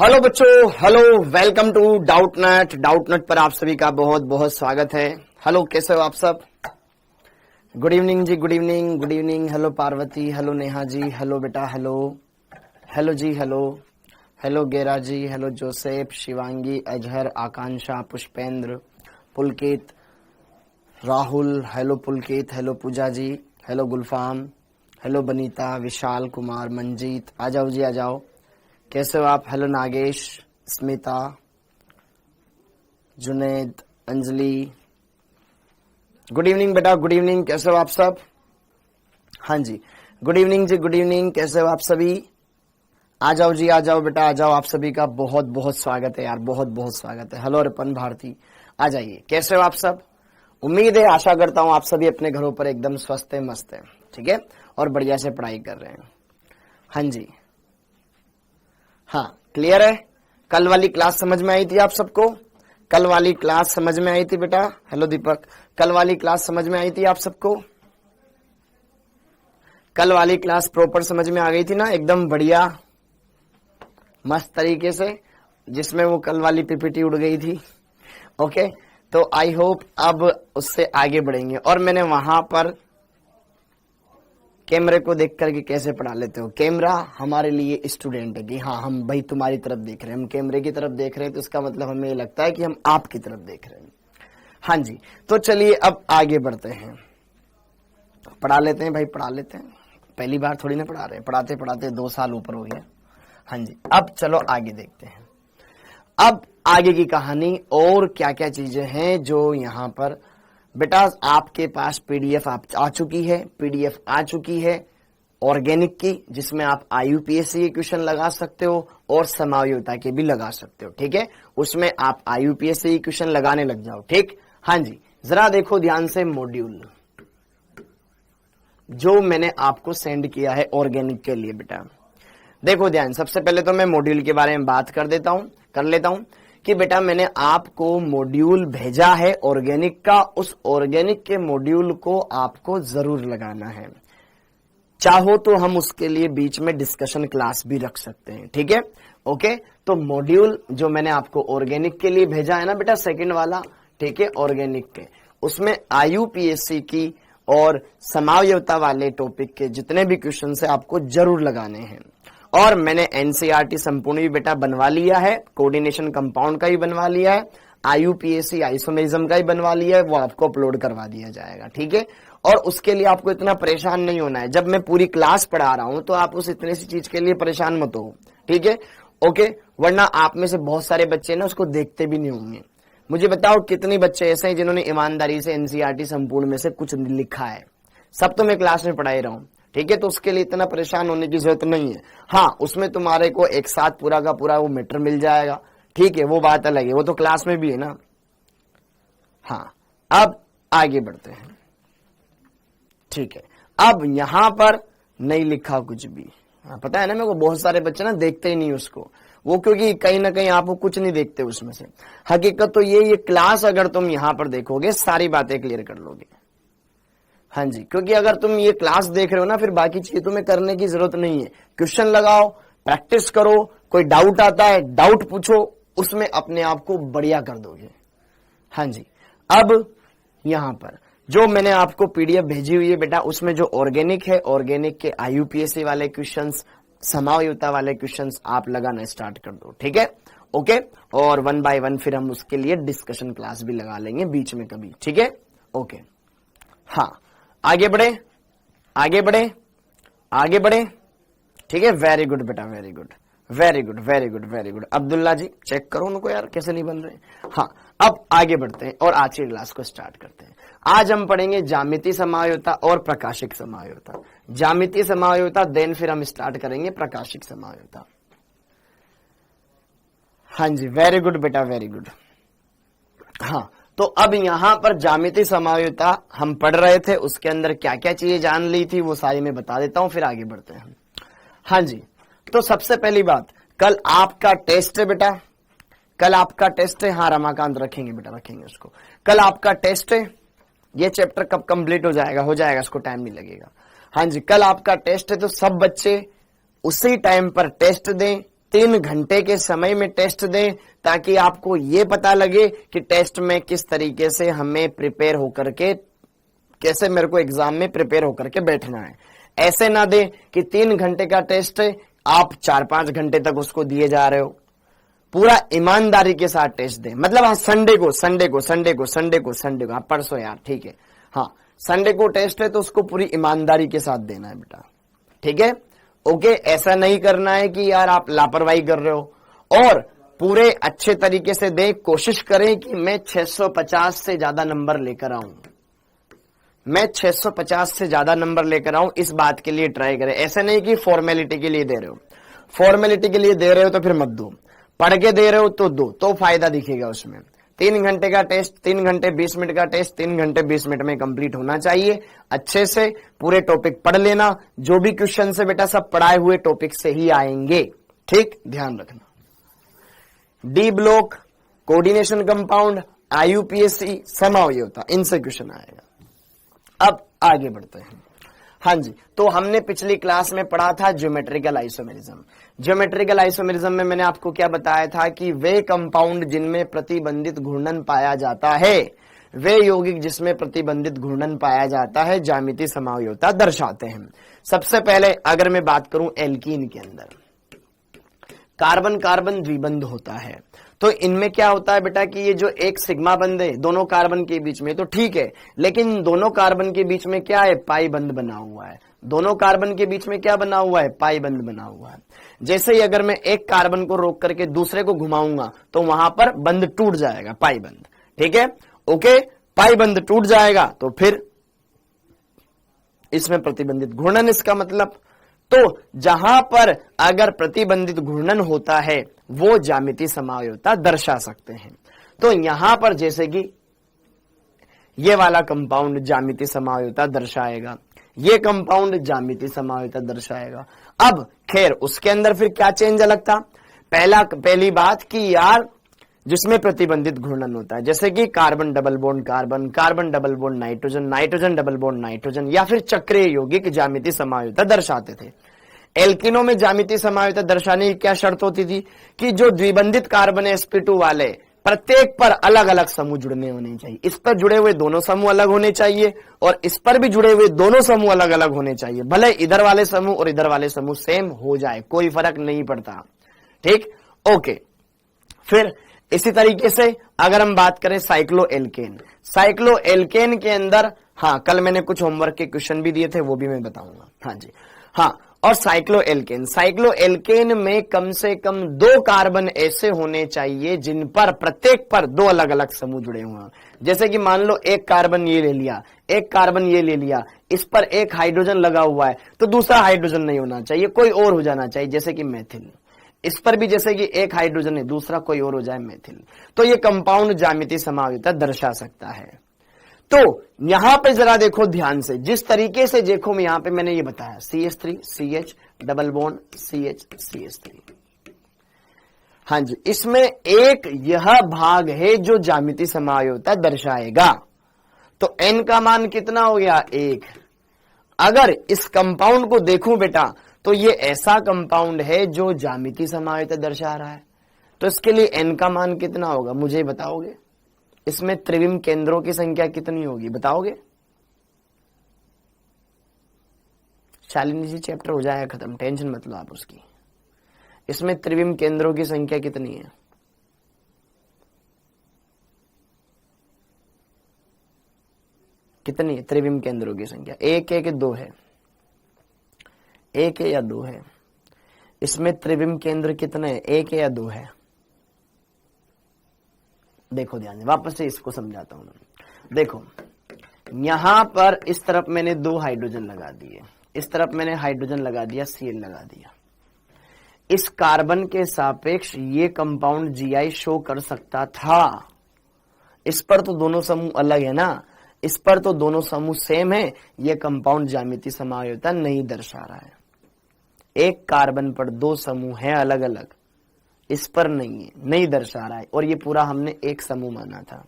Hello बच्चों, hello, welcome to Doubtnut पर आप सभी का बहुत बहुत स्वागत है। हेलो, कैसे हो आप सब? गुड इवनिंग जी, good evening, good evening. Hello Parvati, hello Neha ji, hello बेटा, हेलो हेलो जी, hello hello Gera ji, hello Joseph, Shivangi, Azhar, Akanksha, Pushpendra, Pulkit, Rahul, hello Pulkit, hello Pooja ji, hello Gulfam, hello Banita, Vishal Kumar, Manjeet, आ जाओ जी, आ जाओ। कैसे हो आप? Hello Nagesh, Smita, Juned, Anjali, good evening बेटा, गुड इवनिंग। कैसे हो आप सब? हाँ जी, गुड इवनिंग जी, गुड इवनिंग। कैसे हो आप सभी? आ जाओ जी, आ जाओ बेटा, आ जाओ। आप सभी का बहुत बहुत स्वागत है यार, बहुत बहुत स्वागत है। हेलो अर्पण भारती, आ जाइए। कैसे हो आप सब? उम्मीद है, आशा करता हूँ आप सभी अपने घरों पर एकदम स्वस्थ है, मस्त है, ठीक है, और बढ़िया से पढ़ाई कर रहे हैं। हाँ जी, हाँ, क्लियर है। कल वाली क्लास समझ में आई थी आप सबको? कल वाली क्लास समझ में आई थी बेटा? हेलो दीपक, कल वाली क्लास समझ में आई थी आप सबको? कल वाली क्लास प्रॉपर समझ में आ गई थी ना, एकदम बढ़िया मस्त तरीके से, जिसमें वो कल वाली पीपीटी उड़ गई थी। ओके, तो आई होप अब उससे आगे बढ़ेंगे। और मैंने वहां पर कैमरे को देख करके कैसे पढ़ा लेते हो? कैमरा हमारे लिए स्टूडेंट है कि हाँ, हम भाई तुम्हारी तरफ देख रहे हैं, हम कैमरे की तरफ देख रहे हैं, तो इसका मतलब हमें ये लगता है कि हम आपकी तरफ देख रहे हैं। हाँ जी, तो चलिए अब आगे बढ़ते हैं, पढ़ा लेते हैं भाई, पढ़ा लेते हैं। पहली बार थोड़ी ना पढ़ा रहे हैं, पढ़ाते पढ़ाते 2 साल ऊपर हो गया। हाँ जी, अब चलो आगे देखते हैं। अब आगे की कहानी और क्या क्या चीजें हैं जो यहाँ पर बेटा आपके पास पीडीएफ आ चुकी है, पीडीएफ आ चुकी है ऑर्गेनिक की, जिसमें आप आईयूपीएससी के क्वेश्चन लगा सकते हो और समायोगिता के भी लगा सकते हो, ठीक है। उसमें आप आईयूपीएससी के क्वेश्चन लगाने लग जाओ, ठीक। हाँ जी, जरा देखो ध्यान से मॉड्यूल जो मैंने आपको सेंड किया है ऑर्गेनिक के लिए। बेटा देखो ध्यान, सबसे पहले तो मैं मॉड्यूल के बारे में बात कर लेता हूं कि बेटा मैंने आपको मॉड्यूल भेजा है ऑर्गेनिक का, उस ऑर्गेनिक के मॉड्यूल को आपको जरूर लगाना है। चाहो तो हम उसके लिए बीच में डिस्कशन क्लास भी रख सकते हैं, ठीक है। ओके, तो मॉड्यूल जो मैंने आपको ऑर्गेनिक के लिए भेजा है ना बेटा, सेकंड वाला, ठीक है, ऑर्गेनिक के, उसमें आईयूपीएससी की और समावयवता वाले टॉपिक के जितने भी क्वेश्चन है आपको जरूर लगाने हैं। और मैंने एनसीईआरटी संपूर्ण भी बेटा बनवा लिया है, कोऑर्डिनेशन कंपाउंड का भी बनवा लिया है, आईयूपीएससी आइसोमेरिज्म का भी बनवा लिया है, वो आपको अपलोड करवा दिया जाएगा, ठीक है। और उसके लिए आपको इतना परेशान नहीं होना है, जब मैं पूरी क्लास पढ़ा रहा हूं तो आप उस इतने सी चीज के लिए परेशान मत हो, ठीक है। ओके, वरना आप में से बहुत सारे बच्चे ना उसको देखते भी नहीं होंगे। मुझे बताओ कितने बच्चे ऐसे हैं जिन्होंने ईमानदारी से एनसीईआरटी संपूर्ण में से कुछ लिखा है? सब तो मैं क्लास में पढ़ा ही रहा हूं, ठीक है। तो उसके लिए इतना परेशान होने की जरूरत नहीं है। हाँ, उसमें तुम्हारे को एक साथ पूरा का पूरा वो मैटर मिल जाएगा, ठीक है, वो बात अलग है, वो तो क्लास में भी है ना। हाँ, अब आगे बढ़ते हैं, ठीक है। अब यहां पर नहीं लिखा कुछ भी। हाँ, पता है ना मेरे को, बहुत सारे बच्चे ना देखते ही नहीं उसको, वो क्योंकि कहीं ना कहीं आप कुछ नहीं देखते उसमें से। हकीकत तो ये क्लास अगर तुम यहां पर देखोगे सारी बातें क्लियर कर लोगे। हाँ जी, क्योंकि अगर तुम ये क्लास देख रहे हो ना, फिर बाकी चीजें तुम्हें करने की जरूरत नहीं है। क्वेश्चन लगाओ, प्रैक्टिस करो, कोई डाउट आता है डाउट पूछो, उसमें अपने आप को बढ़िया कर दोगे। हाँ जी, अब यहां पर जो मैंने आपको पीडीएफ भेजी हुई है बेटा, उसमें जो ऑर्गेनिक है, ऑर्गेनिक के आईयूपीएससी वाले क्वेश्चंस, समावयवता वाले क्वेश्चंस आप लगाना स्टार्ट कर दो, ठीक है। ओके, और 1 बाय 1 फिर हम उसके लिए डिस्कशन क्लास भी लगा लेंगे बीच में कभी, ठीक है। ओके, हाँ, आगे बढ़े, आगे बढ़े, आगे बढ़े, ठीक है। वेरी गुड बेटा, very good, very good, very good, very good. Abdullah ji check करो उनको यार, कैसे नहीं बन रहे। हाँ, अब आगे बढ़ते हैं और आज की क्लास को स्टार्ट करते हैं। आज हम पढ़ेंगे ज्यामितीय समावयवता और प्रकाशिक समावयवता। ज्यामितीय समावयवता, देन फिर हम स्टार्ट करेंगे प्रकाशिक समावयवता। हाँ जी, वेरी गुड बेटा, वेरी गुड। हाँ, तो अब यहां पर ज्यामितीय समावयवता हम पढ़ रहे थे, उसके अंदर क्या क्या चीजें जान ली थी वो सारी मैं बता देता हूं, फिर आगे बढ़ते हैं। हाँ जी, तो सबसे पहली बात, कल आपका टेस्ट है बेटा, कल आपका टेस्ट है। हाँ रमाकांत, रखेंगे बेटा, रखेंगे उसको। कल आपका टेस्ट है, ये चैप्टर कब कंप्लीट हो जाएगा? हो जाएगा, इसको टाइम नहीं लगेगा। हाँ जी, कल आपका टेस्ट है, तो सब बच्चे उसी टाइम पर टेस्ट दें, 3 घंटे के समय में टेस्ट दें, ताकि आपको ये पता लगे कि टेस्ट में किस तरीके से हमें प्रिपेयर होकर के, कैसे मेरे को एग्जाम में प्रिपेयर होकर के बैठना है। ऐसे ना दें कि 3 घंटे का टेस्ट है, आप 4-5 घंटे तक उसको दिए जा रहे हो। पूरा ईमानदारी के साथ टेस्ट दें। मतलब हाँ, संडे को आप परसों यार, ठीक है, हाँ संडे को टेस्ट है तो उसको पूरी ईमानदारी के साथ देना है बेटा, ठीक है, ओके। ऐसा नहीं करना है कि यार आप लापरवाही कर रहे हो, और पूरे अच्छे तरीके से दें। कोशिश करें कि मैं 650 से ज्यादा नंबर लेकर आऊं, मैं 650 से ज्यादा नंबर लेकर आऊं, इस बात के लिए ट्राई करें। ऐसे नहीं कि फॉर्मेलिटी के लिए दे रहे हो, फॉर्मेलिटी के लिए दे रहे हो तो फिर मत दो, पढ़ के दे रहे हो तो दो, तो फायदा दिखेगा उसमें। 3 घंटे का टेस्ट, 3 घंटे 20 मिनट का टेस्ट 3 घंटे 20 मिनट में कंप्लीट होना चाहिए। अच्छे से पूरे टॉपिक पढ़ लेना, जो भी क्वेश्चन से बेटा सब पढ़ाए हुए टॉपिक से ही आएंगे, ठीक, ध्यान रखना। D block, coordination compound, IUPAC, समावयवता, इनसे क्वेश्चन आएगा। अब आगे बढ़ते हैं। हाँ जी, तो हमने पिछली क्लास में पढ़ा था ज्योमेट्रिकल आइसोमेरिज्म। ज्योमेट्रिकल आइसोमेरिज्म में मैंने आपको क्या बताया था कि वे कंपाउंड जिनमें प्रतिबंधित घूर्णन पाया जाता है, वे यौगिक जिसमें प्रतिबंधित घूर्णन पाया जाता है, ज्यामितीय समावयवता दर्शाते हैं। सबसे पहले अगर मैं बात करूं एल्कीन के अंदर, कार्बन कार्बन द्विबंध होता है, तो इनमें क्या होता है बेटा कि ये जो एक सिग्मा बंध है दोनों कार्बन के बीच में, तो ठीक है, लेकिन दोनों कार्बन के बीच में क्या है, पाई बंध बना हुआ है। दोनों कार्बन के बीच में क्या बना हुआ है, पाई बंध बना हुआ है। जैसे ही अगर मैं एक कार्बन को रोक करके दूसरे को घुमाऊंगा तो वहां पर बंध टूट जाएगा, पाई बंध, ठीक है, ओके, पाई बंध टूट जाएगा तो फिर इसमें प्रतिबंधित घूर्णन, इसका मतलब। तो जहां पर अगर प्रतिबंधित घूर्णन होता है वो ज्यामितीय समावयवता दर्शा सकते हैं। तो यहां पर जैसे कि ये वाला कंपाउंड ज्यामितीय समावयवता दर्शाएगा, ये कंपाउंड ज्यामितीय समावयवता दर्शाएगा। अब खैर उसके अंदर फिर क्या चेंज अलग था, पहली बात कि यार जिसमें प्रतिबंधित घूर्णन होता है, जैसे कि carbon double bond carbon, carbon double bond nitrogen, nitrogen double bond nitrogen, या फिर चक्रीय यौगिक ज्यामितीय समावयवता दर्शाते थे। एल्किनों में ज्यामितीय समावयवता दर्शाने की क्या शर्त होती थी कि जो द्विबंधित कार्बन है sp2 वाले, प्रत्येक पर अलग अलग समूह जुड़ने होने चाहिए। इस पर जुड़े हुए दोनों समूह अलग होने चाहिए और इस पर भी जुड़े हुए दोनों समूह अलग अलग होने चाहिए। भले इधर वाले समूह और इधर वाले समूह सेम हो जाए, कोई फर्क नहीं पड़ता, ठीक, ओके। फिर इसी तरीके से अगर हम बात करें साइक्लोएल्केन, साइक्लोएल्केन के अंदर, हाँ कल मैंने कुछ होमवर्क के क्वेश्चन भी दिए थे, वो भी मैं बताऊंगा, हाँ जी, हाँ। और साइक्लोएल्केन में कम से कम 2 कार्बन ऐसे होने चाहिए जिन पर प्रत्येक पर 2 अलग अलग समूह जुड़े हुए हैं। जैसे कि मान लो एक कार्बन ये ले लिया, एक कार्बन ये ले लिया, इस पर एक हाइड्रोजन लगा हुआ है, तो दूसरा हाइड्रोजन नहीं होना चाहिए, कोई और हो जाना चाहिए, जैसे कि मेथिल। इस पर भी जैसे कि एक हाइड्रोजन है, दूसरा कोई और हो जाए, मेथिल। तो ये कंपाउंड ज्यामितीय समावयवता दर्शा सकता है। तो यहां पे जरा देखो ध्यान से, जिस तरीके से देखो मैं यहां पे मैंने ये बताया CH3 CH double bond CH CH3, हाँ जी, इसमें एक यह भाग है जो ज्यामितीय समावयवता दर्शाएगा। तो n का मान कितना हो गया, 1। अगर इस कंपाउंड को देखूं बेटा तो ये ऐसा कंपाउंड है जो ज्यामितीय समावयवता दर्शा रहा है, तो इसके लिए n का मान कितना होगा मुझे बताओगे? इसमें त्रिविम केंद्रों की संख्या कितनी होगी बताओगे? शालिनी जी चैप्टर हो जाएगा खत्म, टेंशन मत लो आप उसकी। इसमें त्रिविम केंद्रों की संख्या कितनी है? कितनी है त्रिविम केंद्रों की संख्या? 1 है कि 2 है? 1 है या 2 है? इसमें त्रिविम केंद्र कितने हैं, 1 है या 2 है? देखो ध्यान से, वापस से इसको समझाता हूं मैं। देखो यहां पर इस तरफ मैंने 2 हाइड्रोजन लगा दिए, इस तरफ मैंने हाइड्रोजन लगा दिया, Cl लगा दिया। इस कार्बन के सापेक्ष ये कंपाउंड Gi शो कर सकता था। इस पर तो दोनों समूह अलग है ना, इस पर तो दोनों समूह सेम है, ये कंपाउंड ज्यामितीय समावयवता नहीं दर्शा रहा है। एक कार्बन पर 2 समूह है अलग अलग, इस पर नहीं है, नहीं दर्शा रहा है, और ये पूरा हमने एक समूह माना था।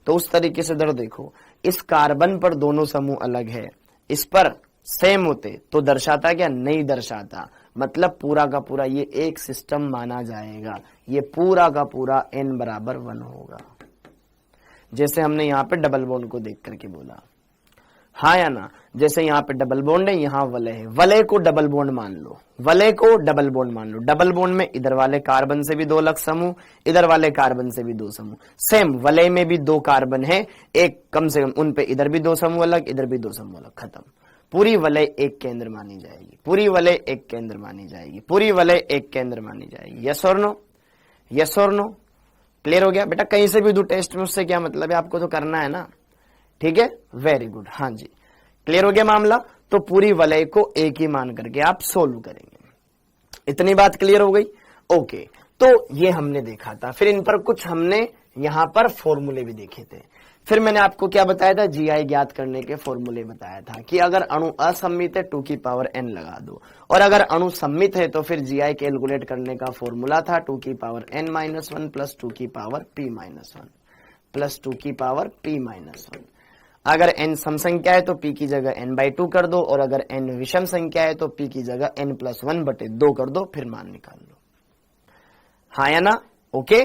तो उस तरीके से इधर देखो, इस कार्बन पर दोनों समूह अलग है, इस पर सेम होते तो दर्शाता क्या? नहीं दर्शाता। मतलब पूरा का पूरा ये एक सिस्टम माना जाएगा, ये पूरा का पूरा n बराबर 1 होगा, जैसे हमने यहाँ पे डबल बॉन्ड को देख करके बोला, हाँ या ना। जैसे यहाँ पे डबल बॉन्ड है, यहाँ वलय है, वलय को डबल बॉन्ड मान लो, वलय को डबल बॉन्ड मान लो। डबल बॉन्ड में इधर वाले कार्बन से भी 2 अलग समूह, इधर वाले कार्बन से भी 2 समूह। सेम वलय में भी 2 कार्बन है, एक कम से कम उन पे इधर भी 2 समूह अलग, इधर भी 2 समूह अलग, खत्म। पूरी वलय एक केंद्र मानी जाएगी, पूरी वलय एक केंद्र मानी जाएगी, पूरी वलय एक केंद्र मानी जाएगी। यस और नो, यस और नो, क्लियर हो गया बेटा? कहीं से भी दो टेस्ट में, उससे क्या मतलब है, आपको तो करना है ना, ठीक है, वेरी गुड, हाँ जी, क्लियर हो गया मामला। तो पूरी वलय को एक ही मान करके आप सोल्व करेंगे, इतनी बात क्लियर हो गई? ओके, तो ये हमने देखा था। फिर इन पर कुछ हमने यहां पर फॉर्मूले भी देखे थे। फिर मैंने आपको क्या बताया था, जीआई ज्ञात करने के फॉर्मूले बताया था कि अगर अणु असम्मित है 2 की पावर n लगा दो, और अगर अणु सम्मित है तो फिर जीआई कैलकुलेट करने का फॉर्मूला था 2 की पावर n-1 प्लस 2 की पावर p-1 प्लस 2 की पावर p-1। अगर n सम संख्या है तो p की जगह n/2 कर दो, और अगर n विषम संख्या है तो p की जगह n+1/2 कर दो, फिर मान निकाल लो, हाँ या ना? ओके,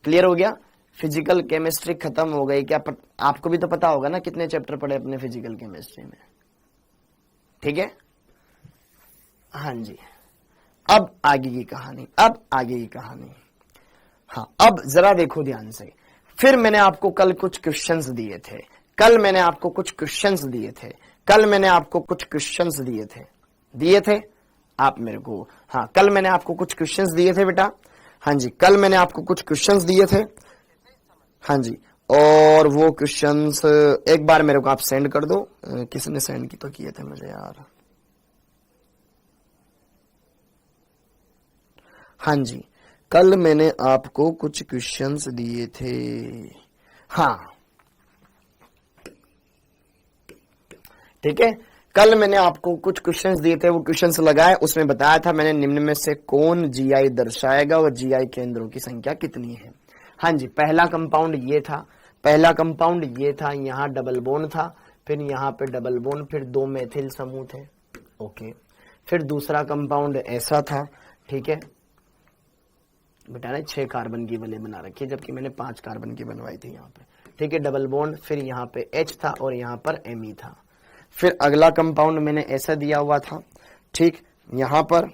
क्लियर हो गया? फिजिकल केमिस्ट्री खत्म हो गई क्या? आपको भी तो पता होगा ना कितने चैप्टर पढ़े अपने फिजिकल केमिस्ट्री में, ठीक है, हाँ जी। अब आगे की कहानी, अब आगे की कहानी, हाँ, अब जरा देखो ध्यान से। फिर मैंने आपको कल कुछ क्वेश्चंस दिए थे, कल मैंने आपको कुछ क्वेश्चंस दिए थे, कल मैंने आपको कुछ क्वेश्चंस दिए थे आप मेरे को, हाँ, कल मैंने आपको कुछ क्वेश्चंस दिए थे बेटा, हाँ जी, कल मैंने आपको कुछ क्वेश्चंस दिए थे, हाँ जी। और वो क्वेश्चंस एक बार मेरे को आप सेंड कर दो, किसने सेंड की तो किए थे मुझे यार, हाँ जी, कल मैंने आपको कुछ क्वेश्चंस दिए थे, हाँ, ठीक है, कल मैंने आपको कुछ क्वेश्चंस दिए थे, वो क्वेश्चंस लगाए, उसमें बताया था मैंने निम्न में से कौन जीआई दर्शाएगा और जीआई केंद्रों की संख्या कितनी है। हाँ जी, पहला कंपाउंड ये था, पहला कंपाउंड ये था, यहाँ डबल बॉन्ड था, फिर यहाँ पे डबल बॉन्ड, फिर 2 मेथिल समूह थे, ओके। फिर दूसरा कंपाउंड ऐसा था, ठीक है बेटा ने 6 कार्बन की वलय बना रखी है, जबकि मैंने 5 कार्बन की बनवाई थी यहाँ पे, ठीक है, डबल बॉन्ड, फिर यहाँ पे H था और यहाँ पर Me था। फिर अगला कंपाउंड मैंने ऐसा दिया हुआ था, ठीक, यहाँ पर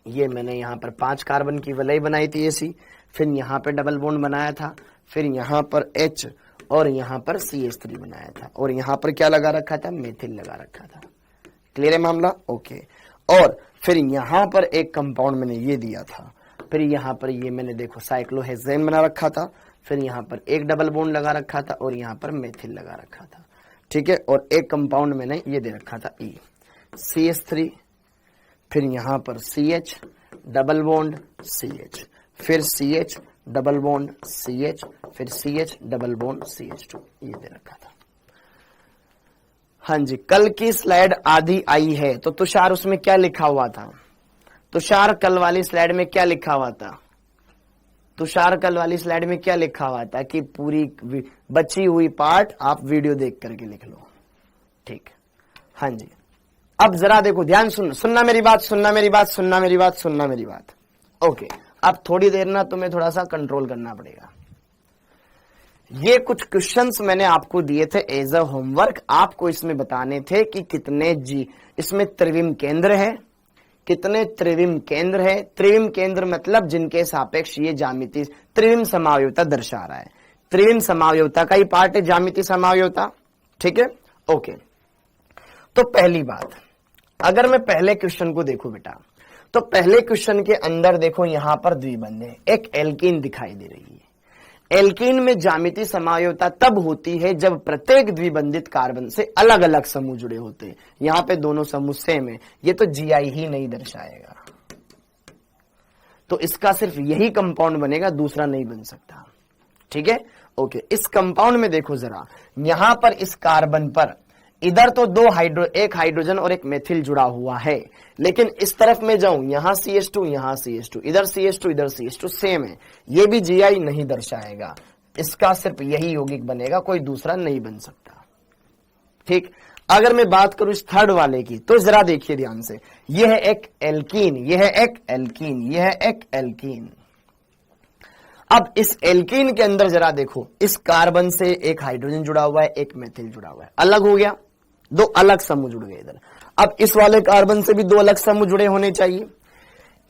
ये मैंने यहाँ पर 5 कार्बन की वलय बनाई थी ऐसी, फिर यहाँ पे डबल बॉन्ड बनाया था, फिर यहाँ पर H और यहाँ पर CH3 बनाया था, और यहाँ पर क्या लगा रखा था, मेथिल लगा रखा था। क्लियर है मामला? ओके। और फिर यहाँ पर एक कंपाउंड मैंने ये दिया था, फिर यहाँ पर ये मैंने देखो साइक्लोहेक्सेन बना रखा था, फिर यहाँ पर एक डबल बॉन्ड लगा रखा था और यहाँ पर मेथिल लगा रखा था, ठीक है। और एक कंपाउंड मैंने ये दे रखा था E, CH3, फिर यहाँ पर CH डबल बॉन्ड CH, फिर CH डबल बॉन्ड CH, फिर CH डबल बॉन्ड CH2, ये दे रखा था। हाँ जी, कल की स्लाइड आधी आई है, तो तुषार उसमें क्या लिखा हुआ था? तुषार कल वाली स्लाइड में क्या लिखा हुआ था? तुषार कल वाली स्लाइड में क्या लिखा हुआ था कि पूरी बची हुई पार्ट आप वीडियो देख करके लिख लो, ठीक। हाँ जी, अब जरा देखो, ध्यान सुनना मेरी बात, सुनना मेरी बात, सुनना मेरी बात, सुनना मेरी बात। ओके, अब थोड़ी देर ना तुम्हें थोड़ा सा कंट्रोल करना पड़ेगा। ये कुछ क्वेश्चंस मैंने आपको दिए थे एज अ होमवर्क, आपको इसमें बताने थे कि कितने इसमें त्रिविम केंद्र है, कितने त्रिविम केंद्र है। त्रिविम केंद्र मतलब जिनके सापेक्ष ये ज्यामिति त्रिविम समावयवता दर्शा रहा है। त्रिविम समावयवता का ही पार्ट है ज्यामिति समावयवता, ठीक है, ओके। तो पहली बात, अगर मैं पहले क्वेश्चन को देखूं बेटा, तो पहले क्वेश्चन के अंदर देखो यहां पर द्विबंध है, एक एल्कीन दिखाई दे रही है। एल्कीन में ज्यामिति समावयवता तब होती है जब प्रत्येक द्विबंधित कार्बन से अलग अलग समूह जुड़े होते हैं। यहां पे दोनों समूह सेम है, ये तो जीआई ही नहीं दर्शाएगा, तो इसका सिर्फ यही कंपाउंड बनेगा, दूसरा नहीं बन सकता, ठीक है, ओके। इस कंपाउंड में देखो जरा, यहां पर इस कार्बन पर इधर तो एक हाइड्रोजन और एक मेथिल जुड़ा हुआ है, लेकिन इस तरफ में जाऊं, यहां CH2, यहां CH2, इधर CH2, इधर CH2 सेम है, ये भी जीआई नहीं दर्शाएगा, इसका सिर्फ यही यौगिक बनेगा, कोई दूसरा नहीं बन सकता, ठीक। अगर मैं बात करूं इस थर्ड वाले की, तो जरा देखिए ध्यान से, यह है एक एल्कीन, यह है एक एल्कीन, यह है एक एल्कीन। अब इस एल्कीन के अंदर जरा देखो, इस कार्बन से एक हाइड्रोजन जुड़ा हुआ है, एक मेथिल जुड़ा हुआ है, अलग हो गया, दो अलग समूह जुड़ गए इधर। अब इस वाले कार्बन से भी दो अलग समूह जुड़े होने चाहिए,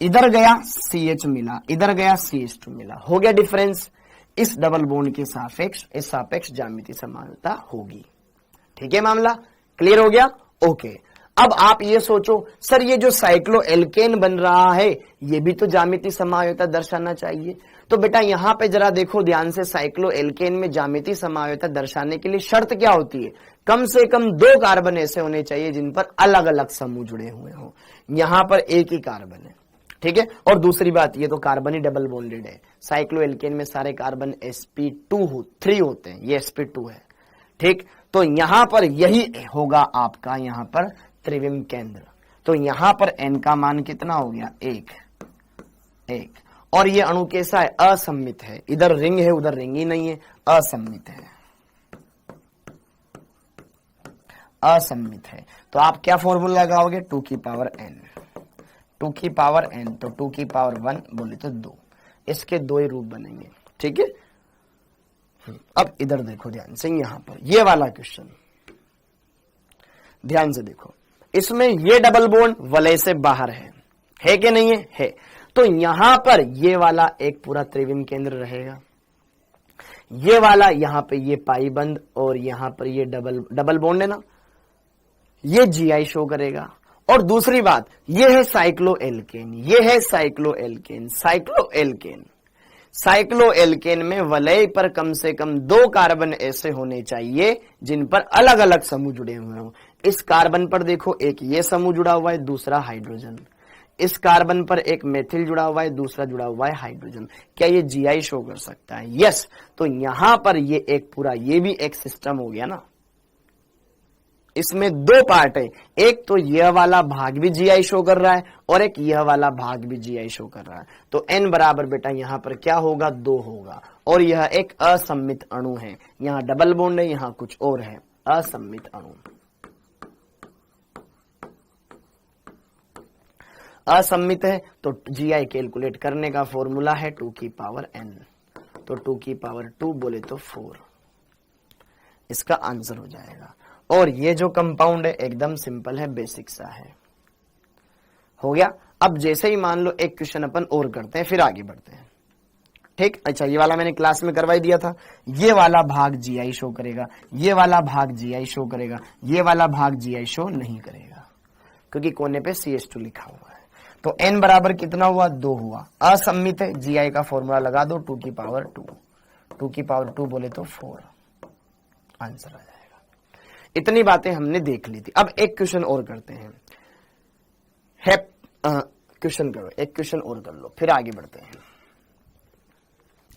इधर गया CH मिला, इधर गया CH2 मिला, हो गया डिफरेंस। इस डबल बॉन्ड के सापेक्ष इस सापेक्ष ज्यामितीय समानता होगी। ठीक है, मामला क्लियर हो गया? ओके। अब आप ये सोचो, सर ये जो साइक्लो एल्केन बन रहा है ये भी तो ज्यामितीय समायोजकता दर्शाना चाहिए। तो बेटा यहां पे जरा देखो ध्यान से, साइक्लो एल्केन में ज्यामितीय समायोजकता दर्शाने के लिए शर्त क्या होती है? कम से कम दो कार्बन ऐसे होने चाहिए जिन पर अलग अलग समूह जुड़े हुए हो। यहां पर एक ही कार्बन है, ठीक है। और दूसरी बात, ये तो कार्बन ही डबल बॉन्डेड है, साइक्लो एल्केन में सारे कार्बन sp3 होते हैं, ये sp2 है, ठीक। तो यहां पर यही होगा आपका यहां पर त्रिविम केंद्र। तो यहां पर n का मान कितना हो गया? 1। और ये अणु कैसा है? असममित है, इधर रिंग है उधर रिंग ही नहीं है, असममित है, असममित है। तो आप क्या फॉर्मूला लगाओगे? 2 की पावर n, 2 की पावर n, तो 2 की पावर 1 बोले तो 2, इसके दो ही रूप बनेंगे, ठीक है। अब इधर देखो ध्यान से, यहां पर ये वाला क्वेश्चन ध्यान से देखो, इसमें ये डबल बॉन्ड वलय से बाहर है कि नहीं है? है। तो यहां पर ये वाला एक पूरा त्रिविम केंद्र रहेगा, ये वाला यहां पे ये पाई बंद, और यहां पर ये डबल बॉन्ड है ना, ये GI शो करेगा। और दूसरी बात, ये है साइक्लो एल्केन, ये है cycloalkane. Cycloalkane, cycloalkane में वलय पर कम से कम दो कार्बन ऐसे होने चाहिए जिन पर अलग अलग समूह जुड़े हुए हों। इस कार्बन पर देखो, एक ये समूह जुड़ा हुआ है, दूसरा हाइड्रोजन। इस कार्बन पर एक मेथिल जुड़ा हुआ है, दूसरा जुड़ा हुआ है हाइड्रोजन। क्या ये GI शो कर सकता है? यस। तो यहां पर ये एक पूरा, ये भी एक सिस्टम हो गया ना, इसमें दो पार्ट है, एक तो यह वाला भाग भी GI शो कर रहा है और एक यह वाला भाग भी GI शो कर रहा है। तो n बराबर बेटा यहां पर क्या होगा? 2 होगा। और यह एक असममित अणु है, यहां डबल बॉन्ड है, यहां कुछ और है, असममित अणु। असममित है तो GI कैलकुलेट करने का फॉर्मूला है 2 की पावर n, तो 2 की पावर 2 बोले तो 4, इसका आंसर हो जाएगा। और ये जो कंपाउंड है एकदम सिंपल है, बेसिक सा है, हो गया। अब जैसे ही मान लो एक क्वेश्चन अपन और करते हैं, फिर आगे बढ़ते हैं, ठीक। अच्छा, ये वाला मैंने क्लास में करवाई दिया था, ये वाला भाग GI शो करेगा, ये वाला भाग GI शो करेगा, ये वाला भाग GI शो नहीं करेगा, क्योंकि कोने पे CH2 लिखा हुआ है। तो n बराबर कितना हुआ? 2 हुआ। असममित है, GI का फॉर्मूला लगा दो, 2 की पावर 2, 2 की पावर 2 बोले तो 4, आंसर आ जाएगा। इतनी बातें हमने देख ली थी। अब एक क्वेश्चन और करते हैं, क्वेश्चन करो, एक क्वेश्चन और कर लो, फिर आगे बढ़ते हैं।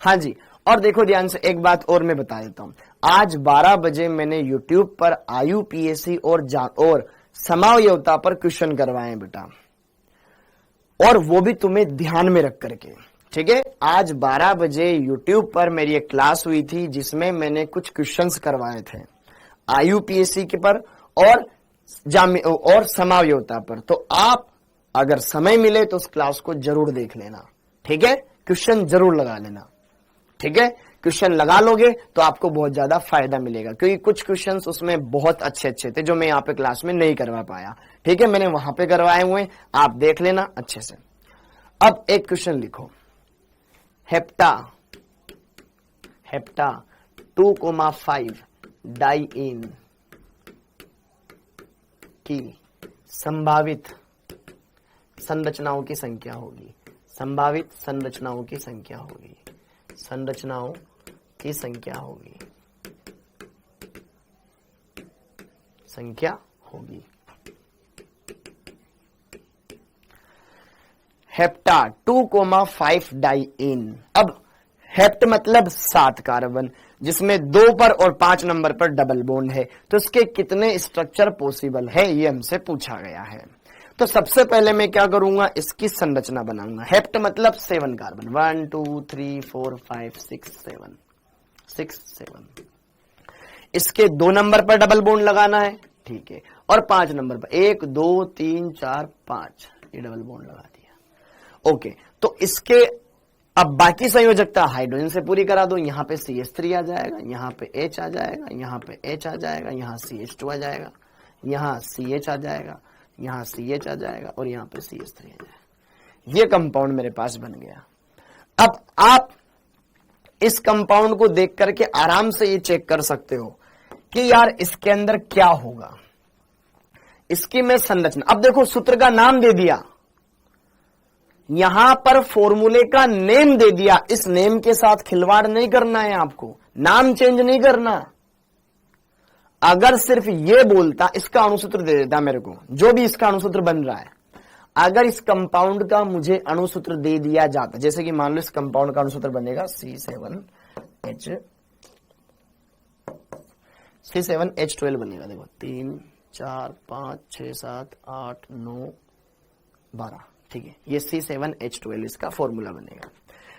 हाँ जी, और देखो ध्यान से, एक बात और मैं बता देता हूं, आज 12 बजे मैंने YouTube पर IUPAC और समावयवता पर क्वेश्चन करवाए बेटा, और वो भी तुम्हें ध्यान में रख करके, ठीक है। आज 12 बजे YouTube पर मेरी एक क्लास हुई थी जिसमें मैंने कुछ क्वेश्चंस करवाए थे IUPAC के पर और समावयवता पर। तो आप अगर समय मिले तो उस क्लास को जरूर देख लेना, ठीक है। क्वेश्चन जरूर लगा लेना, ठीक है। क्वेश्चन लगा लोगे तो आपको बहुत ज्यादा फायदा मिलेगा, क्योंकि कुछ क्वेश्चंस उसमें बहुत अच्छे अच्छे थे जो मैं यहाँ पे क्लास में नहीं करवा पाया, ठीक है। मैंने वहां पे करवाए हुए, आप देख लेना अच्छे से। अब एक क्वेश्चन लिखो, हेप्टा 2,5 डाइईन की संभावित संरचनाओं की संख्या होगी, संभावित संरचनाओं की संख्या होगी, संरचनाओं की संख्या होगी, संख्या होगी। Hepta 2,5 diene. अब हेप्ट मतलब 7 कार्बन, जिसमें 2 पर और 5 नंबर पर डबल बॉन्ड है, तो इसके कितने स्ट्रक्चर पॉसिबल है ये हमसे पूछा गया है। तो सबसे पहले मैं क्या करूंगा, इसकी संरचना बनाऊंगा। हेप्ट मतलब 7 कार्बन, 1 2 3 4 5 6 7, इसके 2 नंबर पर डबल बॉन्ड लगाना है, ठीक है। और 5 नंबर पर 1 2 3 4 5 ये डबल बॉन्ड लगा दिया। ओके, तो इसके अब बाकी संयोजकता हाइड्रोजन से पूरी करा दो। यहां पे CH3 आ जाएगा, यहां पे H आ जाएगा, यहां पे H आ जाएगा, यहां CH2 आ जाएगा, यहां CH आ जाएगा, यहां CH आ जाएगा और यहां पे CH3 आ जाएगा। ये कंपाउंड मेरे पास बन गया। अब आप इस कंपाउंड को देख करके आराम से ये चेक कर सकते हो कि यार इसके अंदर क्या होगा, इसकी मैं संरचना। अब देखो सूत्र का नाम दे दिया, यहां पर फॉर्मूले का नेम दे दिया। इस नेम के साथ खिलवाड़ नहीं करना है आपको, नाम चेंज नहीं करना। अगर सिर्फ ये बोलता, इसका अणुसूत्र दे देता मेरे को, जो भी इसका अणुसूत्र बन रहा है, अगर इस कंपाउंड का मुझे अणुसूत्र दे दिया जाता, जैसे कि मान लो इस कंपाउंड का अणुसूत्र बनेगा C7H12 बनेगा। देखो 3 4 5 6 7 8 9 12, ठीक है, ये C7H12 इसका फॉर्मूला बनेगा।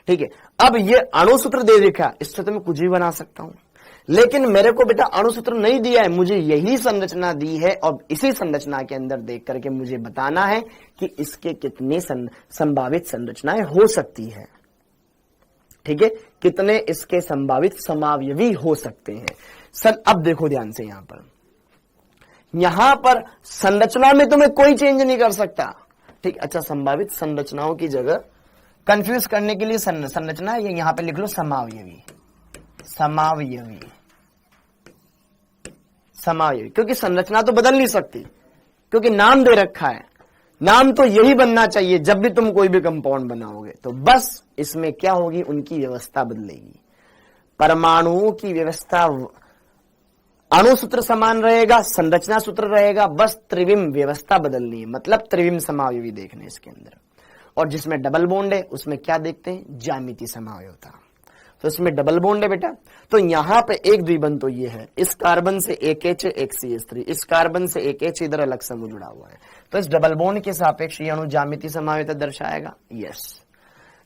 ठीक है, अब ये अणुसूत्र दे देखा, इससे तो मैं कुछ भी बना सकता हूं, लेकिन मेरे को बेटा अणुसूत्र नहीं दिया है, मुझे यही संरचना दी है और इसी संरचना के अंदर देख करके मुझे बताना है कि इसके कितनी संभावित संरचनाएं हो सकती है। ठीक है, कितने इसके संभावित समावयवी हो सकते हैं। सर अब देखो ध्यान से, यहां पर संरचना में तो मैं कोई चेंज नहीं कर सकता। ठीक, अच्छा, संभावित संरचनाओं की जगह कंफ्यूज करने के लिए संरचना है, यहां पे लिख लो समावयवी, समावयवी, समावयवी, क्योंकि संरचना तो बदल नहीं सकती, क्योंकि नाम दे रखा है। नाम तो यही बनना चाहिए जब भी तुम कोई भी कंपाउंड बनाओगे, तो बस इसमें क्या होगी, उनकी व्यवस्था बदलेगी। परमाणुओं की व्यवस्था, अणुसूत्र समान रहेगा, संरचना सूत्र रहेगा, बस त्रिविम व्यवस्था बदलनी है, मतलब त्रिविम समावयवी देखने इसके अंदर। और जिसमें डबल बॉन्ड है उसमें क्या देखते हैं, ज्यामिति समावयवता। तो इसमें डबल बॉन्ड है बेटा, तो यहां पे एक द्विबंध तो ये है, इस कार्बन से एक H एक CH3, इस कार्बन से एक H इधर अलग समूह जुड़ा हुआ है, तो इस डबल बॉन्ड के सापेक्ष ये अणु ज्यामिति समावयवता दर्शाएगा। यस,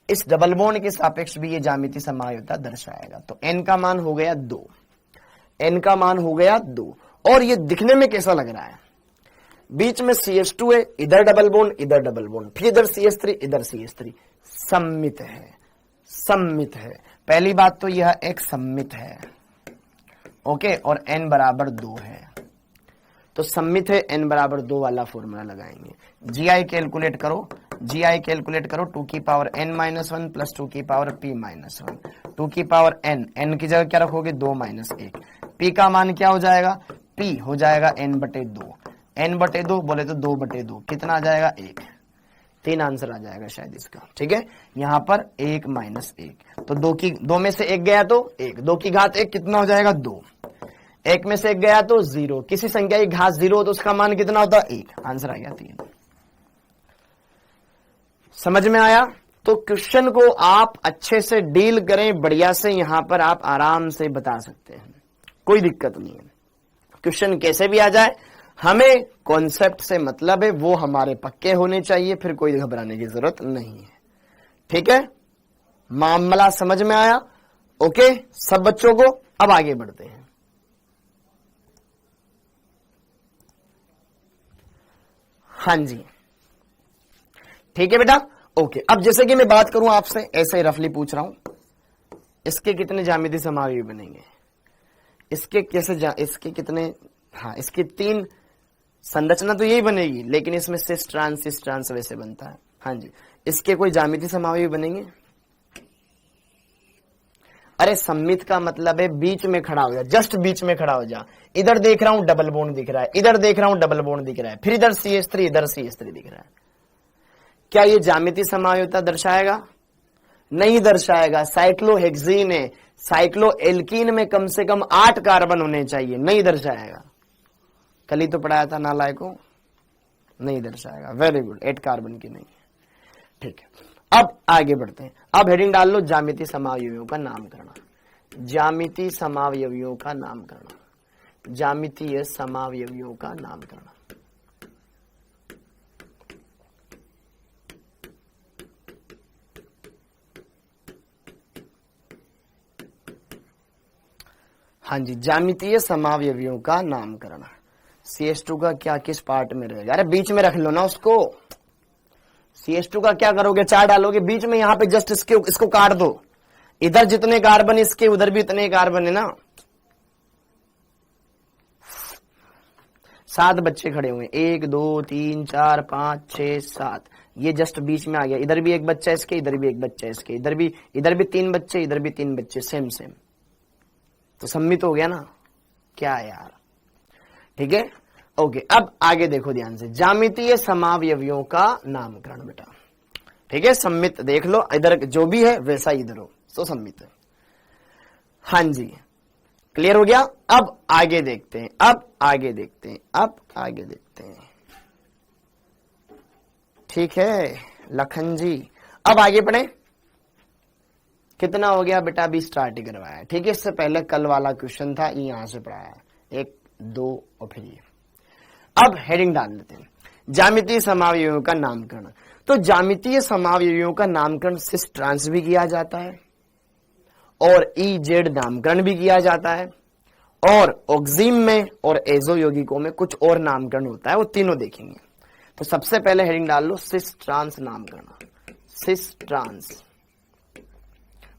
इस डबल बॉन्ड के सापेक्ष भी ये ज्यामिति समावयवता दर्शाएगा। तो n का मान हो गया 2, n का मान हो गया 2। और ये दिखने में कैसा लग रहा है, बीच में CH2 है, इधर डबल बॉन्ड, इधर डबल बॉन्ड, फिर इधर CH3, इधर CH3, सममित है, सममित है। पहली बात तो यह एक सममित है, ओके, और n बराबर 2 है, तो सममित है, n बराबर 2 वाला फॉर्मूला लगाएंगे। GI कैलकुलेट करो, GI कैलकुलेट करो, 2 की पावर n-1 प्लस 2 की पावर p-1, 2 की पावर n की जगह क्या रखोगे, 2 - 1। p का मान क्या हो जाएगा, p हो जाएगा n/2, n/2 बोले तो 2/2, कितना आ जाएगा, 1। 3 आंसर आ जाएगा शायद इसका। ठीक है, यहां पर 1 - 1, तो 2 में से 1 गया तो 1, 2 की घात 1 कितना हो जाएगा, 2, 1 में से 1 गया तो 0, किसी संख्या की घात 0 हो तो उसका मान कितना होता है, 1, आंसर आ गया 3। समझ में आया? तो क्वेश्चन को आप अच्छे से डील करें, बढ़िया से, यहां पर आप आराम से बता सकते हैं, कोई दिक्कत नहीं है। क्वेश्चन कैसे भी आ जाए, हमें कॉन्सेप्ट से मतलब है, वो हमारे पक्के होने चाहिए, फिर कोई घबराने की जरूरत नहीं है। ठीक है, मामला समझ में आया? ओके सब बच्चों को, अब आगे बढ़ते हैं। हाँ जी, ठीक है बेटा, ओके। अब जैसे कि मैं बात करूं आपसे, ऐसे ही रफली पूछ रहा हूं, इसके कितने ज्यामिति समावयवी बनेंगे, इसके कैसे इसके कितने, हाँ, इसकी 3 संरचना तो यही बनेगी, लेकिन इसमें सिस ट्रांस वैसे बनता है। हाँ जी, इसके कोई ज्यामिति समावयवी बनेंगे? अरे सम्मित का मतलब है बीच में खड़ा हो जा, जस्ट बीच में खड़ा हो जा। इधर देख रहा हूं डबल बॉन्ड दिख रहा है, इधर देख रहा हूं डबल बॉन्ड दिख रहा है, फिर इधर CH3, इधर CH3 दिख रहा है। क्या ये ज्यामिति समावयवता दर्शाएगा? नहीं दर्शाएगा। साइक्लोहेक्सीन है, साइक्लोएल्कीन में कम से कम 8 कार्बन होने चाहिए, नहीं दर्शाएगा। कल ही तो पढ़ाया था नालायक को, नहीं दर्शाएगा। वेरी गुड, 8 कार्बन की नहीं। ठीक है, अब आगे बढ़ते हैं। अब हेडिंग डाल लो, ज्यामिति समावयवियों का नाम करना, ज्यामिति समावयवियों का नाम करना, ज्यामितीय समावयवियों का नाम करना। हाँ जी, ज्यामितीय समावयवियों का नाम करना। CH2 का क्या किस पार्ट में रहेगा? अरे बीच में रख लो ना उसको। CH2 का क्या करोगे? 4 डालोगे बीच में, यहां पे जस्ट इसको काट दो। इधर जितने कार्बन इसके उधर भी इतने कार्बन है ना। 7 बच्चे खड़े हुए, 1 2 3 4 5 6 7, ये जस्ट बीच में आ गया। इधर भी एक बच्चा इसके, इधर भी एक बच्चा इसके, इधर भी 3 बच्चे, इधर भी 3 बच्चे, सेम सेम, तो सम्मित हो गया ना। क्या यार, ठीक है, ओके। अब आगे देखो ध्यान से, ज्यामितीय समावयवियों का नामकरण बेटा, ठीक है। सम्मित देख लो, इधर जो भी है वैसा इधर हो, तो सम्मित है। हाँ जी, क्लियर हो गया। अब आगे देखते हैं, अब आगे देखते हैं, ठीक है लखन जी। अब आगे पढ़े, कितना हो गया बेटा? अभी स्टार्ट ही करवाया है, ठीक है। इससे पहले कल वाला क्वेश्चन था, ये यहां से पढ़ाया है, 1 2 और फिर ये। अब हेडिंग डाल लेते हैं, ज्यामितीय समावयवियों का नामकरण। तो ज्यामितीय समावयवियों का नामकरण सिस ट्रांस भी किया जाता है और EZ नामकरण भी किया जाता है, और ऑक्सीम में और एजो यौगिकों में कुछ और नामकरण होता है, वो तीनों देखेंगे। तो सबसे पहले हेडिंग डाल लो सिस ट्रांस नामकरण। सिस ट्रांस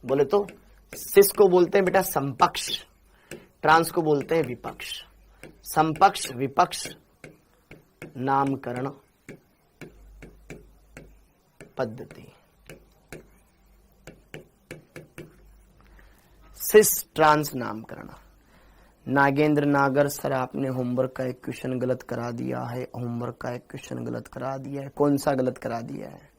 बोले तो सिस को बोलते हैं बेटा समपक्ष, ट्रांस को बोलते हैं विपक्ष। समपक्ष विपक्ष नामकरण पद्धति, सिस ट्रांस नामकरण। नागेंद्र नागर सर, आपने होमवर्क का एक क्वेश्चन गलत करा दिया है। होमवर्क का एक क्वेश्चन गलत करा दिया है। कौन सा गलत करा दिया है?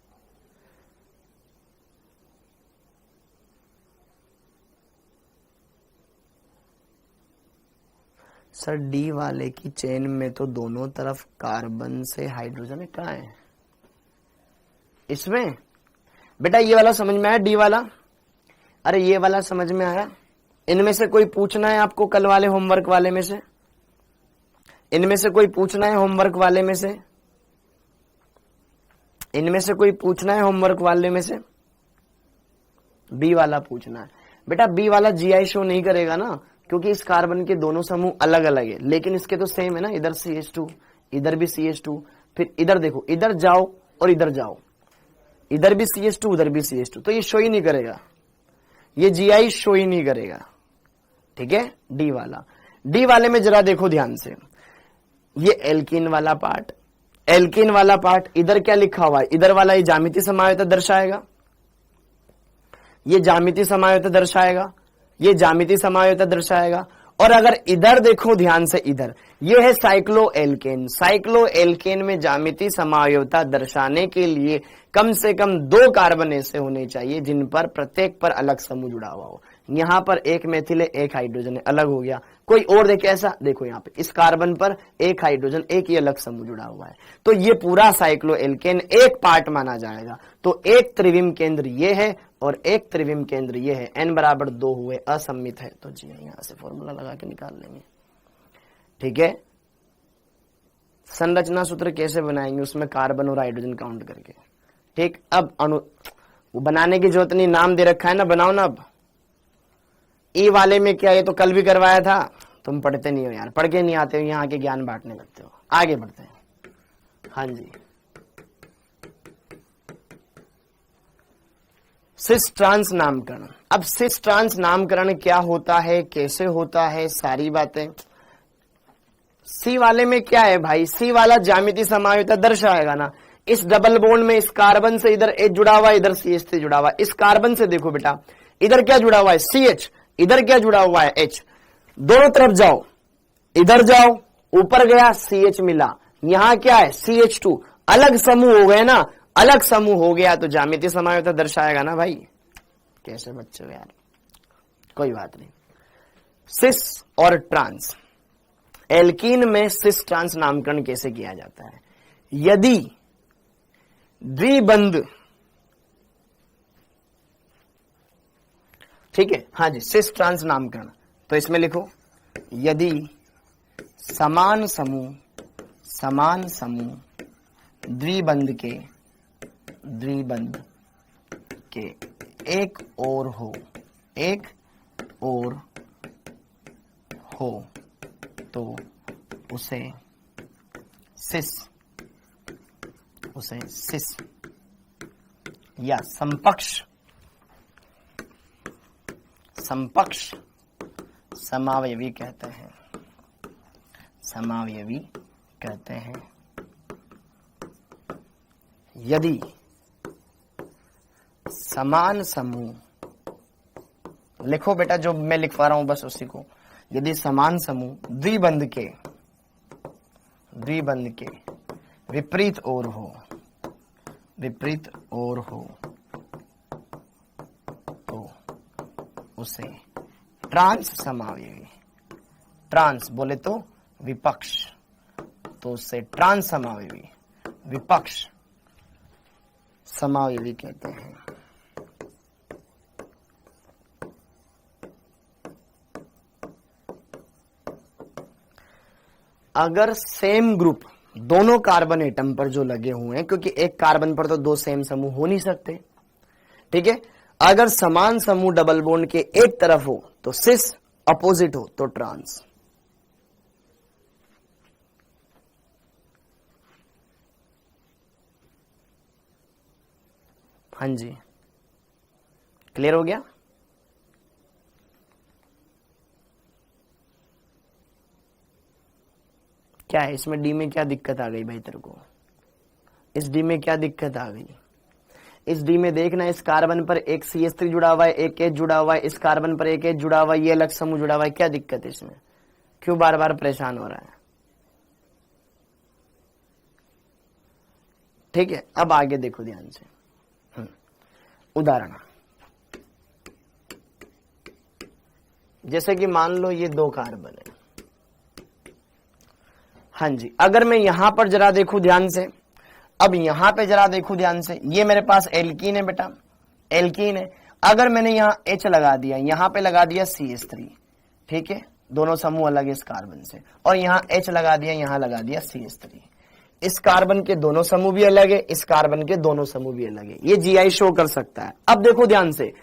सर डी वाले की चेन में तो दोनों तरफ कार्बन से हाइड्रोजन है, कहाँ है इसमें? बेटा ये वाला समझ में आया, डी वाला? अरे ये वाला समझ में आया? इनमें से कोई पूछना है आपको कल वाले होमवर्क वाले में से? इनमें से कोई पूछना है होमवर्क वाले में से? इनमें से कोई पूछना है होमवर्क वाले में से? बी वाला पूछना है बेटा। बी वाला GI शो नहीं करेगा ना, क्योंकि इस कार्बन के दोनों समूह अलग अलग है, लेकिन इसके तो सेम है ना। इधर CH2, इधर भी CH2, फिर इधर देखो, इधर जाओ और इधर जाओ, इधर भी CH2 उधर भी CH2, तो ये शो ही नहीं करेगा, ये GI शो ही नहीं करेगा, ठीक है। डी वाला, डी वाले में जरा देखो ध्यान से, ये एल्कीन वाला पार्ट, एल्कीन वाला पार्ट, इधर क्या लिखा हुआ है? इधर वाला ये ज्यामितीय समावयवता दर्शाएगा, ये ज्यामितीय समावयवता दर्शाएगा, ये ज्यामितीय समावयवता दर्शाएगा। और अगर इधर देखो ध्यान से, इधर ये है साइक्लोएल्केन। साइक्लोएल्केन में ज्यामितीय समावयवता दर्शाने के लिए कम से कम 2 कार्बन ऐसे होने चाहिए जिन पर प्रत्येक पर अलग समूह जुड़ा हुआ हो। यहां पर एक मेथिल है, एक हाइड्रोजन है, अलग हो गया। कोई और देखे ऐसा? देखो यहाँ पे इस कार्बन पर एक हाइड्रोजन, एक ही अलग समूह जुड़ा हुआ है, तो ये पूरा साइक्लोएल्केन एक पार्ट माना जाएगा। तो एक त्रिविम केंद्र ये है और एक त्रिविम केंद्र ये है, n बराबर 2 हुए, असम्मित है, तो जी यहां से फॉर्मूला लगा के निकाल लेंगे, ठीक है। संरचना सूत्र कैसे बनाएंगे? उसमें कार्बन और हाइड्रोजन काउंट करके, ठीक। अब अणु बनाने की जरूरत नहीं, नाम दे रखा है ना, बनाओ ना। अब ई वाले में क्या, ये तो कल भी करवाया था, तुम पढ़ते नहीं हो यार, पढ़ के नहीं आते हो, यहाँ के ज्ञान बांटने लगते हो। आगे बढ़ते हैं, हाँ जी। सिस ट्रांस नामकरण। अब सिस ट्रांस नामकरण क्या होता है, कैसे होता है, सारी बातें। सी वाले में क्या है भाई? सी वाला ज्यामितीय समावयवता दर्शाएगा ना। इस डबल बॉन्ड में इस कार्बन से इधर H जुड़ा हुआ है, इधर CH से जुड़ा हुआ है। इस कार्बन से देखो बेटा, इधर क्या जुड़ा हुआ है? CH, इधर क्या जुड़ा हुआ है? H। दोनों तरफ जाओ, इधर जाओ, ऊपर गया CH मिला, यहां क्या है? CH2, अलग समूह हो गए ना, अलग समूह हो गया तो ज्यामितीय समावयवता दर्शाएगा ना भाई। कैसे बच्चे हो यार, कोई बात नहीं। सिस और ट्रांस, एल्कीन में सिस ट्रांस नामकरण कैसे किया जाता है? यदि द्विबंध, ठीक है, हाँ जी, सिस ट्रांस नामकरण, तो इसमें लिखो, यदि समान समूह द्विबंध के एक और हो तो उसे सिस, उसे सिस या समपक्ष समावयवी कहते हैं, समावयवी कहते हैं। यदि समान समूह, लिखो बेटा जो मैं लिखवा रहा हूं बस उसी को, यदि समान समूह द्विबंध के विपरीत ओर हो तो उसे ट्रांस समावयवी, ट्रांस बोले तो विपक्ष, तो उसे ट्रांस समावयवी, विपक्ष समावयवी कहते हैं। अगर सेम ग्रुप दोनों कार्बन एटम पर जो लगे हुए हैं, क्योंकि एक कार्बन पर तो दो सेम समूह हो नहीं सकते, ठीक है, अगर समान समूह डबल बॉन्ड के एक तरफ हो तो सिस, अपोजिट हो तो ट्रांस। हाँ जी, क्लियर हो गया? क्या है इसमें, डी में क्या दिक्कत आ गई भाई तेरे को? इस डी में क्या दिक्कत आ गई? इस डी में देखना, इस कार्बन पर एक CH3 जुड़ा हुआ है, एक H जुड़ा हुआ है, इस कार्बन पर एक H जुड़ा हुआ है, ये अलग समूह जुड़ा हुआ है, क्या दिक्कत है इसमें? क्यों बार बार परेशान हो रहा है? ठीक है, अब आगे देखो ध्यान से। उदाहरण, जैसे कि मान लो ये दो कार्बन है। हाँ जी, अगर मैं यहां पर जरा देखूं ध्यान से, अब यहां पे जरा देखूं ध्यान से, ये मेरे पास एल्कीन है बेटा, एल्कीन है। अगर मैंने यहां H लगा दिया, यहां पे लगा दिया CH3, ठीक है, दोनों समूह अलग है इस कार्बन से, और यहां H लगा दिया, यहां लगा दिया CH3, इस कार्बन के दोनों समूह भी अलग है, इस कार्बन के दोनों समूह भी अलग है, ये GI शो कर सकता है। अब देखो ध्यान से,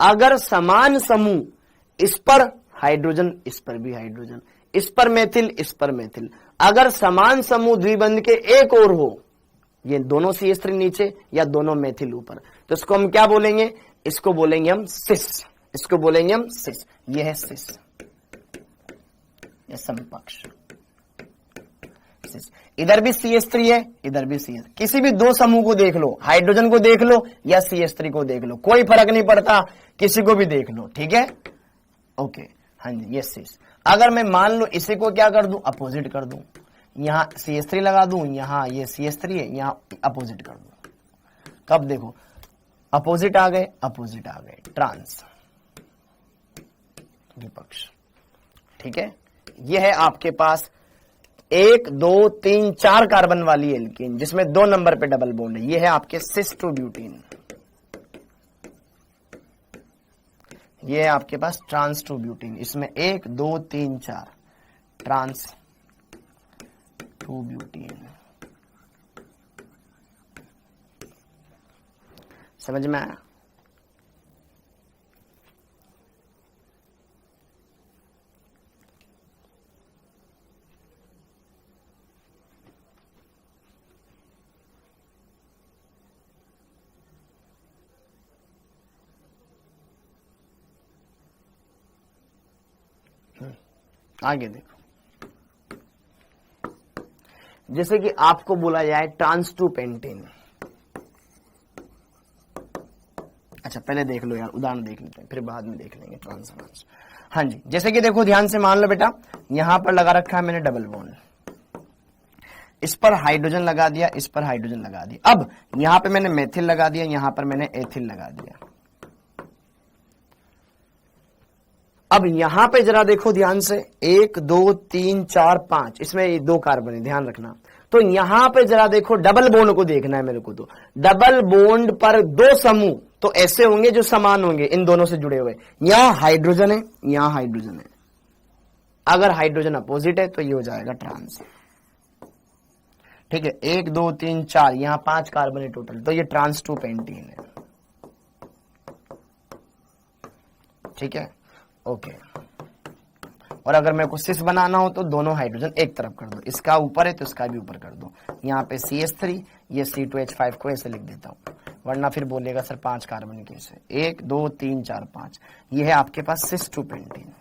अगर समान समूह, इस पर हाइड्रोजन, इस पर भी हाइड्रोजन, इस पर मेथिल, इस पर मेथिल, अगर समान समूह द्विबंध के एक ओर हो, ये दोनों CH3 नीचे या दोनों मेथिल ऊपर, तो इसको हम क्या बोलेंगे? इसको बोलेंगे हम सिस, इसको बोलेंगे हम सिस, ये है सिस, ये समपक्ष सिस। इधर भी CH3 है, इधर भी CH, किसी भी दो समूह को देख लो, हाइड्रोजन को देख लो या CH3 को देख लो, कोई फर्क नहीं पड़ता, किसी को भी देख लो, ठीक है, ओके। हाँ जी, ये सिस। अगर मैं मान लो इसी को क्या कर दूं, अपोजिट कर दूं, यहां CH3 लगा दूं, यहां ये CH3 है, यहां अपोजिट कर दूं, कब देखो अपोजिट आ गए, अपोजिट आ गए, ट्रांस, विपक्ष, ठीक है। ये है आपके पास 1 2 3 4 कार्बन वाली एल्कीन, जिसमें 2 नंबर पे डबल बॉन्ड है, ये है आपके सिस टू ब्यूटीन, ये है आपके पास ट्रांस टू ब्यूटीन, इसमें 1 2 3 4 ट्रांस टू ब्यूटीन। समझ में आया? आगे देखो, जैसे कि आपको बोला जाए ट्रांस टू पेंटेन। अच्छा पहले देख लो यार, उदाहरण देख लेते हैं, फिर बाद में देख लेंगे ट्रांस। हाँ जी, जैसे कि देखो ध्यान से, मान लो बेटा यहां पर लगा रखा है मैंने डबल बॉन्ड, इस पर हाइड्रोजन लगा दिया, इस पर हाइड्रोजन लगा दिया। अब यहां पे मैंने मेथिल लगा दिया, यहां पर मैंने एथिल लगा दिया। अब यहां पे जरा देखो ध्यान से, 1 2 3 4 5, इसमें 2 कार्बन है, ध्यान रखना। तो यहां पे जरा देखो, डबल बॉन्ड को देखना है मेरे को, तो डबल बॉन्ड पर 2 समूह तो ऐसे होंगे जो समान होंगे, इन दोनों से जुड़े हुए। यहां हाइड्रोजन है, यहां हाइड्रोजन है, अगर हाइड्रोजन अपोजिट है तो ये हो जाएगा ट्रांस, ठीक है। 1 2 3 4, यहां 5 कार्बन है टोटल, तो ये ट्रांस टू पेंटीन है, ठीक है, ओके। और अगर मेरे को सिस बनाना हो तो दोनों हाइड्रोजन एक तरफ कर दो, इसका ऊपर है तो इसका भी ऊपर कर दो। यहाँ पे CH3, ये C2H5 को ऐसे लिख देता हूँ, वरना फिर बोलेगा सर 5 कार्बन कैसे, 1 2 3 4 5। ये है आपके पास सिस 2 पेंटीन।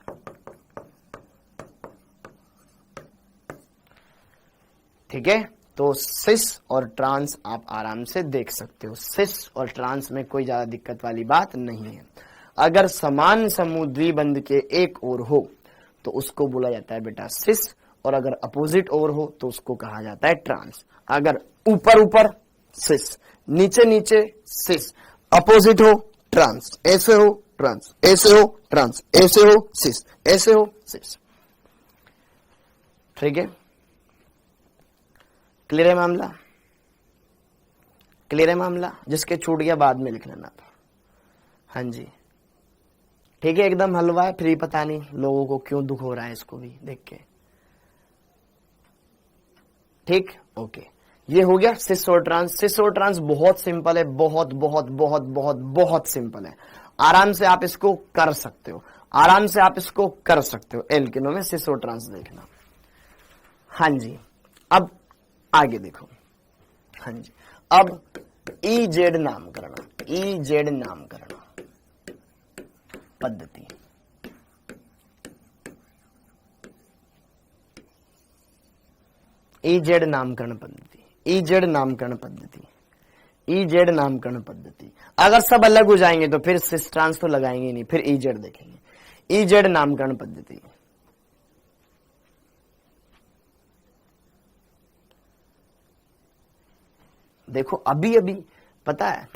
ठीक है, तो सिस और ट्रांस आप आराम से देख सकते हो। सिस और ट्रांस में कोई ज्यादा दिक्कत वाली बात नहीं है। अगर समान समूह द्विबंध के एक ओर हो तो उसको बोला जाता है बेटा सिस, और अगर अपोजिट ओर हो तो उसको कहा जाता है ट्रांस। अगर ऊपर ऊपर सिस, नीचे नीचे सिस, अपोजिट हो ट्रांस, ऐसे हो ट्रांस, ऐसे हो ट्रांस, ऐसे हो सिस, ऐसे हो सिस। ठीक है, क्लियर है मामला? क्लियर है मामला? जिसके छूट गया बाद में लिख लेना। हाँ जी, ठीक है, एकदम हलवा है। फिर पता नहीं लोगों को क्यों दुख हो रहा है इसको भी देख के। ठीक, ओके, ये हो गया सिस और ट्रांस। सिस और ट्रांस बहुत सिंपल है, बहुत बहुत बहुत बहुत बहुत सिंपल है। आराम से आप इसको कर सकते हो, आराम से आप इसको कर सकते हो। एल्किनो में सिस और ट्रांस देखना। हाँ जी, अब आगे देखो। हाँ जी, अब EZ नामकरण, EZ नामकरण पद्धति। EZ नामकरण पद्धति, EZ नामकरण पद्धति, EZ नामकरण पद्धति। अगर सब अलग हो जाएंगे तो फिर सिस ट्रांस तो लगाएंगे नहीं, फिर EZ देखेंगे। EZ नामकरण पद्धति, देखो अभी अभी पता है,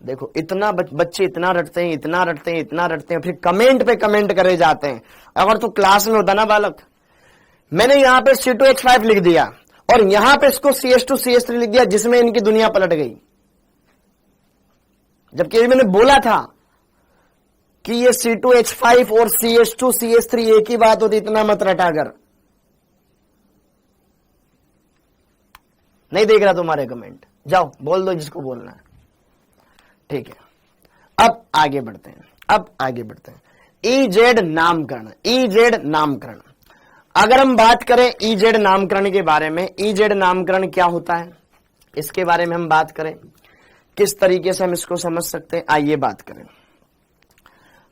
देखो इतना बच्चे इतना रटते हैं, इतना रटते हैं, इतना रटते हैं, फिर कमेंट पे कमेंट करे जाते हैं। अगर तो क्लास में होता ना बालक, मैंने यहां पे C2H5 लिख दिया और यहां पे इसको CH2 CH3 लिख दिया, जिसमें इनकी दुनिया पलट गई। जबकि मैंने बोला था कि ये C2H5 और CH2 CH3 एक ही बात होती, इतना मत रटा कर। नहीं देख रहा तुम्हारे कमेंट, जाओ बोल दो जिसको बोलना है। ठीक है, अब आगे बढ़ते हैं, अब आगे बढ़ते हैं। EZ नामकरण, EZ नामकरण। अगर हम बात करें EZ नामकरण के बारे में, EZ नामकरण क्या होता है इसके बारे में हम बात करें, किस तरीके से हम इसको समझ सकते हैं, आइए बात करें।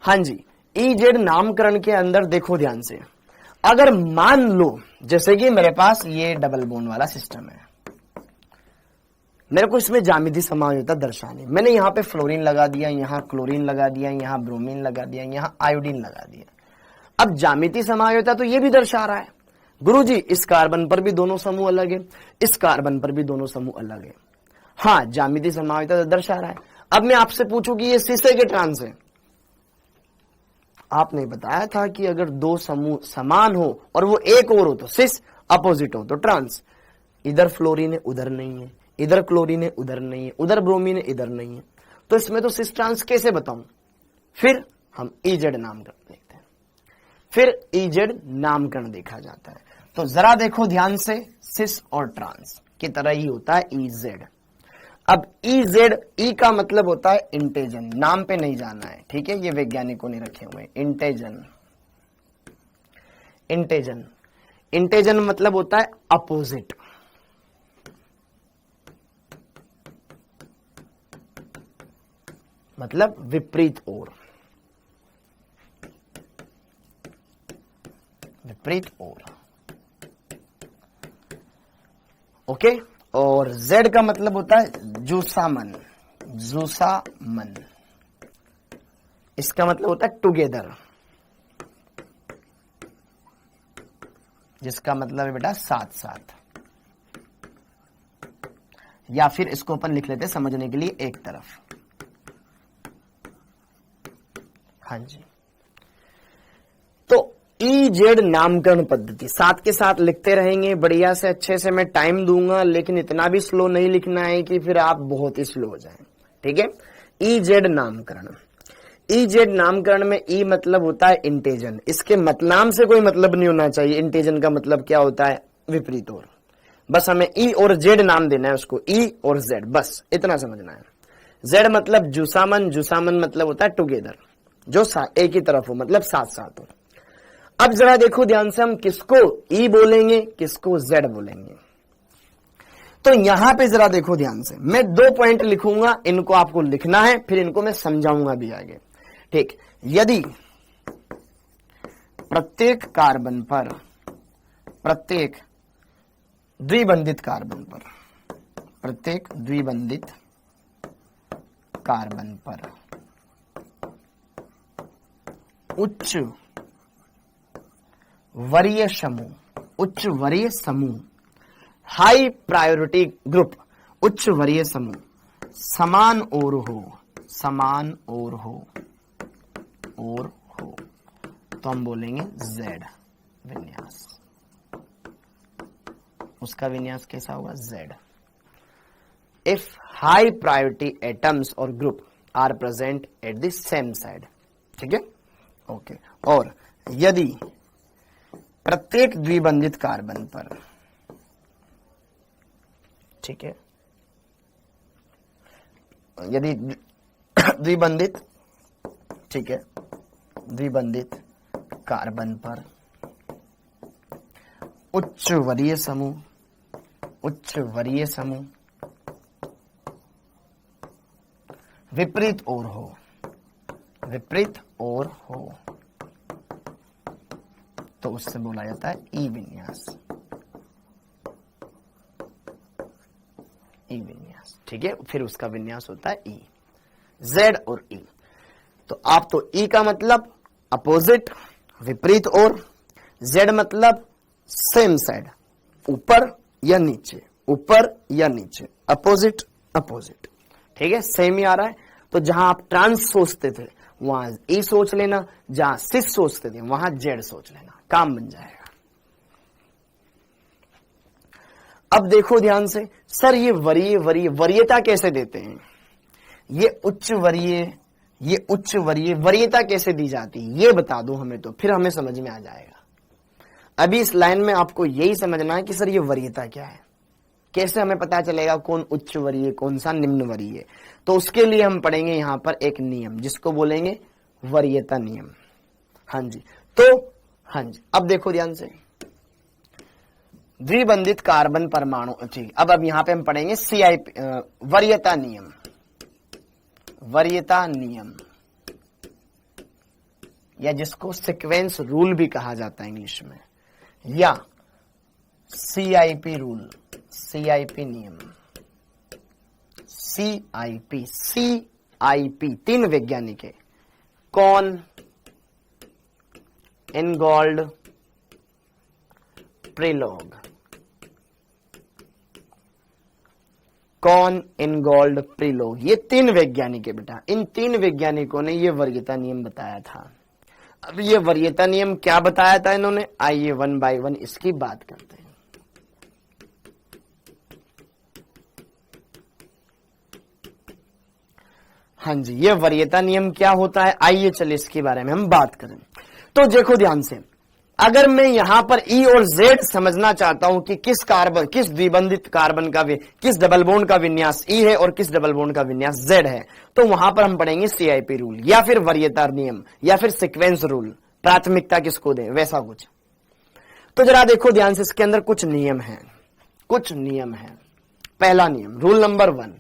हाँ जी, EZ नामकरण के अंदर देखो ध्यान से, अगर मान लो जैसे कि मेरे पास ये डबल बॉन्ड वाला सिस्टम है, मेरे को इसमें ज्यामिति समायोजकता दर्शानी, मैंने यहाँ पे फ्लोरीन लगा दिया, यहाँ क्लोरीन लगा दिया, यहाँ ब्रोमीन लगा दिया, यहाँ आयोडीन लगा दिया। अब ज्यामिति समायोजकता तो ये भी दर्शा रहा है, गुरुजी इस कार्बन पर भी दोनों समूह अलग है, इस कार्बन पर भी दोनों समूह अलग है। हाँ, ज्यामिति समायोजकता तो दर्शा रहा है। अब मैं आपसे पूछूं कि ये सिस है कि ट्रांस है? आपने बताया था कि अगर दो समूह समान हो और वो एक और हो तो सिस, अपोजिट हो तो ट्रांस। इधर फ्लोरीन है उधर नहीं है, इधर क्लोरीन है उधर नहीं है, उधर ब्रोमीन है इधर नहीं है, तो इसमें तो सिस ट्रांस कैसे बताऊं? फिर हम EZ नामकरण देखते हैं, फिर EZ नामकरण देखा जाता है। तो जरा देखो ध्यान से, सिस और ट्रांस की तरह ही होता है EZ। अब EZ, E का मतलब होता है इंटेजन, नाम पे नहीं जाना है, ठीक है, ये वैज्ञानिकों ने रखे हुए। इंटेजन, इंटेजन, इंटेजन मतलब होता है अपोजिट। मतलब विपरीत ओर, विपरीत ओर। ओके, और Z का मतलब होता है जूसामन, जूसामन। इसका मतलब होता है टुगेदर, जिसका मतलब है बेटा साथ साथ, या फिर इसको अपन लिख लेते समझने के लिए एक तरफ। हाँ जी, तो EZ नामकरण पद्धति साथ के साथ लिखते रहेंगे बढ़िया से, अच्छे से मैं टाइम दूंगा, लेकिन इतना भी स्लो नहीं लिखना है कि फिर आप बहुत ही स्लो हो जाएं, ठीक है। EZ नामकरण, EZ नामकरण में E मतलब होता है इंटेजन, इसके नाम से कोई मतलब नहीं होना चाहिए। इंटेजन का मतलब क्या होता है? विपरीत ओर। बस हमें E और Z नाम देना है उसको, E और Z, बस इतना समझना है। Z मतलब जूसामन, जूसामन मतलब होता है टुगेदर, जो एक ही तरफ हो, मतलब साथ साथ हो। अब जरा देखो ध्यान से, हम किसको ई बोलेंगे, किसको जेड बोलेंगे। तो यहां पे जरा देखो ध्यान से, मैं 2 पॉइंट लिखूंगा, इनको आपको लिखना है, फिर इनको मैं समझाऊंगा भी आगे। ठीक, यदि प्रत्येक कार्बन पर, प्रत्येक द्विबंधित कार्बन पर, प्रत्येक द्विबंधित कार्बन पर उच्च वरीय समूह, उच्च वरीय समूह, हाई प्रायोरिटी ग्रुप, उच्च वरीय समूह समान ओर हो, समान ओर हो, और हो, तो हम बोलेंगे जेड विन्यास। उसका विन्यास कैसा होगा, Z. If high priority atoms और group are present at the same side, ठीक है, ओके। और यदि प्रत्येक द्विबंधित कार्बन पर, ठीक है, यदि द्विबंधित, ठीक है, द्विबंधित कार्बन पर उच्च वरीय समूह, उच्च वरीय समूह विपरीत ओर हो, विपरीत ओर हो, तो उससे बोला जाता है ई विन्यास, ई विन्यास, ठीक है। फिर उसका विन्यास होता है ई, जेड और ई। तो आप तो ई का मतलब अपोजिट, विपरीत ओर, जेड मतलब सेम साइड, ऊपर या नीचे, ऊपर या नीचे, अपोजिट अपोजिट, ठीक है, सेम ही आ रहा है। तो जहां आप ट्रांस सोचते थे वहां ई सोच लेना, जहां सिस सोचते थे वहां जेड सोच लेना, काम बन जाएगा। अब देखो ध्यान से, सर ये वरीय वरीय वरीयता कैसे देते हैं, ये उच्च वरीय, ये उच्च वरीय, वरीयता कैसे दी जाती है ये बता दो हमें, तो फिर हमें समझ में आ जाएगा। अभी इस लाइन में आपको यही समझना है कि सर ये वरीयता क्या है, कैसे हमें पता चलेगा कौन उच्च वरीय कौन सा निम्न वरीय। तो उसके लिए हम पढ़ेंगे यहां पर एक नियम जिसको बोलेंगे वरीयता नियम। हाँ जी, तो हाँ जी, अब देखो ध्यान से, द्विबंधित कार्बन परमाणु, ठीक, अब यहां पे हम पढ़ेंगे CIP वरीयता नियम, वरीयता नियम, या जिसको सीक्वेंस रूल भी कहा जाता है इंग्लिश में, या CIP रूल, CIP नियम, CIP 3 वैज्ञानिक है, कॉन, इनगोल्ड, प्रिलोग, कॉन, इनगोल्ड, प्रिलोग, ये 3 वैज्ञानिक है बेटा। इन 3 वैज्ञानिकों ने ये वरीयता नियम बताया था। अब ये वरीयता नियम क्या बताया था इन्होंने, आइए 1 बाय 1 इसकी बात करते हैं। हाँ जी, ये वरीयता नियम क्या होता है, आइए चलिए इसके बारे में हम बात करें। तो देखो ध्यान से, अगर मैं यहां पर ई और जेड समझना चाहता हूं कि किस कार्बन, किस द्विबंधित कार्बन का, किस डबल बॉन्ड का विन्यास ई है और किस डबल बॉन्ड का विन्यास जेड है, तो वहां पर हम पढ़ेंगे CIP रूल, या फिर वरीयता नियम, या फिर सीक्वेंस रूल, प्राथमिकता किसको दें, वैसा कुछ। तो जरा देखो ध्यान से, इसके अंदर कुछ नियम है, कुछ नियम है। पहला नियम, रूल नंबर 1,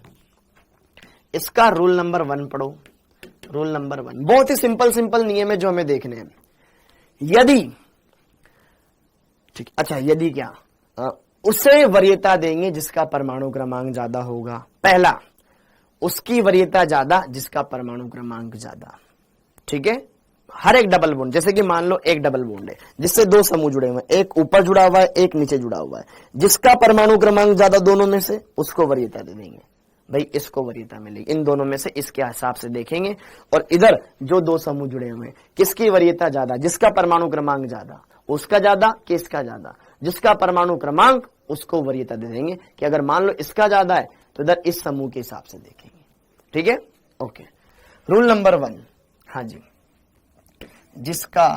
इसका रूल नंबर 1 पढ़ो। रूल नंबर 1 बहुत ही सिंपल सिंपल नियम है जो हमें देखने हैं। यदि, ठीक, अच्छा यदि क्या, उसे वरीयता देंगे जिसका परमाणु क्रमांक ज्यादा होगा। पहला, उसकी वरीयता ज्यादा जिसका परमाणु क्रमांक ज्यादा, ठीक है। हर एक डबल बॉन्ड, जैसे कि मान लो एक डबल बॉन्ड है जिससे 2 समूह जुड़े हुए हैं, एक ऊपर जुड़ा हुआ है एक नीचे जुड़ा हुआ है, जिसका परमाणु क्रमांक ज्यादा दोनों में से उसको वरीयता दे देंगे, भाई इसको वरीयता मिलेगी। इन दोनों में से इसके हिसाब से देखेंगे। और इधर जो 2 समूह जुड़े हुए हैं, किसकी वरीयता ज्यादा, जिसका परमाणु क्रमांक ज्यादा, उसका ज्यादा कि इसका ज्यादा, जिसका परमाणु क्रमांक उसको वरीयता दे देंगे कि अगर मान लो इसका ज्यादा है तो इधर इस समूह के हिसाब से देखेंगे, ठीक है, ओके। रूल नंबर 1, हाँ जी, जिसका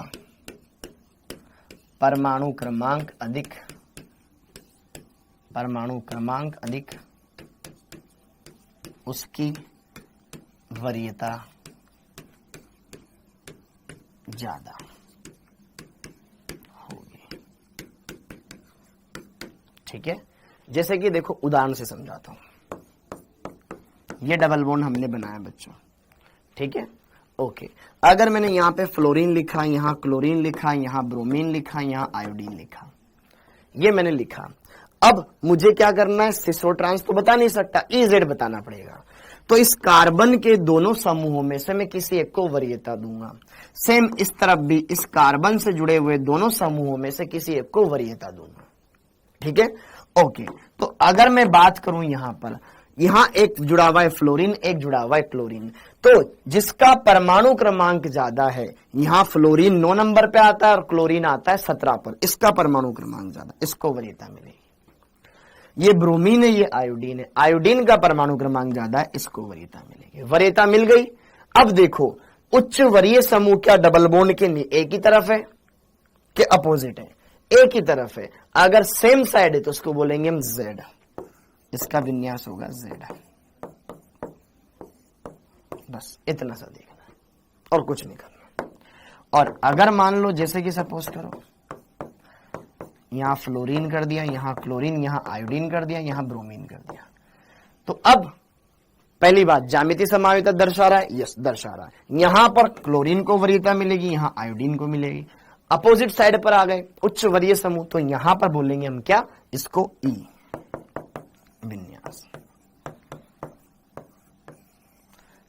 परमाणु क्रमांक अधिक, परमाणु क्रमांक अधिक उसकी वरीयता ज्यादा, ठीक है, जैसे कि देखो उदाहरण से समझाता हूं। ये डबल बॉन्ड हमने बनाया बच्चों, ठीक है, ओके। अगर मैंने यहाँ पे फ्लोरीन लिखा, यहाँ क्लोरीन लिखा, यहाँ ब्रोमीन लिखा, यहाँ आयोडीन लिखा, ये मैंने लिखा। अब मुझे क्या करना है, सिसो ट्रांस तो बता नहीं सकता, EZ बताना पड़ेगा। तो इस कार्बन के दोनों समूहों में से मैं किसी एक को वरीयता दूंगा। सेम इस तरफ भी इस कार्बन से जुड़े हुए दोनों समूहों में से किसी एक को वरीयता दूंगा, ठीक है, ओके। तो अगर मैं बात करूं यहां पर, यहां एक जुड़ा हुआ है फ्लोरीन, एक जुड़ा हुआ है क्लोरीन, तो जिसका परमाणु क्रमांक ज्यादा है, यहां फ्लोरीन 9 नंबर पे आता है और क्लोरीन आता है 17 पर, इसका परमाणु क्रमांक ज्यादा, इसको वरीयता मिलेगी। ये ब्रोमीन है, ये आयोडीन है, आयोडीन का परमाणु क्रमांक ज्यादा है, इसको वरीयता मिलेगी। वरीयता मिल गई। अब देखो उच्च वरीय समूह क्या डबल बॉन्ड के एक ही तरफ है कि अपोजिट है? एक ही तरफ है। अगर सेम साइड है तो उसको बोलेंगे हम Z, इसका विन्यास होगा Z। बस इतना सा देखना है और कुछ नहीं करना। और अगर मान लो जैसे कि सपोज करो यहां फ्लोरीन कर दिया, यहां क्लोरीन, यहां आयोडीन कर दिया, यहां ब्रोमीन कर दिया, तो अब पहली बात ज्यामिति समायोजिता दर्शा रहा है, यस दर्शा रहा है। यहां पर क्लोरीन को वरीयता मिलेगी, यहां आयोडीन को मिलेगी। अपोजिट साइड पर आ गए उच्च वरीय समूह, तो यहां पर बोलेंगे हम क्या, इसको E विन्यास।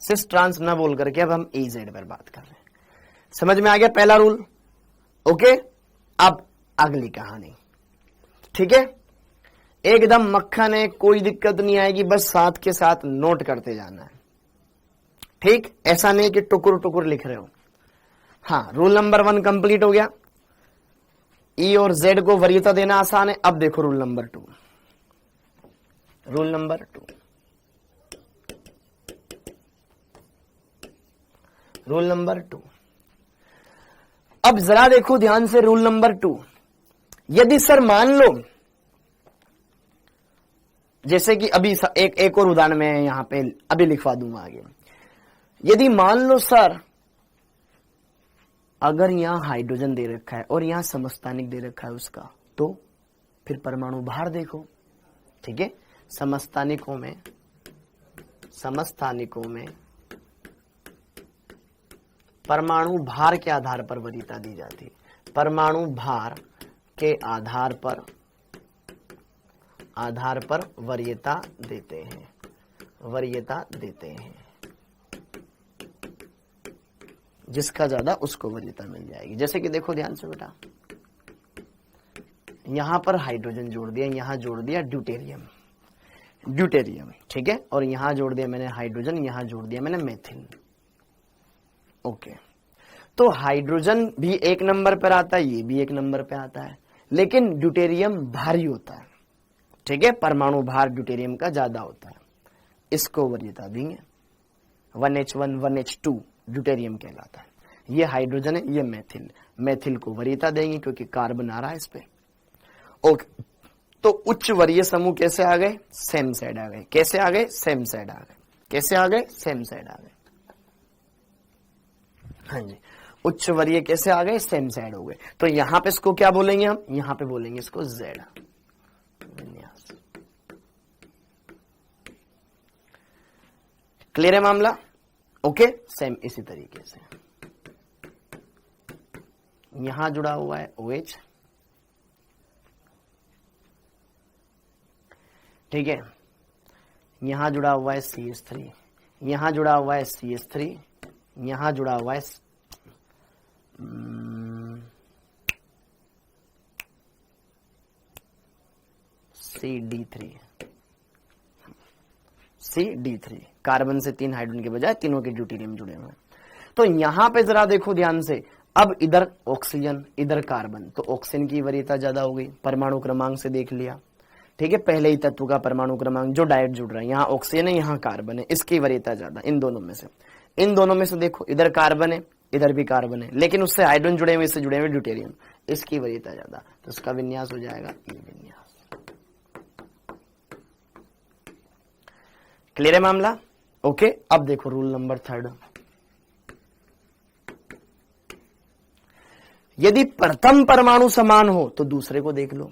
सिस ट्रांस ना बोल करके अब हम EZ पर बात कर रहे हैं। समझ में आ गया पहला रूल? ओके, अब अगली कहानी, ठीक है, एकदम मक्खन है, कोई दिक्कत नहीं आएगी, बस साथ के साथ नोट करते जाना है, ठीक, ऐसा नहीं कि टुकुर टुकुर लिख रहे हो। हाँ, रूल नंबर 1 कंप्लीट हो गया। E और Z को वरीयता देना आसान है। अब देखो rule number 2। Rule number 2, rule number 2। अब जरा देखो ध्यान से रूल नंबर 2। यदि सर मान लो, जैसे कि अभी एक और उदाहरण मैं यहां पे अभी लिखवा दूंगा आगे। यदि मान लो सर अगर यहां हाइड्रोजन दे रखा है और यहां समस्थानिक दे रखा है उसका, तो फिर परमाणु भार देखो, ठीक है, समस्थानिकों में परमाणु भार के आधार पर वरीयता दी जाती है। परमाणु भार के आधार पर वरीयता देते हैं, जिसका ज्यादा उसको वरीयता मिल जाएगी। जैसे कि देखो ध्यान से बेटा, यहां पर हाइड्रोजन जोड़ दिया, यहां जोड़ दिया ड्यूटेरियम, ठीक है, और यहां जोड़ दिया मैंने हाइड्रोजन, यहां जोड़ दिया मैंने मेथिल, ओके। तो हाइड्रोजन भी 1 नंबर पर आता है, ये भी 1 नंबर पे आता है, लेकिन ड्यूटेरियम भारी होता है, ठीक है, परमाणु भार ड्यूटेरियम का ज्यादा होता है, इसको वरीयता देंगे। 1H1 1H2 ड्यूटेरियम कहलाता है। ये हाइड्रोजन है, ये मेथिल को वरीयता देंगे क्योंकि कार्बन आ रहा है इस पे, ओके। तो उच्च वरीय समूह कैसे आ गए, सेम साइड आ गए। कैसे आ गए, सेम साइड आ गए। कैसे आ गए, सेम साइड आ गए। हाँ जी, उच्च वरीय कैसे आ गए, सेम साइड हो गए। तो यहां पे इसको क्या बोलेंगे हम, यहां पे बोलेंगे इसको Z विन्यास। क्लियर है मामला? ओके, सेम इसी तरीके से यहां जुड़ा हुआ है OH, ठीक है, यहां जुड़ा हुआ है CH3, यहां जुड़ा हुआ है CH3, यहां जुड़ा हुआ है CD3 कार्बन से 3 हाइड्रोजन के बजाय तीनों के ड्यूटेरियम जुड़े हुए हैं। तो यहां पे जरा देखो ध्यान से, अब इधर ऑक्सीजन इधर कार्बन, तो ऑक्सीजन की वरीयता ज्यादा हो गई, परमाणु क्रमांक से देख लिया, ठीक है, पहले ही तत्व का परमाणु क्रमांक जो डायरेक्ट जुड़ रहा है, यहाँ ऑक्सीजन है यहाँ कार्बन है, इसकी वरीयता ज्यादा। इन दोनों में से देखो, इधर कार्बन है इधर भी कार्बन है, लेकिन उससे हाइड्रोजन जुड़े हुए, इससे जुड़े हुए ड्यूटेरियम, इसकी वरीयता ज्यादा, तो उसका विन्यास हो जाएगा E विन्यास। क्लियर है मामला? ओके। अब देखो रूल नंबर 3। यदि प्रथम परमाणु समान हो तो दूसरे को देख लो।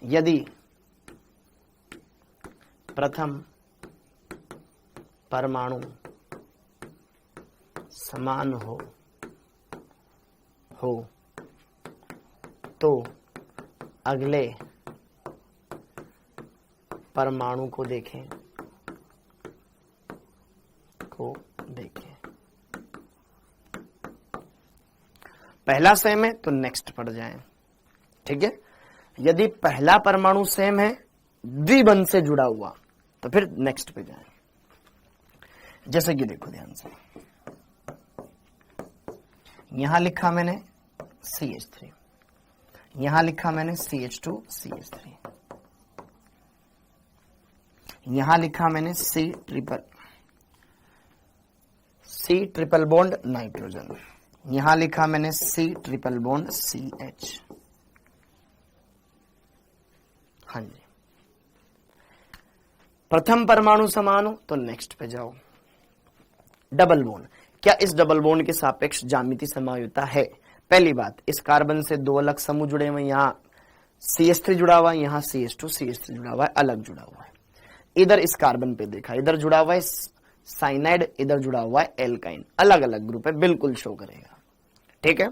यदि प्रथम परमाणु समान हो तो अगले परमाणु को देखें पहला सेम है तो नेक्स्ट पढ़ जाएं, ठीक है। यदि पहला परमाणु सेम है द्विबंध से जुड़ा हुआ तो फिर नेक्स्ट पे जाएं। जैसे कि देखो ध्यान से, यहां लिखा मैंने CH3, यहां लिखा मैंने CH2 CH3, यहां लिखा मैंने C ट्रिपल बॉन्ड नाइट्रोजन, यहां लिखा मैंने C ट्रिपल बॉन्ड CH। हाँ जी, प्रथम परमाणु समान हो तो नेक्स्ट पे जाओ। डबल बॉन्ड, क्या इस डबल बॉन्ड के सापेक्ष ज्यामिति समायुक्ता है? पहली बात, इस कार्बन से दो अलग समूह जुड़े हुए, यहां CH3 जुड़ा हुआ है, यहां CH2 CH3 जुड़ा हुआ है, अलग जुड़ा हुआ है। इधर इस कार्बन पे देखा, इधर जुड़ा हुआ है साइनाइड, इधर जुड़ा हुआ है एल्काइन, अलग अलग ग्रुप है, बिल्कुल शो करेगा, ठीक है।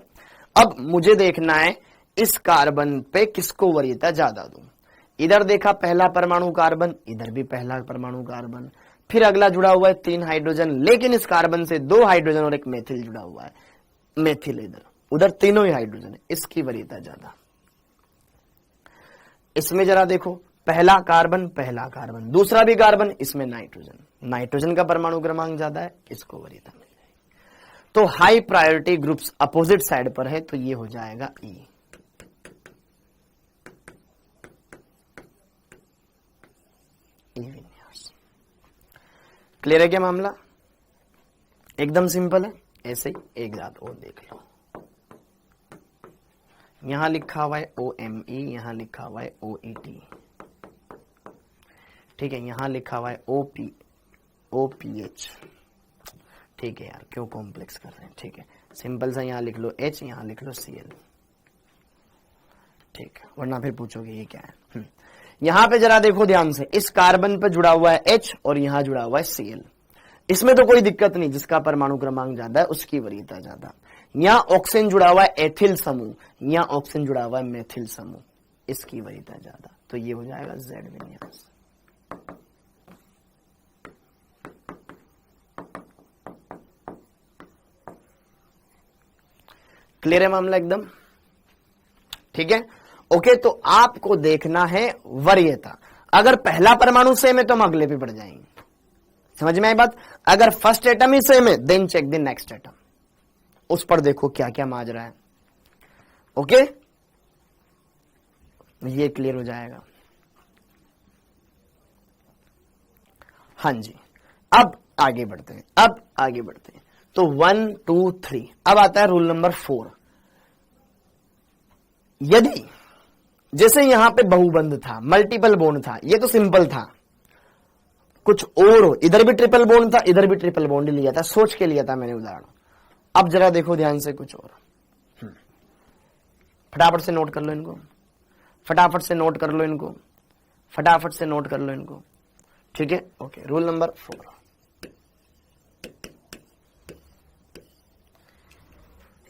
अब मुझे देखना है इस कार्बन पे किसको वरीयता ज्यादा दूं। इधर देखा पहला परमाणु कार्बन, इधर भी पहला परमाणु कार्बन, फिर अगला जुड़ा हुआ है 3 हाइड्रोजन, लेकिन इस कार्बन से 2 हाइड्रोजन और एक मेथिल जुड़ा हुआ है, मेथिल इधर, उधर तीनों ही हाइड्रोजन है, इसकी वरीयता ज्यादा। इसमें जरा देखो, पहला कार्बन, दूसरा भी कार्बन, इसमें नाइट्रोजन का परमाणु क्रमांक ज्यादा है, इसको वरीयता मिल जाएगी। तो high priority groups opposite side पर है, तो ये हो जाएगा ई। क्लियर है क्या मामला? एकदम सिंपल है। ऐसे ही एक बात और देख लो, यहां लिखा हुआ है OMe, यहां लिखा हुआ है OET, ठीक है, यहां लिखा हुआ है OPH, ठीक है यार, क्यों कॉम्प्लेक्स कर रहे हैं, ठीक है, सिंपल सा यहां लिख लो H, यहां लिख लो Cl, ठीक है, वरना फिर पूछोगे ये क्या है। यहां पे जरा देखो ध्यान से, इस कार्बन पे जुड़ा हुआ है H और यहां जुड़ा हुआ है Cl, इसमें तो कोई दिक्कत नहीं, जिसका परमाणु क्रमांक ज्यादा है उसकी वरीयता ज्यादा। यहां ऑक्सीजन जुड़ा हुआ है एथिल समूह, यहां ऑक्सीजन जुड़ा हुआ है मेथिल समूह, इसकी वरीयता ज्यादा, तो ये हो जाएगा Z विन्यास। क्लियर है मामला एकदम, ठीक है, ओके। तो आपको देखना है वरीयता, अगर पहला परमाणु सेम है तो हम अगले पे बढ़ जाएंगे, समझ में आई बात। अगर फर्स्ट एटम ही सेम है then check the next atom, उस पर देखो क्या क्या माजरा है, ओके, ये क्लियर हो जाएगा। हाँ जी, अब आगे बढ़ते हैं, तो 1 2 3, अब आता है रूल नंबर 4। यदि जैसे यहां पे बहुबंध था, मल्टीपल बॉन्ड था, ये तो सिंपल था, कुछ और हो, इधर भी ट्रिपल बॉन्ड था, इधर भी ट्रिपल बॉन्ड लिया था, सोच के लिया था मैंने उदाहरण। अब जरा देखो ध्यान से कुछ और, फटाफट से नोट कर लो इनको, फटाफट से नोट कर लो इनको, ठीक है, ओके। रूल नंबर 4,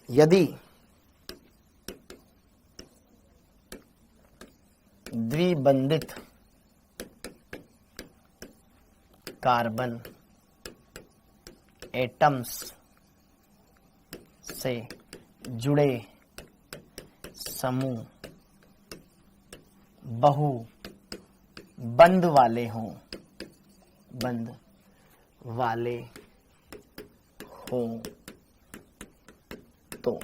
यदि द्विबंधित कार्बन एटम्स से जुड़े समूह बहु बंध वाले हों, तो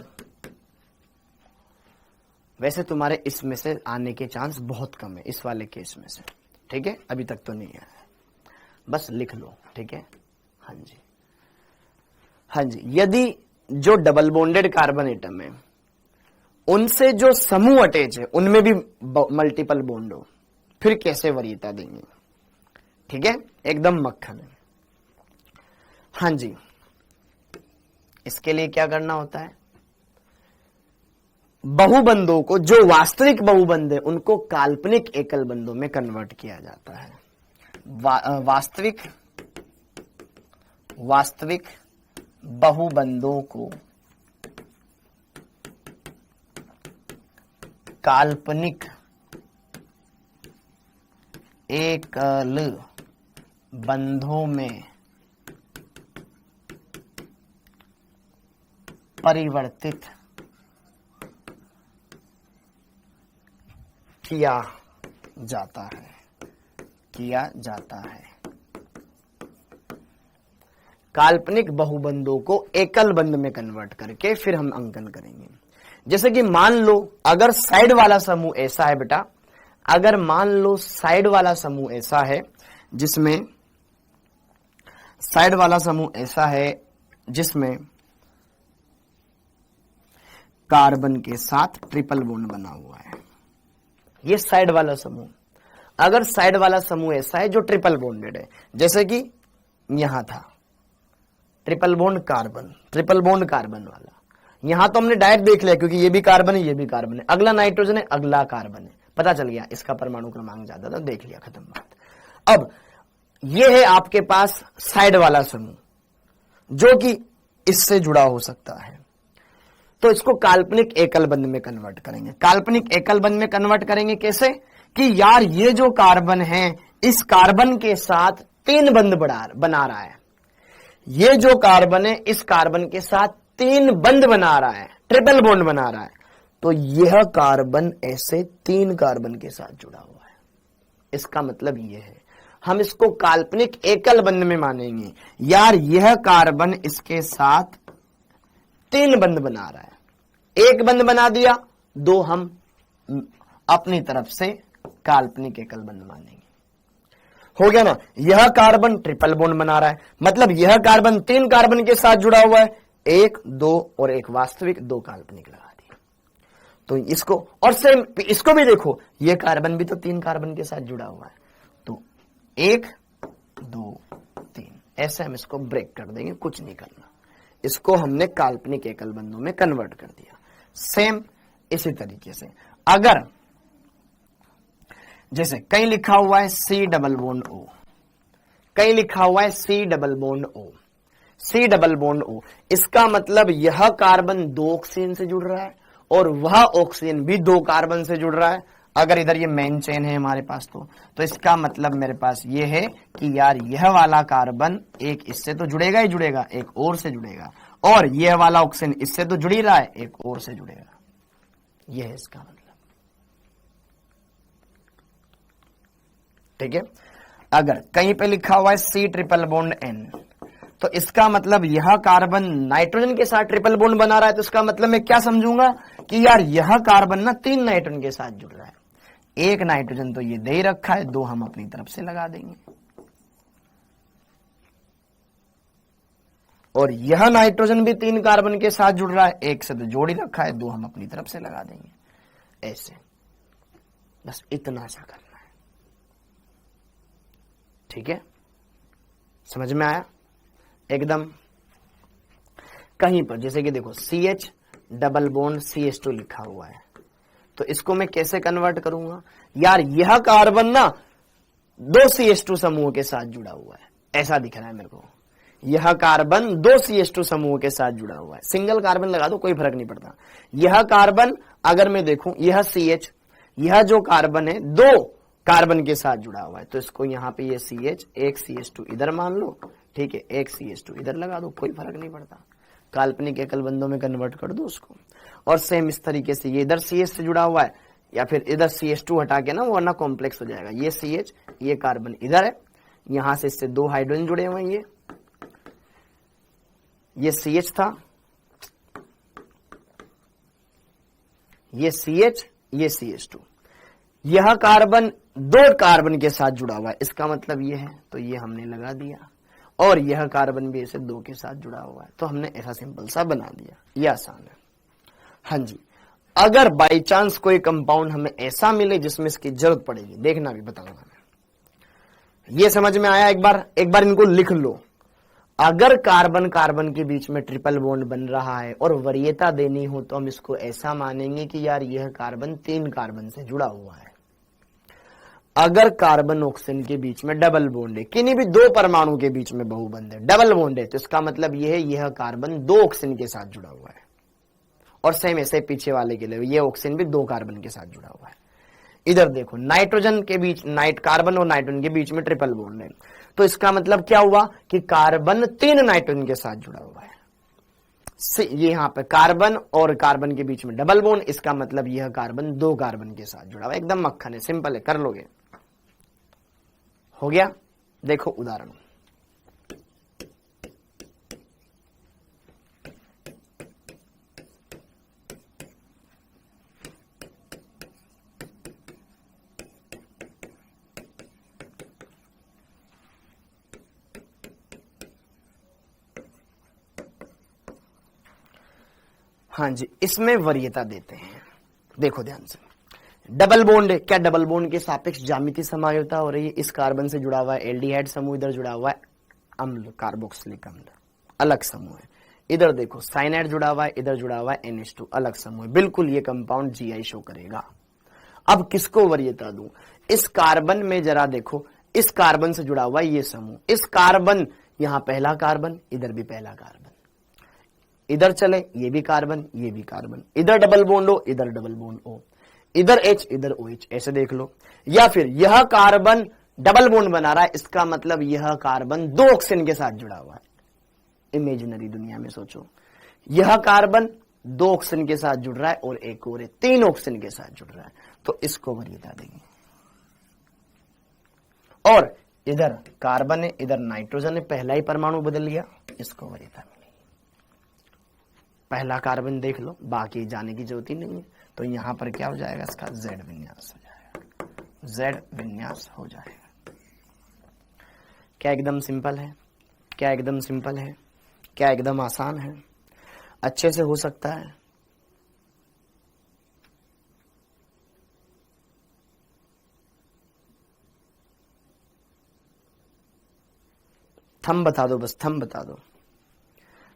वैसे तुम्हारे इसमें से आने के चांस बहुत कम है, इस वाले केस में से, ठीक है, अभी तक तो नहीं आया है, बस लिख लो, ठीक है। हाँ जी, यदि जो डबल बॉन्डेड कार्बन एटम है उनसे जो समूह अटैच है उनमें भी मल्टीपल बॉन्ड हो, फिर कैसे वरीयता देंगे, ठीक है, एकदम मक्खन है। हाँ जी, इसके लिए क्या करना होता है, बहुबंधों को, जो वास्तविक बहुबंध है उनको काल्पनिक एकल बंधों में कन्वर्ट किया जाता है। वास्तविक बहुबंधों को काल्पनिक एकल बंधों में परिवर्तित किया जाता है। काल्पनिक बहुबंधों को एकल बंध में कन्वर्ट करके फिर हम अंकन करेंगे। जैसे कि मान लो अगर साइड वाला समूह ऐसा है बेटा, अगर मान लो साइड वाला समूह ऐसा है जिसमें कार्बन के साथ ट्रिपल बॉन्ड बना हुआ है, ये साइड वाला समूह। अगर साइड वाला समूह ऐसा है जो ट्रिपल बॉन्डेड है, जैसे कि यहां था ट्रिपल बॉन्ड कार्बन वाला, यहां तो हमने डायरेक्ट देख लिया क्योंकि ये भी कार्बन है, ये भी कार्बन है, अगला नाइट्रोजन है, अगला कार्बन है, पता चल गया इसका परमाणु क्रमांक ज्यादा था, देख लिया, खत्म बात। अब ये है आपके पास साइड वाला समूह जो कि इससे जुड़ा हो सकता है, तो इसको काल्पनिक एकल बंध में कन्वर्ट करेंगे। काल्पनिक एकल बंध में कन्वर्ट करेंगे कैसे कि यार ये जो कार्बन है इस कार्बन के साथ 3 बंध बना रहा है, ये जो कार्बन है इस कार्बन के साथ 3 बंध बना रहा है, ट्रिपल बॉन्ड बना रहा है, तो यह कार्बन ऐसे 3 कार्बन के साथ जुड़ा हुआ है। इसका मतलब यह है, हम इसको काल्पनिक एकल बंध में मानेंगे। यार यह कार्बन इसके साथ 3 बंध बना रहा है, 1 बंध बना दिया, 2 हम अपनी तरफ से काल्पनिक एकल बंध मानेंगे। हो गया ना, यह कार्बन ट्रिपल बॉन्ड बना रहा है, मतलब यह कार्बन 3 कार्बन के साथ जुड़ा हुआ है, 1, 2 और 1 वास्तविक, 2 काल्पनिक लगा दिया। तो इसको और सेम इसको भी देखो, यह कार्बन भी तो 3 कार्बन के साथ जुड़ा हुआ है, तो 1, 2, 3 ऐसे हम इसको ब्रेक कर देंगे, कुछ नहीं करना, इसको हमने काल्पनिक एकल बंधों में कन्वर्ट कर दिया। सेम इसी तरीके से अगर जैसे कहीं लिखा हुआ है C डबल बॉन्ड O, कहीं लिखा हुआ है C double bond O, C double bond O, इसका मतलब यह कार्बन 2 ऑक्सीजन से जुड़ रहा है और वह ऑक्सीजन भी 2 कार्बन से जुड़ रहा है। अगर इधर ये मेन चेन है हमारे पास तो इसका मतलब मेरे पास ये है कि यार यह वाला कार्बन एक इससे तो जुड़ेगा ही जुड़ेगा, एक और से जुड़ेगा, और यह वाला ऑक्सीजन इससे तो जुड़ ही रहा है, एक और से जुड़ेगा। यह है इसका मतलब, ठीक है। अगर कहीं पे लिखा हुआ है C ट्रिपल बॉन्ड N, तो इसका मतलब यह कार्बन नाइट्रोजन के साथ ट्रिपल बॉन्ड बना रहा है, तो इसका मतलब मैं क्या समझूंगा कि यार यह कार्बन ना 3 नाइट्रोजन के साथ जुड़ रहा है, 1 नाइट्रोजन तो ये दे ही रखा है, 2 हम अपनी तरफ से लगा देंगे, और यह नाइट्रोजन भी 3 कार्बन के साथ जुड़ रहा है, 1 से तो जोड़ ही रखा है, 2 हम अपनी तरफ से लगा देंगे। ऐसे बस इतना सा करना है, ठीक है, समझ में आया एकदम। कहीं पर जैसे कि देखो CH डबल बॉन्ड CH2 लिखा हुआ है, तो इसको मैं कैसे कन्वर्ट करूंगा, यार यह कार्बन ना 2 CH2 समूह के साथ जुड़ा हुआ है, ऐसा दिख रहा है मेरे को, यह कार्बन 2 CH2 समूह के साथ जुड़ा हुआ है, सिंगल कार्बन लगा दो कोई फर्क नहीं पड़ता। यह कार्बन अगर मैं देखूं, यह CH, यह जो कार्बन है 2 कार्बन के साथ जुड़ा हुआ है, तो इसको यहां पे ये CH, 1 CH2 इधर मान लो, ठीक है, 1 CH2 इधर लगा दो, कोई फर्क नहीं पड़ता, काल्पनिक एकल बंधों में कन्वर्ट कर दो उसको। और सेम इस तरीके से ये इधर CH से जुड़ा हुआ है, या फिर इधर CH2 हटा के ना वो वरना कॉम्प्लेक्स हो जाएगा, ये CH, ये कार्बन इधर है, यहां से इससे 2 हाइड्रोजन जुड़े हुए हैं, ये CH था, ये CH, ये CH2, यह कार्बन 2 कार्बन के साथ जुड़ा हुआ है, इसका मतलब ये है, तो ये हमने लगा दिया, और यह कार्बन भी ऐसे 2 के साथ जुड़ा हुआ है, तो हमने ऐसा सिंपल सा बना दिया, ये आसान है। हाँ जी, अगर बाई चांस कोई कंपाउंड हमें ऐसा मिले जिसमें इसकी जरूरत पड़ेगी, देखना भी बताऊंगा मैं, ये समझ में आया, एक बार इनको लिख लो। अगर कार्बन कार्बन के बीच में ट्रिपल बॉन्ड बन रहा है और वरीयता देनी हो तो हम इसको ऐसा मानेंगे कि यार यह कार्बन 3 कार्बन से जुड़ा हुआ है। अगर कार्बन ऑक्सीजन के बीच में डबल बॉन्ड है, किन्हीं भी 2 परमाणु के बीच में बहुबंध है, डबल बॉन्ड है, तो इसका मतलब यह है यह कार्बन 2 ऑक्सीजन के साथ जुड़ा हुआ है। और सेम ऐसे पीछे वाले के लिए ये ऑक्सीजन भी 2 कार्बन के साथ जुड़ा हुआ है। इधर देखो नाइट्रोजन के बीच कार्बन और नाइट्रोजन के बीच में ट्रिपल बॉन्ड है, तो इसका मतलब क्या हुआ कि कार्बन 3 नाइट्रोजन के साथ जुड़ा हुआ है। ये यहां पे कार्बन और कार्बन के बीच में डबल बॉन्ड, इसका मतलब यह कार्बन 2 कार्बन के साथ जुड़ा हुआ है। एकदम मक्खन है, सिंपल है, कर लोगे। हो गया। देखो उदाहरण, हाँ जी, इसमें वरीयता देते हैं। देखो ध्यान से, डबल बॉन्ड है, क्या डबल बॉन्ड के सापेक्ष ज्यामितीय समयोजता हो रही है। इस कार्बन से जुड़ा हुआ है एल्डिहाइड समूह, इधर जुड़ा हुआ है अम्ल कार्बोक्सिलिक अम्ल, अलग समूह है। इधर देखो साइनाइड जुड़ा हुआ है, इधर जुड़ा हुआ है NH2, अलग समूह है। बिल्कुल ये कंपाउंड GI शो करेगा। अब किसको वरीयता दूं? इस कार्बन में जरा देखो, इस कार्बन से जुड़ा हुआ है ये समूह, इस कार्बन, यहां पहला कार्बन, इधर भी पहला कार्बन, इधर चले ये भी कार्बन, ये भी कार्बन, इधर डबल बॉन्ड हो, इधर डबल बॉन्ड हो, इधर H, इधर OH, ऐसे देख लो। या फिर यह कार्बन डबल बॉन्ड बना रहा है, इसका मतलब यह कार्बन 2 ऑक्सीजन के साथ जुड़ा हुआ है। इमेजिनरी दुनिया में सोचो, यह कार्बन 2 ऑक्सीजन के साथ जुड़ रहा है और एक और 3 ऑक्सीजन के साथ जुड़ रहा है, तो इसको वरीयता देंगे। और इधर कार्बन है, इधर नाइट्रोजन है, पहला ही परमाणु बदल गया, इसको वरीयता मिलेगी। पहला कार्बन देख लो, बाकी जाने की जरूरत ही नहीं है। तो यहां पर क्या हो जाएगा, इसका Z विन्यास हो जाएगा, Z विन्यास हो जाएगा। क्या एकदम सिंपल है? क्या एकदम सिंपल है? क्या एकदम आसान है? अच्छे से हो सकता है। थंब बता दो, बस थंब बता दो।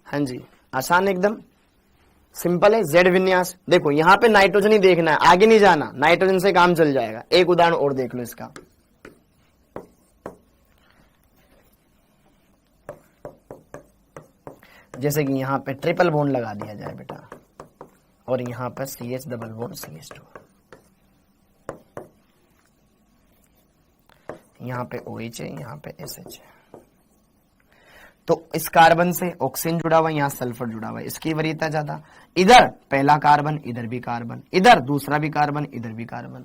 हाँ जी, आसान एकदम सिंपल है। Z विन्यास देखो, यहां पे नाइट्रोजन ही देखना है, आगे नहीं जाना, नाइट्रोजन से काम चल जाएगा। एक उदाहरण और देख लो इसका, जैसे कि यहां पे ट्रिपल बॉन्ड लगा दिया जाए बेटा, और यहां पर CH डबल बॉन्ड CH2, यहां पे OH है, यहां पे SH है। तो इस कार्बन से ऑक्सीजन जुड़ा हुआ है, यहां सल्फर जुड़ा हुआ है, इसकी वरीयता ज्यादा। इधर पहला कार्बन, इधर भी कार्बन, इधर दूसरा भी कार्बन, इधर भी कार्बन,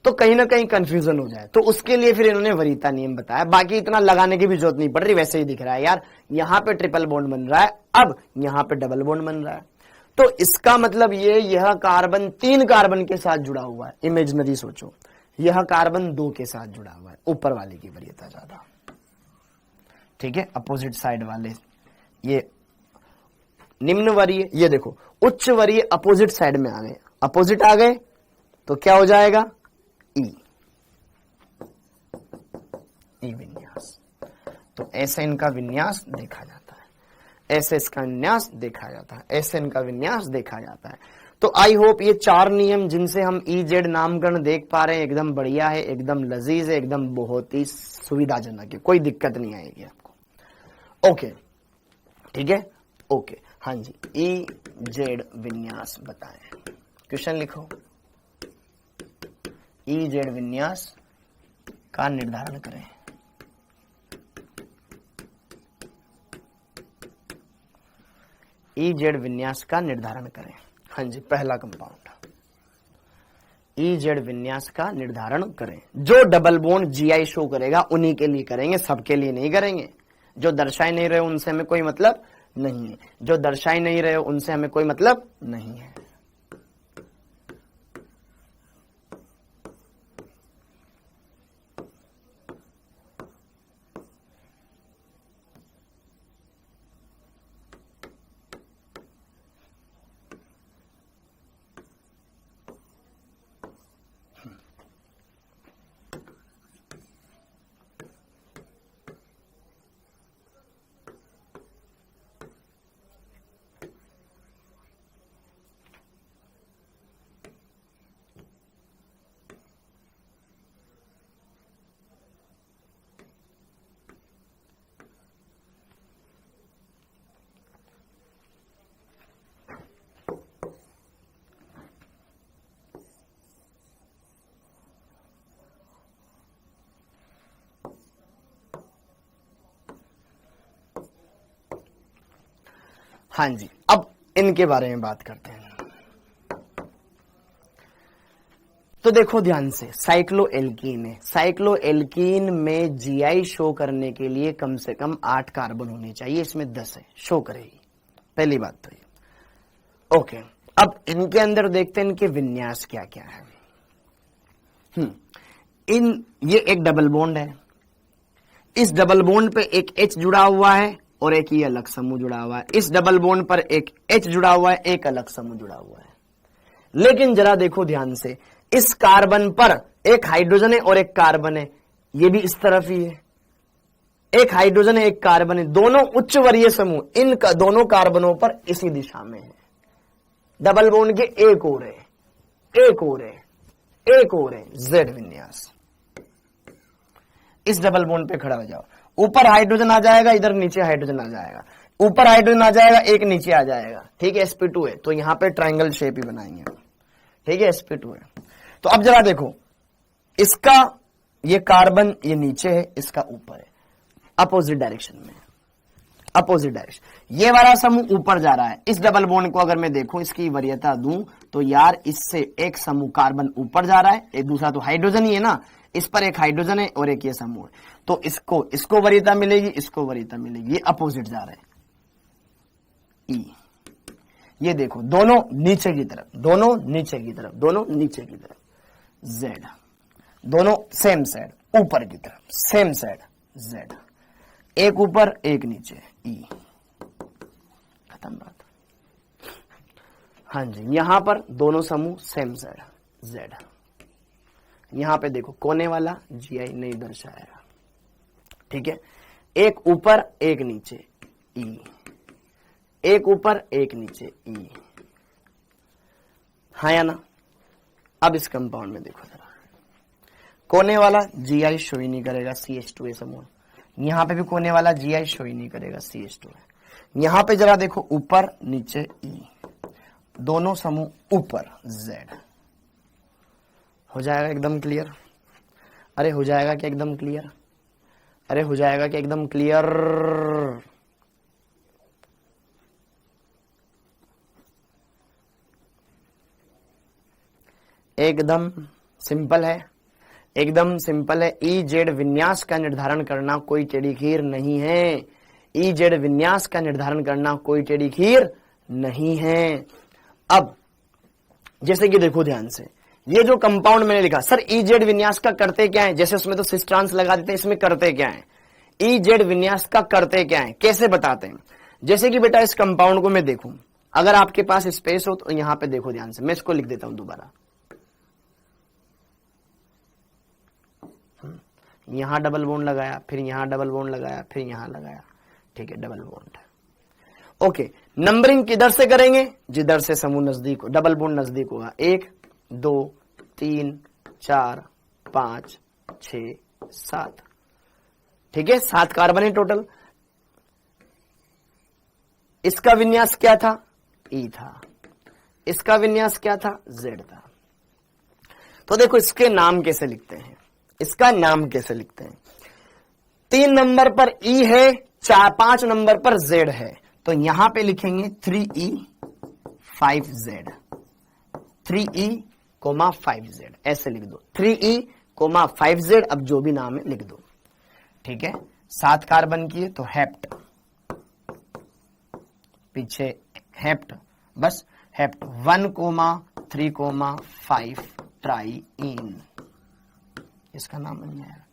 तो कहीं ना कहीं कंफ्यूजन हो जाए, तो उसके लिए फिर इन्होंने वरीयता नियम बताया। बाकी इतना लगाने की भी जरूरत नहीं पड़ रही, वैसे ही दिख रहा है यार, यहां पे ट्रिपल बॉन्ड बन रहा है, अब यहां पे डबल बॉन्ड बन रहा है, तो इसका मतलब यह कार्बन 3 कार्बन के साथ जुड़ा हुआ है। इमेजिनरी सोचो, यह कार्बन 2 के साथ जुड़ा हुआ है, ऊपर वाले की वरीयता ज्यादा, ठीक है। अपोजिट साइड वाले ये निम्न वरीय, ये देखो उच्च वरीय अपोजिट साइड में आ गए, अपोजिट आ गए तो क्या हो जाएगा, ई विन्यास। तो ऐसे इनका विन्यास देखा जाता है, ऐसे इसका विन्यास देखा जाता है, ऐसे इनका विन्यास देखा जाता है। तो आई होप ये 4 नियम जिनसे हम EZ नामकरण देख पा रहे हैं, एकदम बढ़िया है, एकदम लजीज है, एकदम बहुत ही सुविधाजनक है, कोई दिक्कत नहीं आएगी आपको। ओके, ठीक है, ओके। हाँ जी, EZ विन्यास बताएं, क्वेश्चन लिखो। EZ विन्यास का निर्धारण करें। EZ विन्यास का निर्धारण करें। हाँ जी, पहला कंपाउंड, EZ विन्यास का निर्धारण करें। जो डबल बॉन्ड GI शो करेगा उन्हीं के लिए करेंगे, सबके लिए नहीं करेंगे। जो दर्शाए नहीं रहे उनसे हमें कोई मतलब नहीं है, जो दर्शाए नहीं रहे उनसे हमें कोई मतलब नहीं है। हाँ जी, अब इनके बारे में बात करते हैं। तो देखो ध्यान से, साइक्लोएल्कीन है। साइक्लोएल्कीन में जीआई शो करने के लिए कम से कम 8 कार्बन होने चाहिए, इसमें 10 है, शो करेगी। पहली बात तो ये। ओके, अब इनके अंदर देखते हैं इनके विन्यास क्या क्या है। ये एक डबल बॉन्ड है, इस डबल बॉन्ड पे एक H जुड़ा हुआ है और एक ये अलग समूह जुड़ा हुआ है। इस डबल बॉन्ड पर एक H जुड़ा हुआ है, एक अलग समूह जुड़ा हुआ है। लेकिन जरा देखो ध्यान से, इस कार्बन पर एक हाइड्रोजन है और एक कार्बन है, ये भी इस तरफ ही है। एक हाइड्रोजन है, एक कार्बन है, दोनों उच्च वरीय समूह इन दोनों कार्बनों पर इसी दिशा में है। डबल बॉन्ड के एक और है, एक और है, एक और है, जेड विन्यास। इस डबल बॉन्ड पे खड़ा हो जाओ, ऊपर हाइड्रोजन आ जाएगा, इधर नीचे हाइड्रोजन आ जाएगा, ऊपर हाइड्रोजन आ जाएगा, एक नीचे आ जाएगा। ठीक है, sp2 है, तो यहां पे ट्रायंगल शेप ही बनाएंगे। ठीक है, sp2 है। तो अब जरा देखो, इसका ये कार्बन ये नीचे है, इसका ऊपर है, अपोजिट डायरेक्शन में, अपोजिट डायरेक्शन। ये वाला समूह ऊपर जा रहा है। इस डबल बॉन्ड को अगर मैं देखूं, इसकी वरीयता दूं, तो यार इससे एक समूह कार्बन ऊपर जा रहा है, एक दूसरा तो हाइड्रोजन ही है ना, इस पर एक हाइड्रोजन है और एक ये समूह है, तो इसको वरीयता मिलेगी, इसको वरीयता मिलेगी, ये अपोजिट जा रहे हैं। ई, ये देखो, दोनों नीचे की तरफ, दोनों नीचे की तरफ, दोनों नीचे की तरफ, जेड, दोनों सेम साइड, ऊपर की तरफ सेम साइड, जेड, एक ऊपर एक नीचे, ई, खत्म बात। हाँ जी, यहां पर दोनों समूह सेम साइड, जेड। यहां पे देखो, कोने वाला जीआई नहीं दर्शाया। ठीक है, एक ऊपर एक नीचे, ई, एक ऊपर एक नीचे, ई, हाँ या ना। अब इस कंपाउंड में देखो जरा, कोने वाला जीआई शो ही नहीं करेगा, CH2 समूह। यहां पे भी कोने वाला जीआई शो ही नहीं करेगा, CH2 है। यहां पे जरा देखो, ऊपर नीचे, ई, दोनों समूह ऊपर, जेड। हो जाएगा एकदम क्लियर? अरे हो जाएगा क्या एकदम क्लियर? अरे हो जाएगा क्या एकदम क्लियर? एकदम सिंपल है, एकदम सिंपल है। EZ विन्यास का निर्धारण करना कोई टेढ़ी खीर नहीं है। EZ विन्यास का निर्धारण करना कोई टेढ़ी खीर नहीं है। अब जैसे कि देखो ध्यान से, ये जो कंपाउंड मैंने लिखा, सर EZ विन्यास का करते क्या है? जैसे उसमें तो सिस ट्रांस लगा देते हैं, इसमें करते क्या है? EZ विन्यास का करते क्या है, कैसे बताते हैं? जैसे कि बेटा इस कंपाउंड को मैं देखूं, अगर आपके पास स्पेस हो तो यहां पे देखो ध्यान से, मैं इसको लिख देता हूं दोबारा। यहां डबल बॉन्ड लगाया, फिर यहां डबल बॉन्ड लगाया, फिर यहां लगाया। ठीक है, डबल बॉन्ड। ओके, नंबरिंग किधर से करेंगे? जिधर से समूह नजदीक हो, डबल बॉन्ड नजदीक होगा। 1 2 3 4 5 6 7। ठीक है, 7 कार्बन है टोटल। इसका विन्यास क्या था? ई था। इसका विन्यास क्या था? जेड था। तो देखो इसके नाम कैसे लिखते हैं, इसका नाम कैसे लिखते हैं? 3 नंबर पर ई है, 5 नंबर पर जेड है, तो यहां पे लिखेंगे 3E 5Z, 3E 5Z, ऐसे लिख दो, 3E 5Z। अब जो भी नाम है लिख दो। ठीक है, 7 कार्बन की है तो हेप्ट, पीछे हेप्ट, बस हेप्ट 1, 3, 5 ट्राईइन, इसका नाम बन जाएगा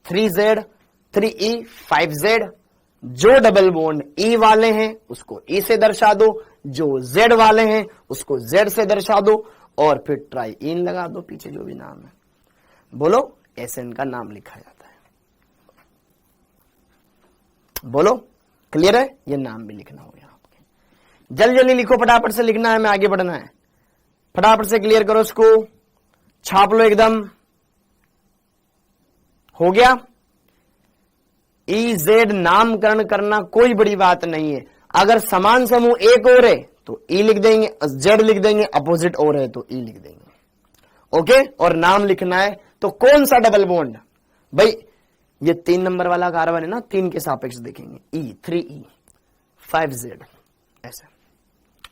3Z, 3E 5Z। जो डबल बॉन्ड E वाले हैं उसको E से दर्शा दो, जो Z वाले हैं उसको Z से दर्शा दो, और फिर ट्राईइन लगा दो पीछे जो भी नाम है। बोलो, ऐसे इनका नाम लिखा जाता है। बोलो, क्लियर है? ये नाम भी लिखना हो गया आपके। जल्दी जल्दी लिखो, फटाफट से लिखना है, मैं आगे बढ़ना है। फटाफट से क्लियर करो इसको, छाप लो एकदम। हो गया? EZ नामकरण करना कोई बड़ी बात नहीं है। अगर समान समूह एक और है तो E लिख देंगे, Z लिख देंगे, अपोजिट और है तो E लिख देंगे। ओके, और नाम लिखना है तो कौन सा डबल बॉन्ड? भाई ये 3 नंबर वाला कार्बन है ना, 3 के सापेक्ष देखेंगे, E 3E 5Z, ऐसे,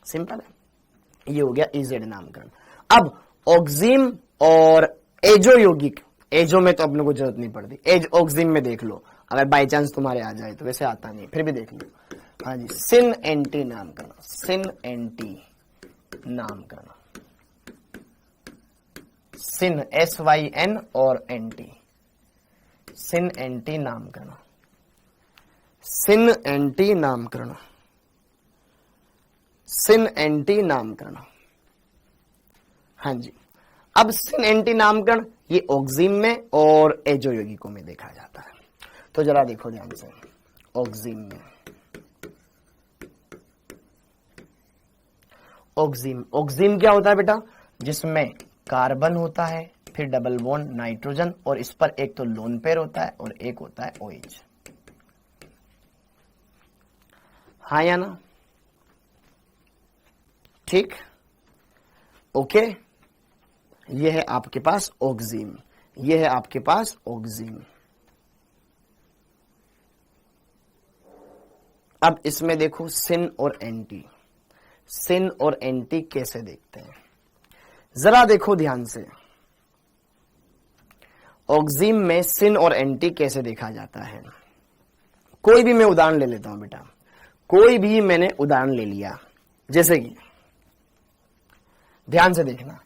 सिंपल है। ये हो गया इजेड नामकरण। अब ऑक्जिम और एजो यौगिक, एजो में तो अपने को जरूरत नहीं पड़ती, एज ऑक्जिम में देख लो, अगर बाई चांस तुम्हारे आ जाए तो, वैसे आता नहीं फिर भी देख लो। हाँ जी, सिन एंटी नामकरण, सिन एंटी नामकरण, सिन SYN और एंटी, सिन एंटी नामकरण, सिन एंटी नामकरण, सिन एंटी नामकरण। हाँ जी, अब सिन एंटी नामकरण ये ऑक्जिम में और एजो यौगिकों में देखा जाता है। तो जरा देखो ध्यान से, ऑक्जिम में, ऑक्जिम, ऑक्जिम क्या होता है बेटा, जिसमें कार्बन होता है, फिर डबल बॉन्ड नाइट्रोजन, और इस पर एक तो लोन पेयर होता है और एक होता है OH। हाँ या ना, ठीक, ओके। ये है आपके पास ऑक्जिम, ये है आपके पास ऑक्जिम। अब इसमें देखो सिन और एंटी, सिन और एंटी कैसे देखते हैं, जरा देखो ध्यान से। ऑक्जिम में सिन और एंटी कैसे देखा जाता है, कोई भी मैं उदाहरण ले लेता हूं बेटा, कोई भी मैंने उदाहरण ले लिया, जैसे कि ध्यान से देखना।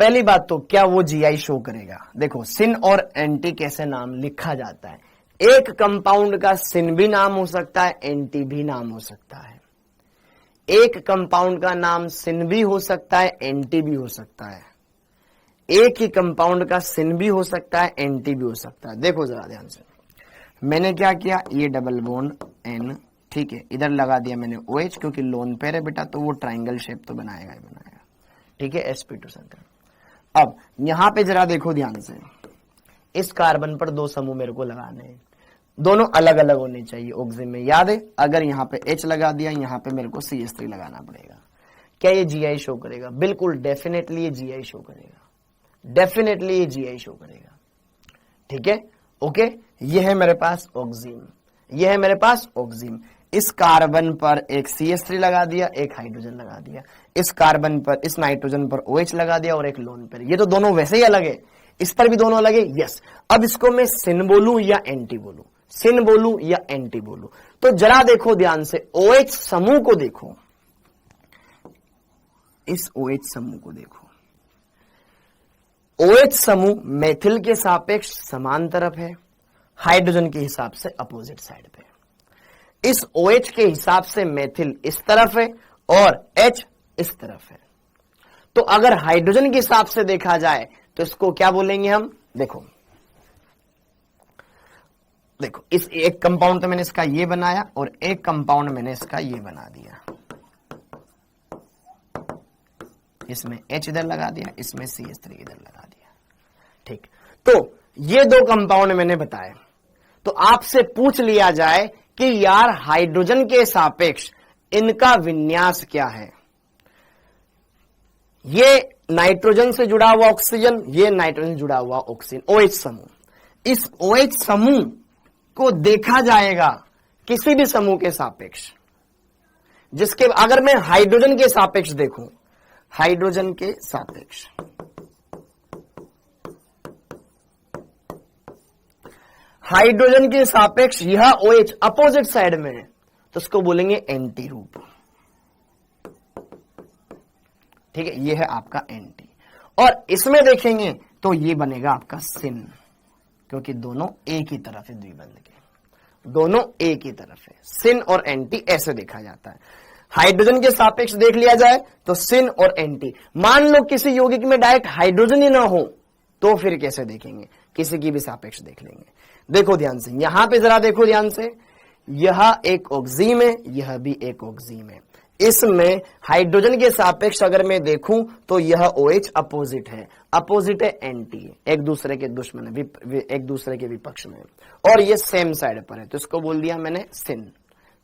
पहली बात तो क्या वो GI शो करेगा, देखो सिन और एंटी कैसे नाम लिखा जाता है। एक कंपाउंड का सिन भी नाम हो सकता है, एंटी भी नाम हो सकता है। एक कंपाउंड का नाम सिन भी हो सकता है, एंटी भी हो सकता है। एक ही कंपाउंड का सिन भी हो सकता है, एंटी भी हो सकता है। देखो जरा ध्यान से, मैंने क्या किया, ये डबल बॉन्ड N, ठीक है, इधर लगा दिया मैंने OH, क्योंकि लोन पेयर है बेटा तो वो ट्राइंगल शेप तो बनाएगा ही बनाएगा, ठीक है, sp2 सर्कल। अब यहां पे जरा देखो ध्यान से, इस कार्बन पर दो समूह मेरे को लगाने हैं, दोनों अलग अलग होने चाहिए। ऑक्सिजन में याद है, अगर यहाँ पे H लगा दिया, यहाँ पे मेरे को CH3 लगाना पड़ेगा। क्या ये GI शो करेगा? बिल्कुल, डेफिनेटली ये GI शो करेगा, डेफिनेटली ये GI शो करेगा। ठीक है, ओके। ये है मेरे पास ऑक्सिजन, ये है मेरे पास ऑक्सिजन। इस कार्बन पर एक CH3 लगा दिया, एक हाइड्रोजन लगा दिया, इस कार्बन पर, इस नाइट्रोजन पर OH लगा दिया और एक लोन पेयर। ये तो दोनों वैसे ही अलग है, इस पर भी दोनों अलग है, यस। अब इसको मैं सिन बोलूं या एंटी बोलूं, सिन बोलूं या एंटी बोलूं, तो जरा देखो ध्यान से, OH समूह को देखो, इस OH समूह को देखो। OH समूह मेथिल के सापेक्ष समान तरफ है, हाइड्रोजन के हिसाब से अपोजिट साइड पे। इस OH के हिसाब से मेथिल इस तरफ है और H इस तरफ है। तो अगर हाइड्रोजन के हिसाब से देखा जाए तो इसको क्या बोलेंगे हम? देखो देखो, इस एक कंपाउंड तो मैंने इसका ये बनाया और एक कंपाउंड मैंने इसका ये बना दिया। इसमें H इधर लगा दिया, इसमें CH3 इधर लगा दिया। ठीक, तो ये दो कंपाउंड मैंने बताए। तो आपसे पूछ लिया जाए कि यार हाइड्रोजन के सापेक्ष इनका विन्यास क्या है? ये नाइट्रोजन से जुड़ा हुआ ऑक्सीजन, ये नाइट्रोजन से जुड़ा हुआ ऑक्सीजन, OH समूह। इस OH समूह को देखा जाएगा किसी भी समूह के सापेक्ष, जिसके अगर मैं हाइड्रोजन के सापेक्ष देखूं, हाइड्रोजन के सापेक्ष, हाइड्रोजन के सापेक्ष यह OH अपोजिट साइड में है, तो उसको बोलेंगे एंटी रूप। ठीक है, ये है आपका एंटी। और इसमें देखेंगे तो ये बनेगा आपका सिन, क्योंकि दोनों एक ही तरफ है, द्विबंध के दोनों एक ही तरफ है। सिन और एंटी ऐसे देखा जाता है। हाइड्रोजन के सापेक्ष देख लिया जाए तो सिन और एंटी। मान लो किसी यौगिक में डायरेक्ट हाइड्रोजन ही ना हो तो फिर कैसे देखेंगे? किसी की भी सापेक्ष देख लेंगे। देखो ध्यान से, यहां पे जरा देखो ध्यान से, यह एक ऑक्सीजन है, यह भी एक ऑक्सीजन है। इसमें हाइड्रोजन के सापेक्ष अगर मैं देखूं तो यह OH अपोजिट है, अपोजिट है, एंटी है, एक दूसरे के दुश्मन है, एक दूसरे के विपक्ष में, और ये सेम साइड पर है, तो इसको बोल दिया मैंने सिन।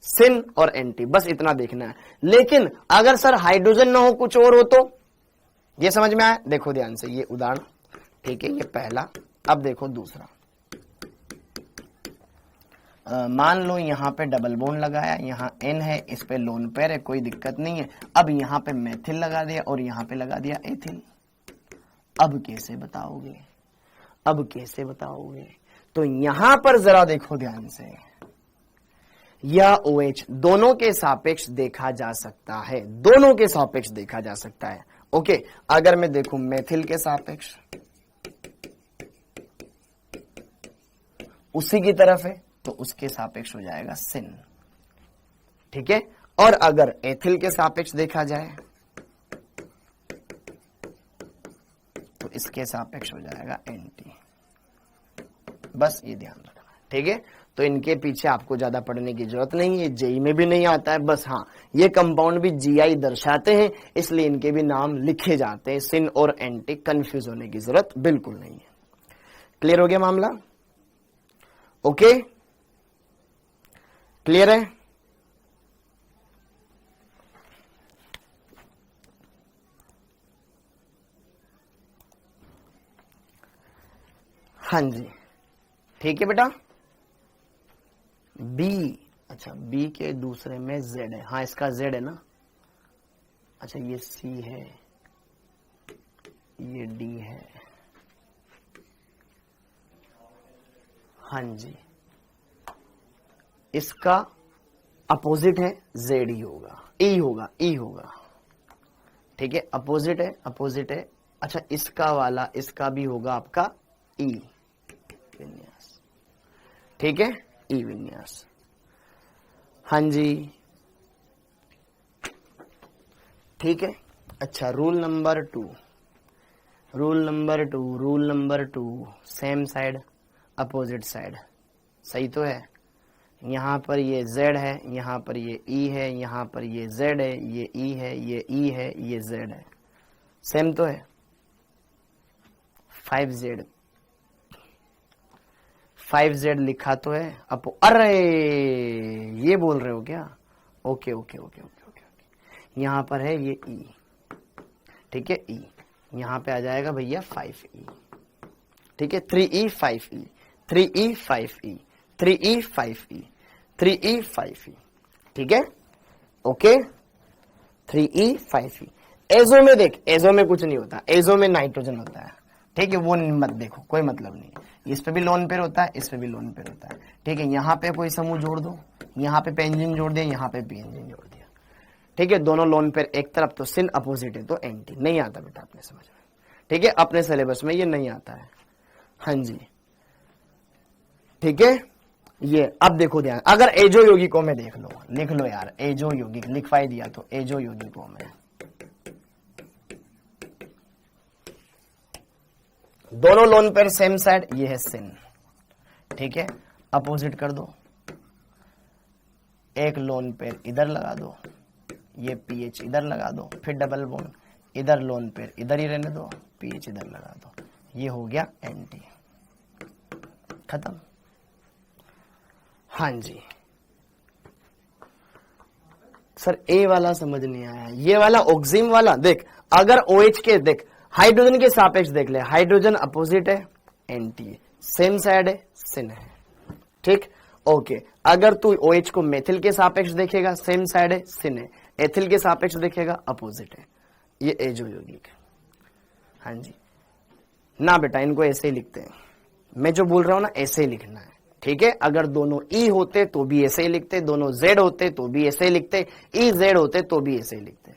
सिन और एंटी, बस इतना देखना है। लेकिन अगर सर हाइड्रोजन ना हो, कुछ और हो, तो ये समझ में आया? देखो ध्यान से, ये उदाहरण, ठीक है, ये पहला। अब देखो दूसरा, मान लो यहाँ पे डबल बॉन्ड लगाया, यहाँ N है, इस पे लोन पेयर है, कोई दिक्कत नहीं है। अब यहाँ पे मेथिल लगा दिया और यहाँ पे लगा दिया एथिल। अब कैसे बताओगे, अब कैसे बताओगे? तो यहां पर जरा देखो ध्यान से, यह OH दोनों के सापेक्ष देखा जा सकता है, दोनों के सापेक्ष देखा जा सकता है। ओके, अगर मैं देखूं मेथिल के सापेक्ष, उसी की तरफ है तो उसके सापेक्ष हो जाएगा सिन, ठीक है। और अगर एथिल के सापेक्ष देखा जाए तो इसके सापेक्ष हो जाएगा एंटी। बस ये ध्यान रखना, ठीक है। तो इनके पीछे आपको ज्यादा पढ़ने की जरूरत नहीं है, जेई में भी नहीं आता है। बस हाँ, ये कंपाउंड भी जीआई दर्शाते हैं, इसलिए इनके भी नाम लिखे जाते हैं। सिन और एंटी, कंफ्यूज होने की जरूरत बिल्कुल नहीं है। क्लियर हो गया मामला? ओके, क्लियर है? हाँ जी, ठीक है बेटा। बी, अच्छा बी के दूसरे में जेड है, हाँ इसका जेड है ना। अच्छा ये सी है, ये डी है, हाँ जी। इसका अपोजिट है, जेड ही होगा, ई होगा, ई होगा, ठीक है। अपोजिट है, अपोजिट है। अच्छा इसका वाला, इसका भी होगा आपका ई विन्यास, ठीक है, ई विन्यास, हाँ जी, ठीक है। अच्छा rule number 2, rule number 2, rule number 2, same side opposite side, सही तो है। यहां पर ये Z है, यहां पर ये E है, यहां पर ये Z है, ये E है, ये E है, ये Z है, सेम तो है। 5Z, 5Z लिखा तो है। अरे ये बोल रहे हो क्या? Okay okay okay okay okay. यहां पर है ये E, ठीक है, E यहां पे आ जाएगा भैया 5E, ठीक है। 3E 5E, 3E 5E, 3E 5E, 3E 5E, ठीक है, ओके। 3E 5E। एजो में देख, एजो में कुछ नहीं होता, एजो में नाइट्रोजन होता है, ठीक है, वो मत देखो, कोई मतलब नहीं। इस पे भी लोन पेयर होता है, इस पे भी लोन पेयर होता है, ठीक है। यहाँ पे कोई समूह जोड़ दो, यहाँ पे पेंजिन जोड़ दिया, यहाँ पे पेंजिन जोड़ दिया, ठीक है। दोनों लोन पेयर एक तरफ तो सिन, अपोजिट है तो एंटी। नहीं आता बेटा अपने समझ में, ठीक है, अपने सिलेबस में ये नहीं आता है, हाँ जी, ठीक है। ये अब देखो ध्यान, अगर एजो यौगिकों में देख लो, लिख लो यार, एजो यौगिक लिखवाई दिया तो एजो यौगिकों में दोनों लोन पेयर सेम साइड, ये है सिन, ठीक है। अपोजिट कर दो, एक लोन पेयर इधर लगा दो, ये पीएच इधर लगा दो, फिर डबल बॉन्ड, इधर लोन पेयर इधर ही रहने दो, पीएच इधर लगा दो, ये हो गया एंटी, खत्म, हाँ जी। सर ए वाला समझ नहीं आया, ये वाला ऑक्सिम वाला देख, अगर OH के देख हाइड्रोजन के सापेक्ष देख ले, हाइड्रोजन अपोजिट है, एंटी है, सेम साइड है, सिन है, ठीक, ओके। अगर तू OH को मेथिल के सापेक्ष देखेगा, सेम साइड है, सिन है, एथिल के सापेक्ष देखेगा, अपोजिट है, ये एजो यौगिक, हाँ जी। ना बेटा इनको ऐसे ही लिखते हैं, मैं जो बोल रहा हूं ना ऐसे ही लिखना है, ठीक है। अगर दोनों E होते तो भी ऐसे ही लिखते, दोनों Z होते तो भी ऐसे ही लिखते, EZ होते तो भी ऐसे ही लिखते,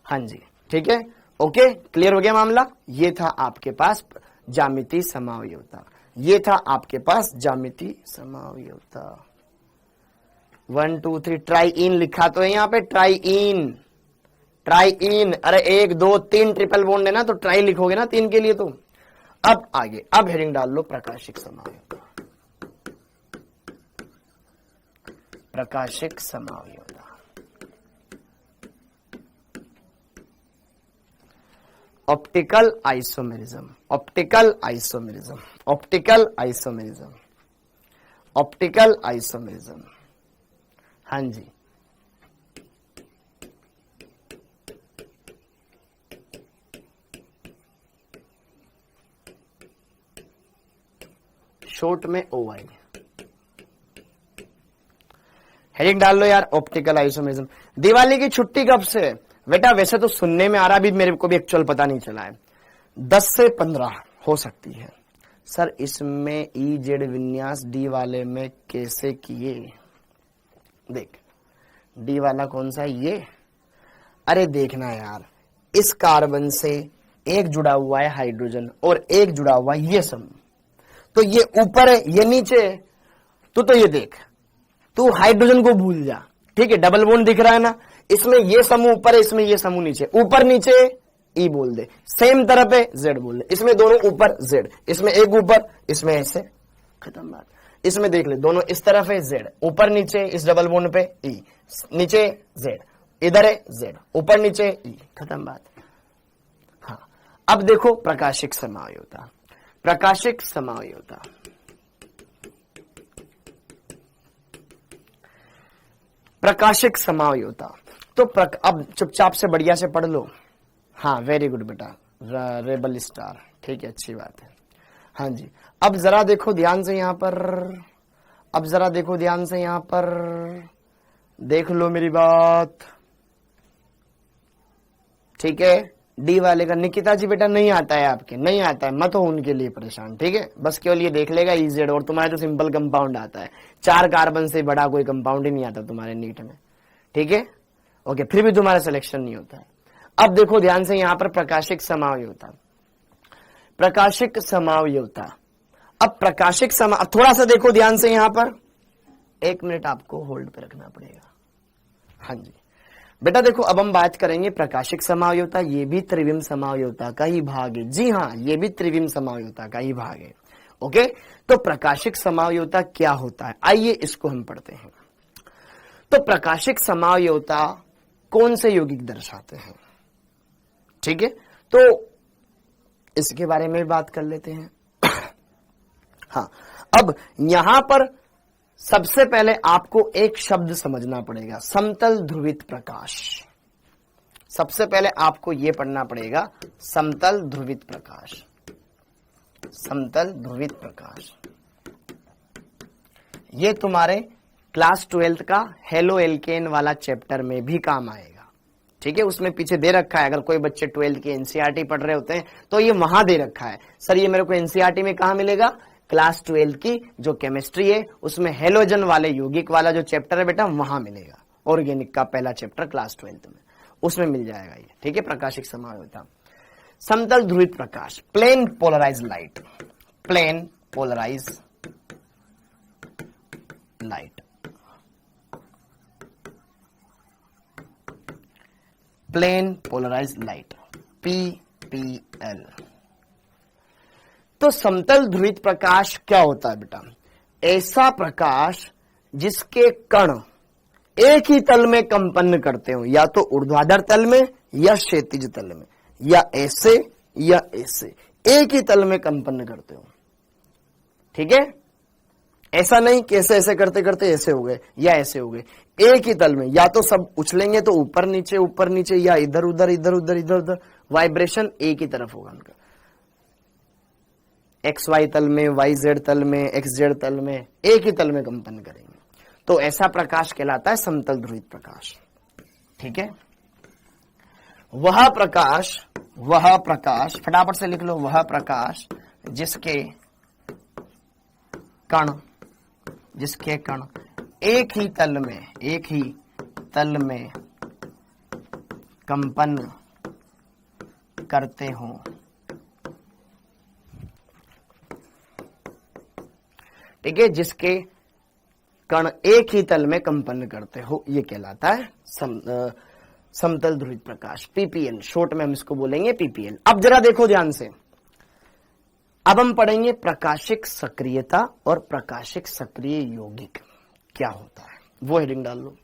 हाँ जी, ठीक है, ओके। क्लियर हो गया मामला? ये था आपके पास ज्यामिति समावयवता, ये था आपके पास ज्यामिति समावयवता। 1 2 3 ट्राई इन लिखा तो है यहाँ पे, ट्राई इन, ट्राई इन, अरे 1 2 3 ट्रिपल बॉन्ड है ना, तो ट्राई लिखोगे ना 3 के लिए। तो अब आगे, अब हेडिंग डाल लो प्रकाशिक समावयवता, प्रकाशिक समावयवता, optical isomerism, optical isomerism, optical isomerism, optical isomerism, हाँ जी। शॉर्ट में OI, हेडिंग डाल लो यार, ऑप्टिकल आइसोमेरिज्म। दिवाली की छुट्टी कब से है बेटा? वैसे तो सुनने में आ रहा, भी मेरे को भी एक्चुअल पता नहीं चला है, 10 से 15 हो सकती है। सर इसमें ई जेड विन्यास डी वाले में कैसे किए? देख डी वाला कौन सा है ये? अरे देखना यार, इस कार्बन से एक जुड़ा हुआ है हाइड्रोजन और एक जुड़ा हुआ है ये समूह, तो ये ऊपर है ये नीचे है। तो ये देख, तू हाइड्रोजन को भूल जा, ठीक है, डबल बॉन्ड दिख रहा है ना, इसमें ये समूह ऊपर है, इसमें ये समूह नीचे, ऊपर नीचे ई बोल दे, सेम तरफ है जेड बोल दे, इसमें दोनों ऊपर जेड, इसमें एक ऊपर, इसमें ऐसे, खत्म बात। इसमें देख ले, दोनों इस तरफ है जेड, ऊपर नीचे इस डबल बॉन्ड पे ई, नीचे जेड, इधर है जेड, ऊपर नीचे ई, खत्म बात। हाँ, अब देखो प्रकाशिक समावयवता, प्रकाशिक समावयवता, प्रकाशिक समावयवता। तो अब चुपचाप से बढ़िया से पढ़ लो। हाँ वेरी गुड बेटा, रेबल स्टार, ठीक है, अच्छी बात है। हाँ जी, अब जरा देखो ध्यान से यहां पर, अब जरा देखो ध्यान से यहां पर, देख लो मेरी बात, ठीक है। डी वाले का निकिता जी बेटा नहीं आता है आपके, नहीं आता है, मत हो उनके लिए परेशान, ठीक है, बस केवल ये देख लेगा इजेड, और तुम्हारे तो सिंपल कंपाउंड आता है, 4 कार्बन से बड़ा कोई कंपाउंड ही नहीं आता तुम्हारे नीट में, ठीक है, ओके, फिर भी तुम्हारा सिलेक्शन नहीं होता है। अब देखो ध्यान से यहां पर प्रकाशिक समावयवता, प्रकाशिक समावयवता। अब प्रकाशिक थोड़ा सा देखो ध्यान से यहां पर, 1 मिनट आपको होल्ड पे रखना पड़ेगा। हाँ जी बेटा देखो, अब हम बात करेंगे प्रकाशिक समावयवता, ये भी त्रिविम समावयवता का ही भाग है। जी हाँ, ये भी त्रिविम समावयवता का ही भाग है। ओके, तो प्रकाशिक समावयवता क्या होता है, आइए इसको हम पढ़ते हैं। तो प्रकाशिक समावयवता कौन से यौगिक दर्शाते हैं, ठीक है, तो इसके बारे में बात कर लेते हैं। हाँ, अब यहां पर सबसे पहले आपको एक शब्द समझना पड़ेगा, समतल ध्रुवित प्रकाश। सबसे पहले आपको यह पढ़ना पड़ेगा, समतल ध्रुवित प्रकाश, समतल ध्रुवित प्रकाश। ये तुम्हारे क्लास 12th का हेलो एल्केन वाला चैप्टर में भी काम आएगा, ठीक है, उसमें पीछे दे रखा है। अगर कोई बच्चे 12th की एनसीईआरटी पढ़ रहे होते हैं तो ये वहां दे रखा है, सर ये मेरे को एनसीईआरटी में कहां मिलेगा, क्लास 12 की जो केमिस्ट्री है उसमें हेलोजन वाले यौगिक वाला जो चैप्टर है बेटा वहां मिलेगा, ऑर्गेनिक का पहला चैप्टर क्लास 12th में, उसमें मिल जाएगा ये, ठीक है। प्रकाशिक समावयवता, समतल ध्रुवित प्रकाश, plane polarise light, plane polarise light, plane polarise light, PPL. तो समतल ध्रुवित प्रकाश क्या होता है बेटा, ऐसा प्रकाश जिसके कण एक ही तल में कंपन करते हो, या तो ऊर्ध्वाधर तल में या क्षैतिज तल में, या ऐसे या ऐसे, एक ही तल में कंपन करते हो, ठीक है। ऐसा नहीं कि ऐसे ऐसे करते करते ऐसे हो गए या ऐसे हो गए, एक ही तल में, या तो सब उछलेंगे तो ऊपर नीचे, या इधर उधर इधर उधर इधर उधर, वाइब्रेशन एक ही तरफ होगा उनका, एक्स वाई तल में, वाई जेड तल में, एक्स जेड तल में, एक ही तल में कंपन करेंगे, तो ऐसा प्रकाश कहलाता है समतल ध्रुवित प्रकाश, ठीक है। वह प्रकाश फटाफट से लिख लो, वह प्रकाश जिसके कण एक ही तल में कंपन करते हों, ठीक है, जिसके कण एक ही तल में कंपन करते हो, ये कहलाता है समतल ध्रुवित प्रकाश, पीपीएल, शॉर्ट में हम इसको बोलेंगे पीपीएल। अब जरा देखो ध्यान से, अब हम पढ़ेंगे प्रकाशिक सक्रियता और प्रकाशिक सक्रिय यौगिक क्या होता है, वो हेडिंग डाल लो।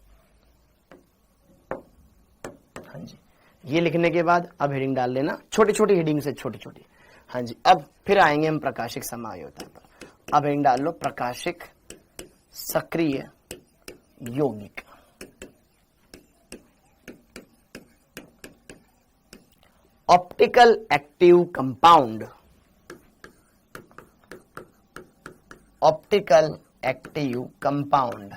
हाँ जी, ये लिखने के बाद अब हेडिंग डाल लेना, छोटी छोटी हेडिंग से, छोटी छोटी। हाँ जी, अब फिर आएंगे हम प्रकाशिक समावयवता पर। अब हेडिंग डाल लो, प्रकाशिक सक्रिय यौगिक। Optical active compound, optical active compound,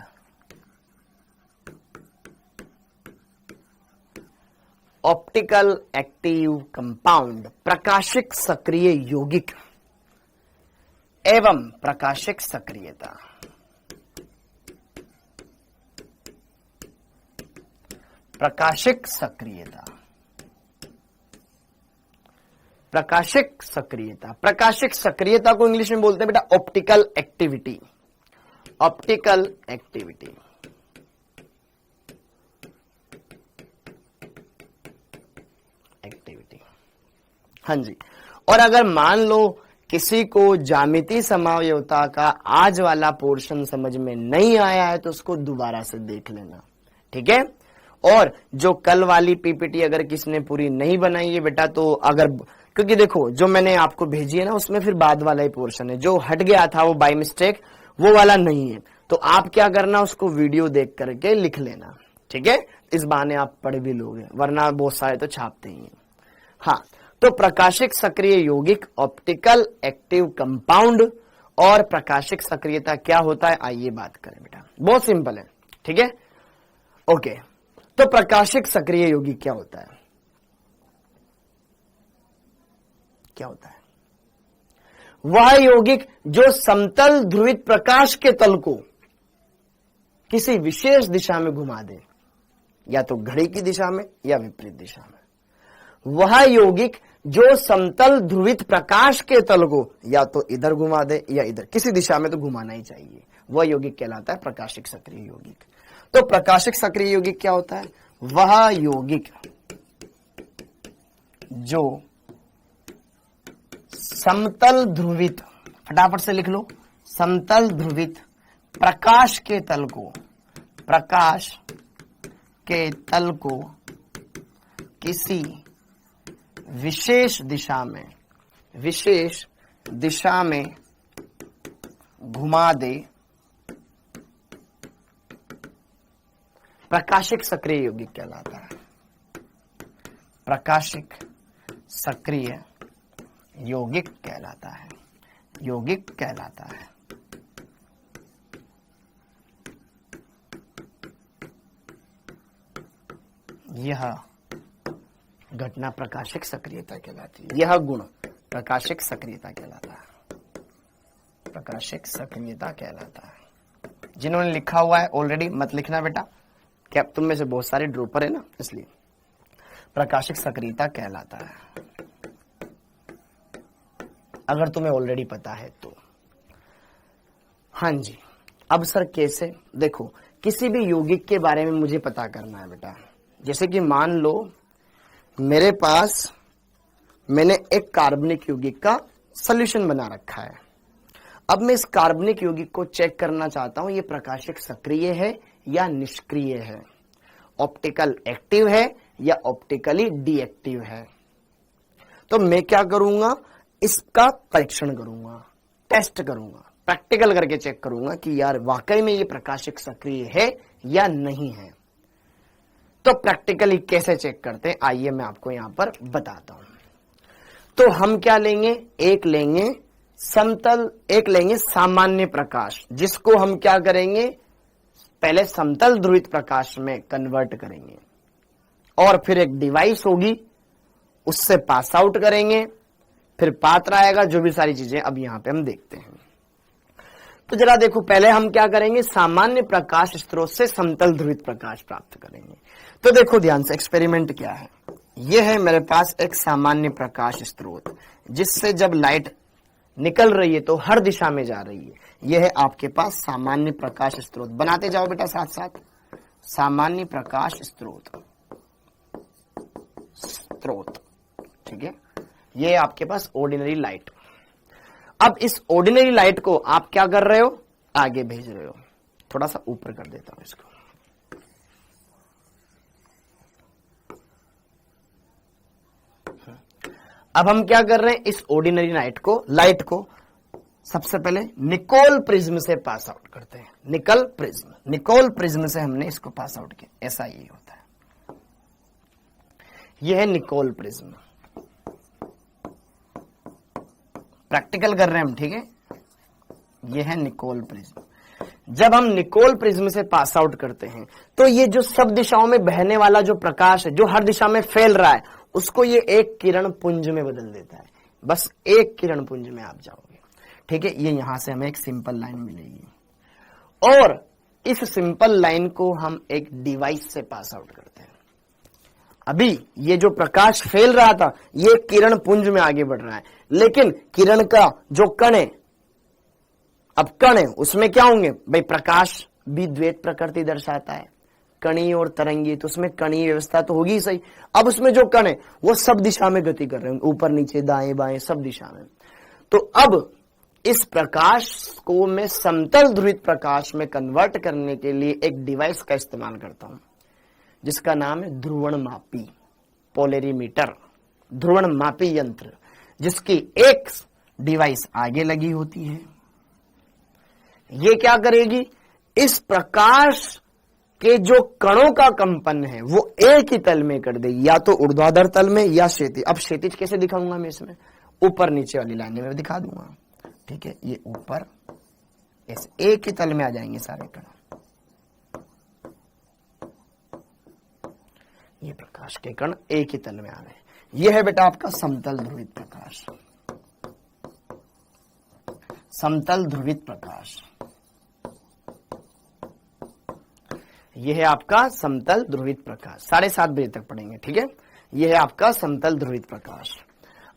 optical active compound, प्रकाशिक सक्रिय यौगिक एवं प्रकाशिक सक्रियता। प्रकाशिक सक्रियता, प्रकाशिक सक्रियता, प्रकाशिक सक्रियता को इंग्लिश में बोलते हैं बेटा optical activity. Optical activity, activity, हाँ जी। और अगर मान लो किसी को ज्यामिति समावयवता का आज वाला पोर्शन समझ में नहीं आया है तो उसको दोबारा से देख लेना, ठीक है। और जो कल वाली पीपीटी अगर किसने पूरी नहीं बनाई है बेटा, तो अगर, क्योंकि देखो जो मैंने आपको भेजी है ना उसमें फिर बाद वाला ही पोर्शन है, जो हट गया था वो बाय मिस्टेक वो वाला नहीं है, तो आप क्या करना उसको वीडियो देख करके लिख लेना, ठीक है। इस बहाने आप पढ़ भी लोगे, वरना बहुत सारे तो छापते ही हैं। हाँ, तो प्रकाशिक सक्रिय यौगिक, ऑप्टिकल एक्टिव कंपाउंड और प्रकाशिक सक्रियता क्या होता है, आइए बात करें बेटा। बहुत सिंपल है, ठीक है, ओके। तो प्रकाशिक सक्रिय यौगिक क्या होता है, क्या होता है? वह यौगिक जो समतल ध्रुवित प्रकाश के तल को किसी विशेष दिशा में घुमा दे, या तो घड़ी की दिशा में या विपरीत दिशा में। वह यौगिक जो समतल ध्रुवित प्रकाश के तल को या तो इधर घुमा दे या इधर, किसी दिशा में तो घुमाना ही चाहिए, वह यौगिक कहलाता है प्रकाशिक सक्रिय यौगिक। तो प्रकाशिक सक्रिय यौगिक क्या होता है? वह यौगिक जो समतल ध्रुवित, फटाफट से लिख लो, समतल ध्रुवित प्रकाश के तल को, प्रकाश के तल को किसी विशेष दिशा में, विशेष दिशा में घुमा दे, प्रकाशिक सक्रिय यौगिक कहलाता है। प्रकाशिक सक्रिय यौगिक कहलाता है, यौगिक कहलाता है। यह घटना प्रकाशिक सक्रियता कहलाती है, यह गुण प्रकाशिक सक्रियता कहलाता है, प्रकाशिक सक्रियता कहलाता है। जिन्होंने लिखा हुआ है ऑलरेडी मत लिखना बेटा, क्या तुम में से बहुत सारे ड्रॉपर है ना, इसलिए प्रकाशिक सक्रियता कहलाता है, अगर तुम्हें ऑलरेडी पता है तो। हाँ जी, अब सर कैसे? देखो, किसी भी यौगिक के बारे में मुझे पता करना है बेटा। जैसे कि मान लो मेरे पास मैंने एक कार्बनिक यौगिक का सॉल्यूशन बना रखा है। अब मैं इस कार्बनिक यौगिक को चेक करना चाहता हूं ये प्रकाशिक सक्रिय है या निष्क्रिय है, ऑप्टिकल एक्टिव है या ऑप्टिकली डीएक्टिव है। तो मैं क्या करूंगा, इसका परीक्षण करूंगा, टेस्ट करूंगा, प्रैक्टिकल करके चेक करूंगा कि यार वाकई में ये प्रकाशिक सक्रिय है या नहीं है। तो प्रैक्टिकली कैसे चेक करते हैं, आइए मैं आपको यहां पर बताता हूं। तो हम क्या लेंगे, एक लेंगे समतल, एक लेंगे सामान्य प्रकाश, जिसको हम क्या करेंगे, पहले समतल ध्रुवित प्रकाश में कन्वर्ट करेंगे और फिर एक डिवाइस होगी उससे पास आउट करेंगे, फिर पात्र आएगा, जो भी सारी चीजें अब यहां पे हम देखते हैं। तो जरा देखो, पहले हम क्या करेंगे, सामान्य प्रकाश स्रोत से समतल ध्रुवित प्रकाश प्राप्त करेंगे। तो देखो ध्यान से, एक्सपेरिमेंट क्या है, यह है मेरे पास एक सामान्य प्रकाश स्रोत, जिससे जब लाइट निकल रही है तो हर दिशा में जा रही है। यह है आपके पास सामान्य प्रकाश स्रोत। बनाते जाओ बेटा साथ साथ, सामान्य प्रकाश स्रोत, स्रोत, ठीक है। ये आपके पास ऑर्डिनरी लाइट। अब इस ऑर्डिनरी लाइट को आप क्या कर रहे हो, आगे भेज रहे हो। थोड़ा सा ऊपर कर देता हूं इसको। अब हम क्या कर रहे हैं, इस ऑर्डिनरी लाइट को सबसे पहले निकोल प्रिज्म से पास आउट करते हैं। निकल प्रिज्म, निकोल प्रिज्म से हमने इसको पास आउट किया, ऐसा ये होता है। यह है निकोल प्रिज्म, प्रैक्टिकल कर रहे हैं हम, ठीक है। यह है निकोल प्रिज्म। जब हम निकोल प्रिज्म से पास आउट करते हैं तो ये जो सब दिशाओं में बहने वाला जो प्रकाश है, जो हर दिशा में फैल रहा है, उसको ये एक किरण पुंज में बदल देता है। बस एक किरण पुंज में आप जाओगे, ठीक है। ये यहां से हमें एक सिंपल लाइन मिलेगी और इस सिंपल लाइन को हम एक डिवाइस से पास आउट करते हैं। अभी ये जो प्रकाश फैल रहा था ये किरण पुंज में आगे बढ़ रहा है, लेकिन किरण का जो कण है, अब कण है उसमें क्या होंगे भाई, प्रकाश भी द्वैत प्रकृति दर्शाता है, कणीय और तरंगी, तो उसमें कणीय व्यवस्था तो होगी सही। अब उसमें जो कण है वो सब दिशा में गति कर रहे हैं, ऊपर नीचे दाएं बाएं सब दिशा में। तो अब इस प्रकाश को मैं समतल ध्रुवित प्रकाश में कन्वर्ट करने के लिए एक डिवाइस का इस्तेमाल करता हूं जिसका नाम है ध्रुवणमापी, पोलरीमीटर, ध्रुवणमापी यंत्र, जिसकी एक डिवाइस आगे लगी होती है। ये क्या करेगी, इस प्रकाश के जो कणों का कंपन है वो एक ही तल में कर देगी, या तो ऊर्ध्वाधर तल में या क्षैतिज। अब क्षैतिज कैसे दिखाऊंगा मैं, इसमें ऊपर नीचे वाली लाइन में दिखा दूंगा, ठीक है। ये ऊपर ऐसे एक ही तल में आ जाएंगे सारे कण, ये प्रकाश के कण एक ही तल में आ गए। यह है बेटा आपका समतल ध्रुवित प्रकाश, समतल ध्रुवित प्रकाश। यह है आपका समतल ध्रुवित प्रकाश, 7:30 बजे तक पढ़ेंगे, ठीक है। यह है आपका समतल ध्रुवित प्रकाश।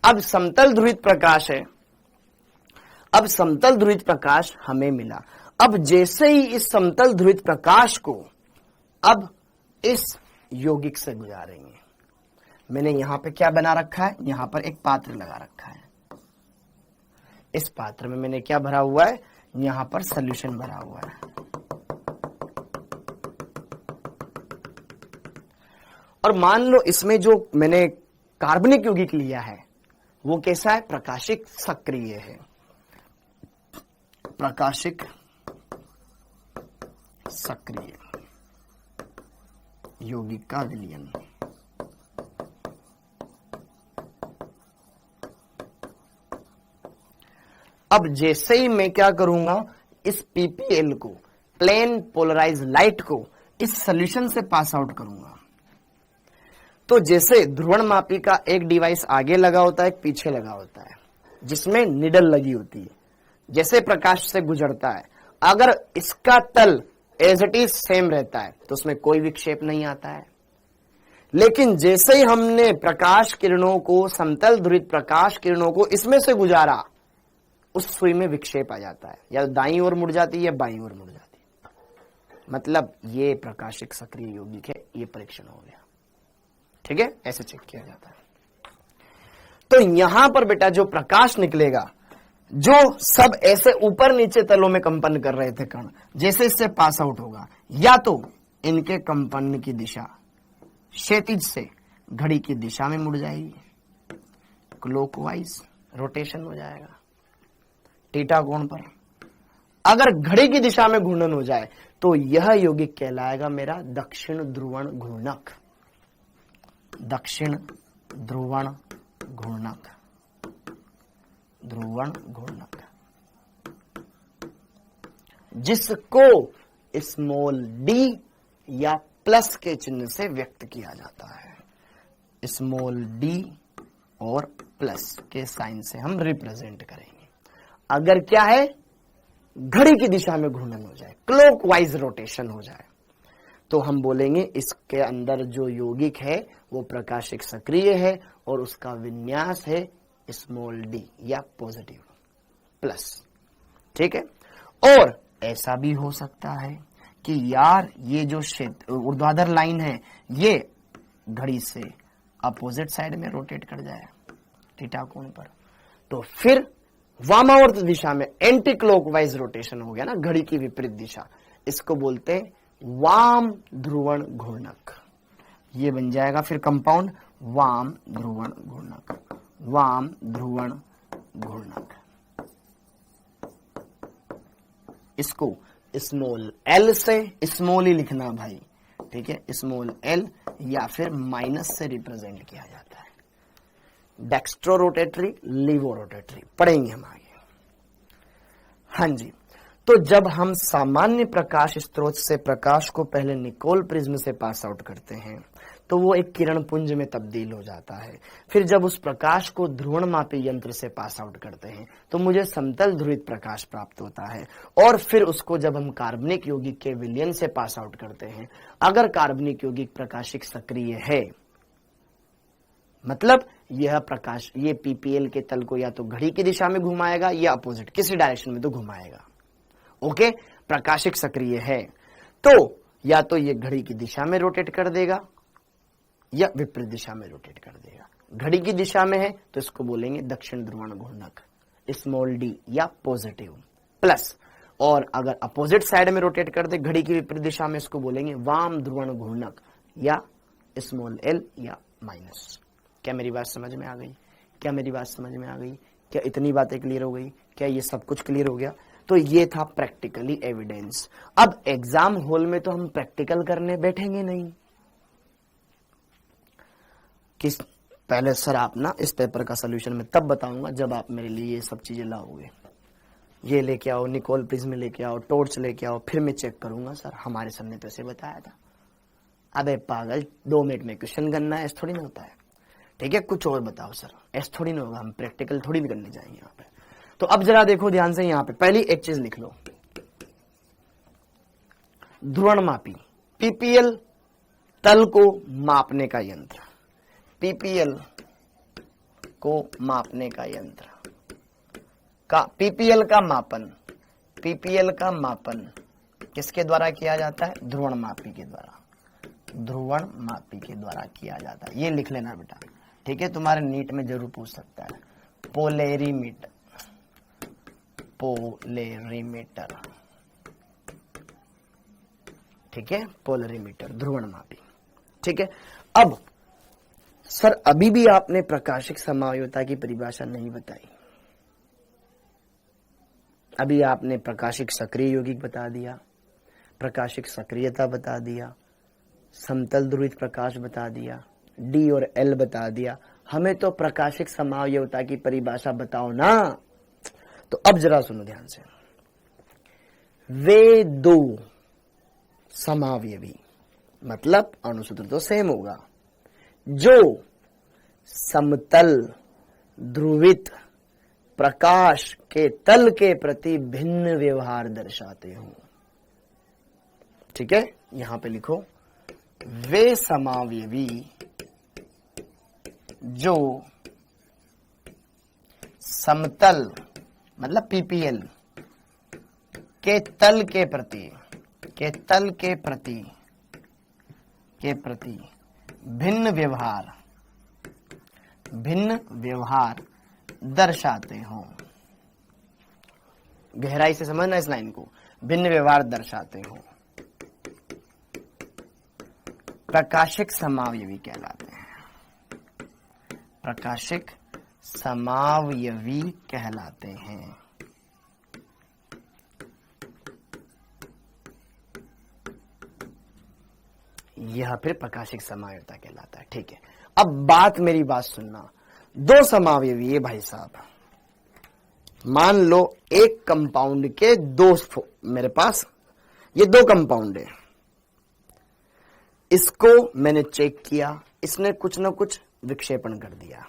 अब समतल ध्रुवित प्रकाश है, अब समतल ध्रुवित प्रकाश हमें मिला। अब जैसे ही इस समतल ध्रुवित प्रकाश को अब इस यौगिक से गुजारेंगे, मैंने यहां पे क्या बना रखा है, यहां पर एक पात्र लगा रखा है। इस पात्र में मैंने क्या भरा हुआ है, यहां पर सॉल्यूशन भरा हुआ है। और मान लो इसमें जो मैंने कार्बनिक यौगिक लिया है वो कैसा है, प्रकाशिक सक्रिय है, प्रकाशिक सक्रिय यौगिक का विलयन। अब जैसे ही मैं क्या करूंगा, इस पीपीएल को, प्लेन पोलराइज लाइट को इस सॉल्यूशन से पास आउट करूंगा, तो जैसे ध्रुवणमापी का एक डिवाइस आगे लगा होता है, एक पीछे लगा होता है, जिसमें निडल लगी होती है, जैसे प्रकाश से गुजरता है, अगर इसका तल एज इट इज सेम रहता है तो उसमें कोई विक्षेप नहीं आता है। लेकिन जैसे ही हमने प्रकाश किरणों को, समतल ध्रुवित प्रकाश किरणों को इसमें से गुजारा, उस सुई में विक्षेप आ जाता है, या दाईं ओर मुड़ जाती है या बाईं ओर मुड़ जाती है। मतलब ये प्रकाशिक सक्रिय यौगिक है, ये परीक्षण हो गया, ठीक है। ऐसे चेक किया जाता है। तो यहां पर बेटा जो प्रकाश निकलेगा, जो सब ऐसे ऊपर नीचे तलों में कंपन कर रहे थे कण, जैसे इससे पास आउट होगा, या तो इनके कंपन की दिशा क्षैतिज से घड़ी की दिशा में मुड़ जाएगी, क्लॉकवाइज रोटेशन हो जाएगा थीटा कोण पर। अगर घड़ी की दिशा में घूर्णन हो जाए तो यह यौगिक कहलाएगा मेरा दक्षिण ध्रुवण घूर्णक, दक्षिण ध्रुवण घूर्णक, ध्रुवण घूर्णक, जिसको स्मॉल डी या प्लस के चिन्ह से व्यक्त किया जाता है। स्मॉल डी और प्लस के साइन से हम रिप्रेजेंट करेंगे। अगर क्या है, घड़ी की दिशा में घूर्णन हो जाए, क्लॉकवाइज रोटेशन हो जाए, तो हम बोलेंगे इसके अंदर जो यौगिक है वो प्रकाशिक सक्रिय है और उसका विन्यास है स्मॉल डी या पॉजिटिव प्लस, ठीक है। और ऐसा भी हो सकता है कि यार ये जो ऊर्ध्वाधर लाइन है ये घड़ी से अपोजिट साइड में रोटेट कर जाए थीटा कोण पर, तो फिर वामावर्त दिशा में एंटी क्लॉकवाइज रोटेशन हो गया ना, घड़ी की विपरीत दिशा, इसको बोलते हैं वाम ध्रुवण घूर्णक। ये बन जाएगा फिर कंपाउंड वाम ध्रुवण घूर्णक, वाम ध्रुवण घूर्णक। इसको स्मॉल एल से, स्मॉल ही लिखना भाई, ठीक है, स्मॉल एल या फिर माइनस से रिप्रेजेंट किया जाता है। डेक्स्ट्रो रोटेटरी, लीवो रोटेटरी पढ़ेंगे हम आगे। हाँ जी, तो जब हम सामान्य प्रकाश स्रोत से प्रकाश को पहले निकोल प्रिज्म से पास आउट करते हैं तो वो एक किरण पुंज में तब्दील हो जाता है। फिर जब उस प्रकाश को ध्रुवणमापी यंत्र से पास आउट करते हैं तो मुझे समतल ध्रुवित प्रकाश प्राप्त होता है। और फिर उसको जब हम कार्बनिक यौगिक के विलयन से पास आउट करते हैं, अगर कार्बनिक यौगिक प्रकाशिक सक्रिय है, मतलब यह प्रकाश ये पीपीएल के तल को या तो घड़ी की दिशा में घुमाएगा या अपोजिट किसी डायरेक्शन में तो घुमाएगा। ओके, प्रकाशिक सक्रिय है तो या तो ये घड़ी की दिशा में रोटेट कर देगा या विपरीत दिशा में रोटेट कर देगा। घड़ी की दिशा में है तो इसको बोलेंगे दक्षिण ध्रुवण घूर्णक, स्मॉल डी या पॉजिटिव प्लस, और अगर अपोजिट साइड में रोटेट कर दे घड़ी की विपरीत दिशा में, इसको बोलेंगे वाम ध्रुवण घूर्णक या स्मॉल एल या माइनस। क्या मेरी बात समझ में आ गई? क्या मेरी बात समझ में आ गई? क्या इतनी बातें क्लियर हो गई? क्या ये सब कुछ क्लियर हो गया? तो ये था प्रैक्टिकली एविडेंस। अब एग्जाम हॉल में तो हम प्रैक्टिकल करने बैठेंगे नहीं। किस पहले सर आप ना इस पेपर का सॉल्यूशन मैं तब बताऊंगा जब आप मेरे लिए ये सब चीजें लाओगे। ये लेके आओ, निकोल प्रिज्म लेके आओ, टॉर्च लेके आओ, फिर मैं चेक करूंगा सर हमारे सर ने तो ऐसे बताया था। अबे पागल, 2 मिनट में क्वेश्चन करना है, ऐसा थोड़ी ना होता है। ठीक है, कुछ और बताओ सर, ऐसा थोड़ी ना होगा, हम प्रैक्टिकल थोड़ी भी करने जाएंगे यहाँ पे। तो अब जरा देखो ध्यान से, यहाँ पे पहली एक चीज लिख लो, ध्रुवणमापी पीपीएल तल को मापने का यंत्र, पीपीएल को मापने का यंत्र का पीपीएल का मापन, पीपीएल का मापन किसके द्वारा किया जाता है? ध्रुवणमापी के द्वारा, ध्रुवणमापी के द्वारा किया जाता है। ये लिख लेना बेटा, ठीक है, तुम्हारे नीट में जरूर पूछ सकता है। पोलेरीमीटर, पोलेरीमीटर, ठीक है, पोलरीमीटर, ध्रुवणमापी। ठीक है, अब सर अभी भी आपने प्रकाशिक समावयवता की परिभाषा नहीं बताई। अभी आपने प्रकाशिक सक्रिय यौगिक बता दिया, प्रकाशिक सक्रियता बता दिया, समतल ध्रुवित प्रकाश बता दिया, डी और एल बता दिया। हमें तो प्रकाशिक समावयवता की परिभाषा बताओ ना। तो अब जरा सुनो ध्यान से, वे दो समावयवी, मतलब अणुसूत्र तो सेम होगा, जो समतल ध्रुवित प्रकाश के तल के प्रति भिन्न व्यवहार दर्शाते हो। ठीक है, यहां पे लिखो, वे समावयवी जो समतल मतलब पीपीएल के तल के प्रति भिन्न व्यवहार दर्शाते हो। गहराई से समझना इस लाइन को, भिन्न व्यवहार दर्शाते हो, प्रकाशिक समावयवी कहलाते हैं, प्रकाशिक समावयवी कहलाते हैं। यह फिर प्रकाशिक समावयवता कहलाता है। ठीक है, अब मेरी बात सुनना, दो समावयवी है भाई साहब, मान लो एक कंपाउंड के दो, मेरे पास ये दो कंपाउंड है, इसको मैंने चेक किया, इसने कुछ ना कुछ विक्षेपण कर दिया,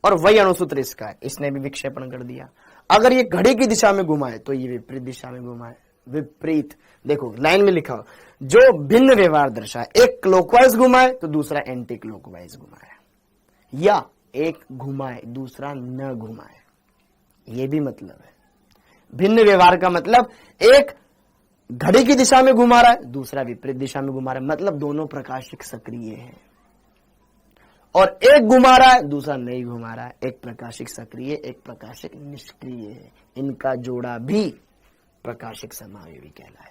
और वही अणुसूत्र इसका है, इसने भी विक्षेपण कर दिया। अगर ये घड़ी की दिशा में घुमाए तो ये विपरीत दिशा में घुमाए, विपरीत, देखो लाइन में लिखा हो, जो भिन्न व्यवहार दर्शाए, एक क्लॉकवाइज घुमाए तो दूसरा एंटी क्लॉकवाइज घुमाए, या एक घुमाए दूसरा न घुमाए। ये भी मतलब है, भिन्न व्यवहार का मतलब एक घड़ी की दिशा में घुमा रहा है, दूसरा विपरीत दिशा में घुमा रहा है, मतलब दोनों प्रकाशिक सक्रिय है। और एक घुमा रहा है दूसरा नहीं घुमा रहा है, एक प्रकाशिक सक्रिय एक प्रकाशिक निष्क्रिय है, इनका जोड़ा भी प्रकाशिक समावयवी कहलाएगा।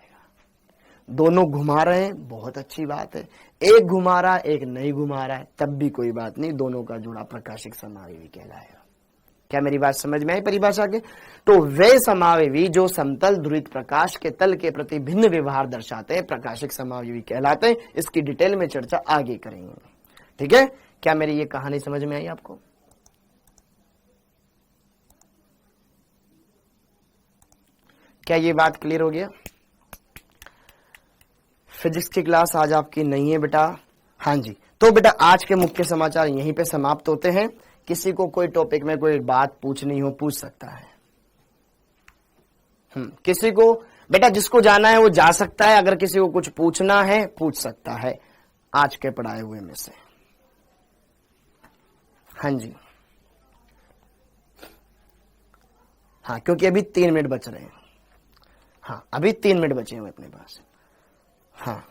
दोनों घुमा रहे हैं, बहुत अच्छी बात है, एक घुमा रहा है एक नहीं घुमा रहा है, तब भी कोई बात नहीं, दोनों का जोड़ा प्रकाशिक समावयवी कहलाएगा। क्या मेरी बात समझ में आई परिभाषा के? तो वे समावयवी जो समतल ध्रुवित प्रकाश के तल के प्रति भिन्न व्यवहार दर्शाते हैं, प्रकाशिक समावयवी कहलाते हैं। इसकी डिटेल में चर्चा आगे करेंगे। ठीक है, क्या मेरी ये कहानी समझ में आई आपको? क्या ये बात क्लियर हो गया? फिजिक्स की क्लास आज आपकी नहीं है बेटा। हाँ जी, तो बेटा आज के मुख्य समाचार यहीं पे समाप्त होते हैं। किसी को कोई टॉपिक में कोई बात पूछनी हो पूछ सकता है। किसी को बेटा जिसको जाना है वो जा सकता है, अगर किसी को कुछ पूछना है पूछ सकता है आज के पढ़ाए हुए में से। हाँ जी, हाँ क्योंकि अभी 3 मिनट बच रहे हैं। हाँ अभी 3 मिनट बचे हैं अपने पास। हाँ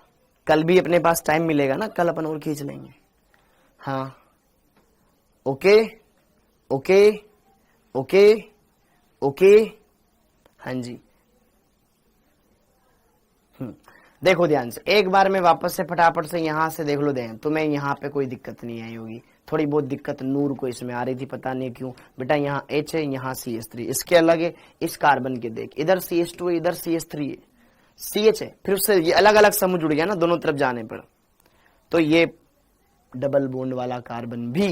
कल भी अपने पास टाइम मिलेगा ना, कल अपन और खींच लेंगे। हाँ ओके ओके ओके ओके। हाँ जी, देखो ध्यान से एक बार मैं वापस से फटाफट से यहां से देख लो ध्यान, तुम्हें यहाँ पे कोई दिक्कत नहीं आई होगी। थोड़ी बहुत दिक्कत नूर को इसमें आ रही थी, पता नहीं क्यों। बेटा यहाँ H है, यहाँ CH3, इसके अलग है। इस कार्बन के देख, इधर CH2 है, इधर CH3 है, CH है, फिर उससे ये अलग अलग समूह जुड़ गया ना दोनों तरफ जाने पर, तो ये डबल बॉन्ड वाला कार्बन भी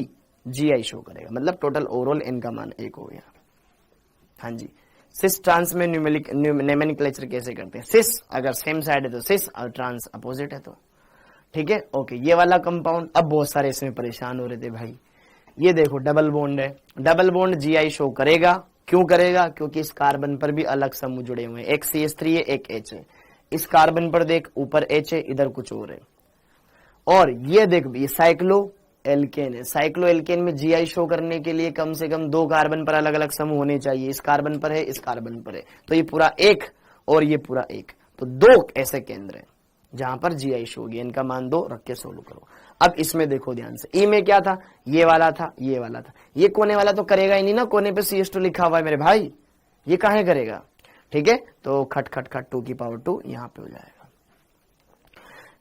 GI शो करेगा, मतलब टोटल ओवरऑल इनका मान 1 हो गया। हाँ जी, सिस ट्रांस में नोमेनक्लेचर कैसे करते हैं? सिस अगर सेम साइड है तो सिस, और ट्रांस अपोजिट है तो। ठीक है ओके, ये वाला कंपाउंड। अब बहुत सारे इसमें परेशान हो रहे थे भाई, ये देखो डबल बॉन्ड है, डबल बॉन्ड GI शो करेगा। क्यों करेगा? क्योंकि इस कार्बन पर भी अलग समूह जुड़े हुए हैं, एक CH3 है, एक H है। इस कार्बन पर देख ऊपर H है, इधर कुछ और है। और ये देख ये साइक्लो एल्केन है, साइक्लो एल्केन में GI शो करने के लिए कम से कम 2 कार्बन पर अलग अलग समूह होने चाहिए। इस कार्बन पर है, इस कार्बन पर है, तो ये पूरा 1 और ये पूरा 1, तो 2 ऐसे केंद्र हैं जहां पर GI शो होगी। इनका मान 2 रख के सोल्व करो। अब इसमें देखो ध्यान से, ई में क्या था? ये वाला था, ये वाला था। ये कोने वाला तो करेगा ही नहीं ना, कोने पे CH2 लिखा हुआ है मेरे भाई, ये काहे करेगा? ठीक है, तो खट खट खट 2 की पावर 2 यहां पे हो जाएगा।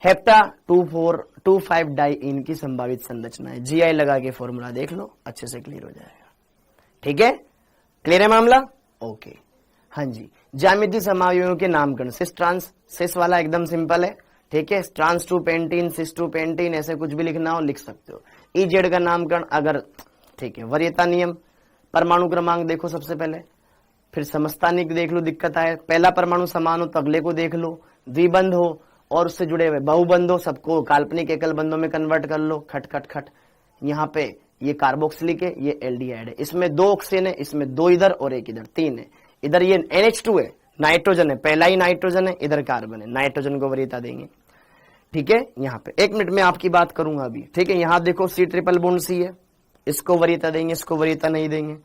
हेप्टा 2,4,2,5 डाई इन की संभावित संरचना है, GI लगा के फॉर्मूला देख लो, अच्छे से क्लियर हो जाएगा। ठीक है, क्लियर है मामला? ओके। हाँ जी, ज्यामितीय समावयवों के नामकरण, सिस ट्रांस, सिस वाला एकदम सिंपल है। ठीक है, ट्रांस 2 पेंटीन, सिस 2 पेंटीन, ऐसे कुछ भी लिखना हो लिख सकते हो। EZ का नामकरण अगर, ठीक है, वरीयता नियम, परमाणु क्रमांक देखो सबसे पहले, फिर समस्थानिक देख लो, दिक्कत आए, पहला परमाणु समान हो तो अगले को देख लो, द्विबंध हो और उससे जुड़े हुए बहुबंध हो, सबको काल्पनिक एकल बंधों में कन्वर्ट कर लो, खट खट खट। यहाँ पे ये कार्बोक्सिलिक है, ये एल्डिहाइड है, इसमें 2 ऑक्सीजन है, इसमें 2 इधर और 1 इधर, 3 है। इधर ये NH2 है, नाइट्रोजन है, पहला ही नाइट्रोजन है, इधर कार्बन है, नाइट्रोजन को वरीयता देंगे। ठीक है, यहाँ पे 1 मिनट में आपकी बात करूंगा अभी। ठीक है, यहाँ देखो C ट्रिपल बॉन्ड C है, इसको वरीयता देंगे, इसको वरीयता नहीं देंगे।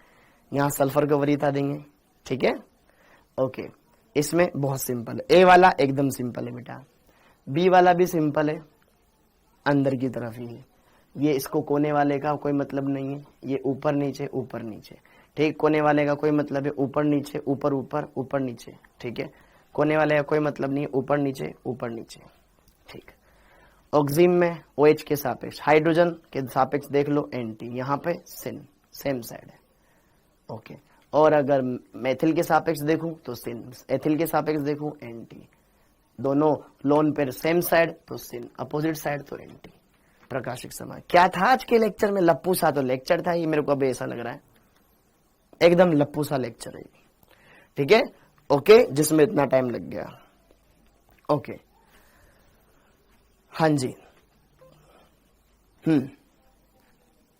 यहाँ सल्फर को वरीयता देंगे। ठीक है ओके, इसमें बहुत सिंपल है, A वाला एकदम सिंपल है बेटा, B वाला भी सिंपल है, अंदर की तरफ ही है। ये इसको कोने वाले का कोई मतलब नहीं है, ये ऊपर नीचे ऊपर नीचे। ठीक, कोने वाले का कोई मतलब है ऊपर नीचे ऊपर ऊपर ऊपर नीचे। ठीक है, कोने वाले का कोई मतलब नहीं है ऊपर नीचे ऊपर नीचे। ठीक, ऑक्सीजन में OH के सापेक्ष, हाइड्रोजन के सापेक्ष देख लो NT, यहाँ पे सिन सेम साइड है। ओके, और अगर मेथिल के सापेक्ष देखूं तो सिन, एथिल के सापेक्ष देखूं NT, दोनों लोन पर सेम साइड तो सिन, अपोजिट साइड तो NT। प्रकाशिक समय क्या था आज के लेक्चर में? लप्पू सा तो लेक्चर था ये, मेरे को अब ऐसा लग रहा है एकदम लप्पू सा लेक्चर है। ठीक है ओके, जिसमें इतना टाइम लग गया। ओके हाँ जी,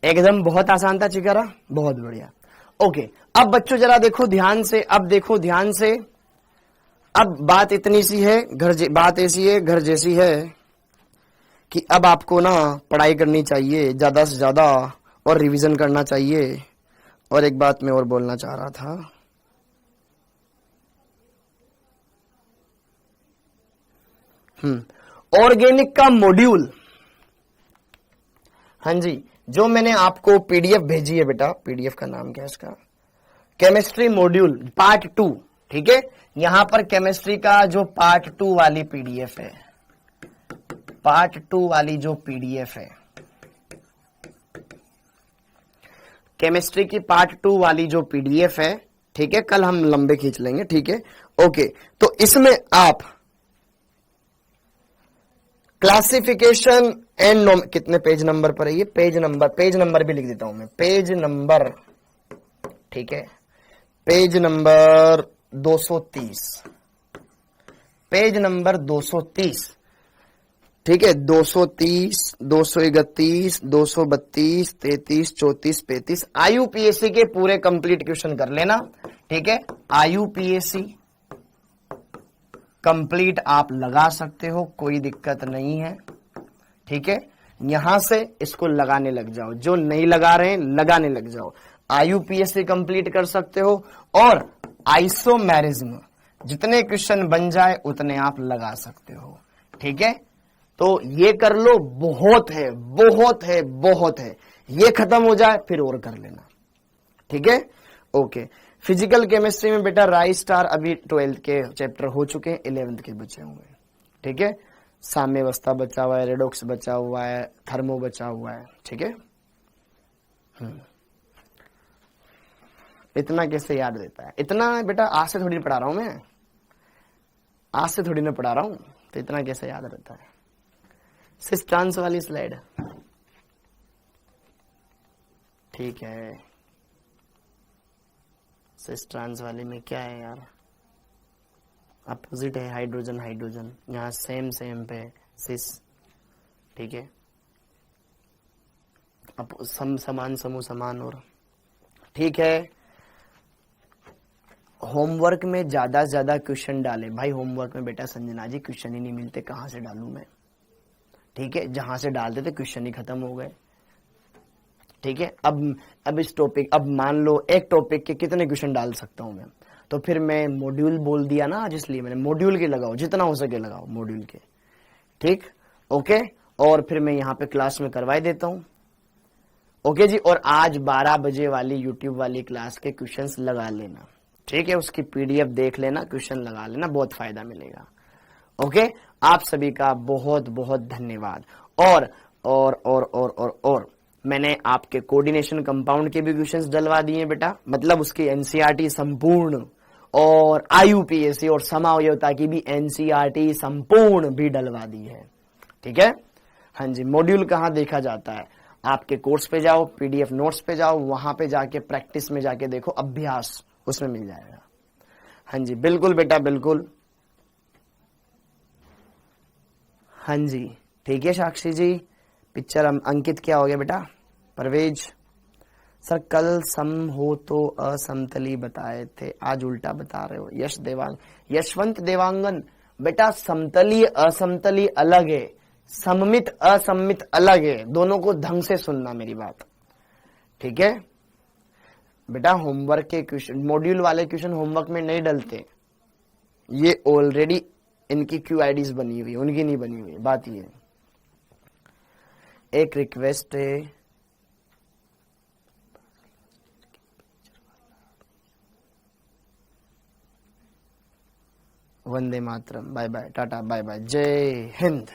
एकदम बहुत आसान था चिकारा, बहुत बढ़िया। ओके, अब बच्चों जरा देखो ध्यान से, अब देखो ध्यान से। अब बात इतनी सी है, बात ऐसी है, घर जैसी है कि अब आपको ना पढ़ाई करनी चाहिए ज्यादा से ज्यादा और रिवीजन करना चाहिए। और एक बात मैं और बोलना चाह रहा था, ऑर्गेनिक का मॉड्यूल, हाँ जी, जो मैंने आपको PDF भेजी है बेटा, PDF का नाम क्या है इसका? Chemistry module part 2। ठीक है, यहां पर केमिस्ट्री का जो पार्ट 2 वाली PDF है, पार्ट 2 वाली जो PDF है, केमिस्ट्री की पार्ट 2 वाली जो PDF है, ठीक है, कल हम लंबे खींच लेंगे। ठीक है ओके, तो इसमें आप क्लासिफिकेशन एंड कितने पेज नंबर पर है ये? पेज नंबर भी लिख देता हूं मैं, पेज नंबर। ठीक है, पेज नंबर 230, पेज नंबर 230, ठीक है। 230, 231, 232, 33, 34, 35 IUPAC के पूरे कंप्लीट क्वेश्चन कर लेना, ठीक है। IUPAC कंप्लीट आप लगा सकते हो, कोई दिक्कत नहीं है, ठीक है। यहां से इसको लगाने लग जाओ, जो नहीं लगा रहे हैं लगाने लग जाओ। IUPAC कंप्लीट कर सकते हो और आइसोमेरिज्म जितने क्वेश्चन बन जाए उतने आप लगा सकते हो, ठीक है। तो ये कर लो, बहुत है बहुत है बहुत है। ये खत्म हो जाए फिर और कर लेना, ठीक है। ओके, फिजिकल केमिस्ट्री में बेटा राइस स्टार अभी 12th के चैप्टर हो चुके हैं, 11th के बचे हुए हैं, ठीक है। साम्यावस्था बचा हुआ है, रेडॉक्स बचा हुआ है, थर्मो बचा हुआ है, ठीक है। इतना कैसे याद रहता है? इतना बेटा आज से थोड़ी पढ़ा रहा हूं मैं, आज से थोड़ी ना पढ़ा रहा हूं, तो इतना कैसे याद रहता है? सिस्टांस वाली स्लाइड, ठीक है। सिस्टांस वाले में क्या है यार? अपोजिट है, हाइड्रोजन हाइड्रोजन, यहाँ सेम सेम पे सिस, ठीक है। अब समान समूह समान, और ठीक है। होमवर्क में ज्यादा से ज्यादा क्वेश्चन डाले भाई। होमवर्क में बेटा संजना जी क्वेश्चन ही नहीं मिलते, कहां से डालूं मैं, ठीक है। जहां से डालते थे क्वेश्चन ही खत्म हो गए, ठीक है। अब इस टॉपिक, अब मान लो एक टॉपिक के कितने क्वेश्चन डाल सकता हूं मैं, तो फिर मैं मॉड्यूल बोल दिया ना आज, इसलिए मैंने मॉड्यूल के लगाओ, जितना हो सके लगाओ मॉड्यूल के, ठीक, ओके। और फिर मैं यहाँ पे क्लास में करवाई देता हूं, ओके जी। और आज 12 बजे वाली यूट्यूब वाली क्लास के क्वेश्चंस लगा लेना, ठीक है। उसकी PDF देख लेना, क्वेश्चन लगा लेना, बहुत फायदा मिलेगा, ओके। आप सभी का बहुत बहुत धन्यवाद। और मैंने आपके कोऑर्डिनेशन कंपाउंड के भी क्वेश्चंस डलवा दिए बेटा, मतलब उसकी NCERT संपूर्ण, और IUPAC और समावयवता की भी NCERT संपूर्ण भी डलवा दी है, ठीक है। हाँ जी, मॉड्यूल कहाँ देखा जाता है? आपके कोर्स पे जाओ, PDF नोट्स पे जाओ, वहां पे जाके प्रैक्टिस में जाके देखो, अभ्यास उसमें मिल जाएगा। हाँ जी बिल्कुल बेटा, बिल्कुल। हाँ जी ठीक है साक्षी जी। पिक्चर अंकित क्या हो गया बेटा? परवेज सर कल सम हो तो असमतली बताए थे, आज उल्टा बता रहे हो। यशवंत देवांगन बेटा, समतली असमतली अलग है, सममित असममित अलग है, दोनों को ढंग से सुनना मेरी बात, ठीक है बेटा। होमवर्क के क्वेश्चन, मॉड्यूल वाले क्वेश्चन होमवर्क में नहीं डलते, ये ऑलरेडी इनकी QIDs बनी हुई, उनकी नहीं बनी हुई, बात ये। एक रिक्वेस्ट है, Vande Mataram, bye bye, tata bye bye, जय हिंद।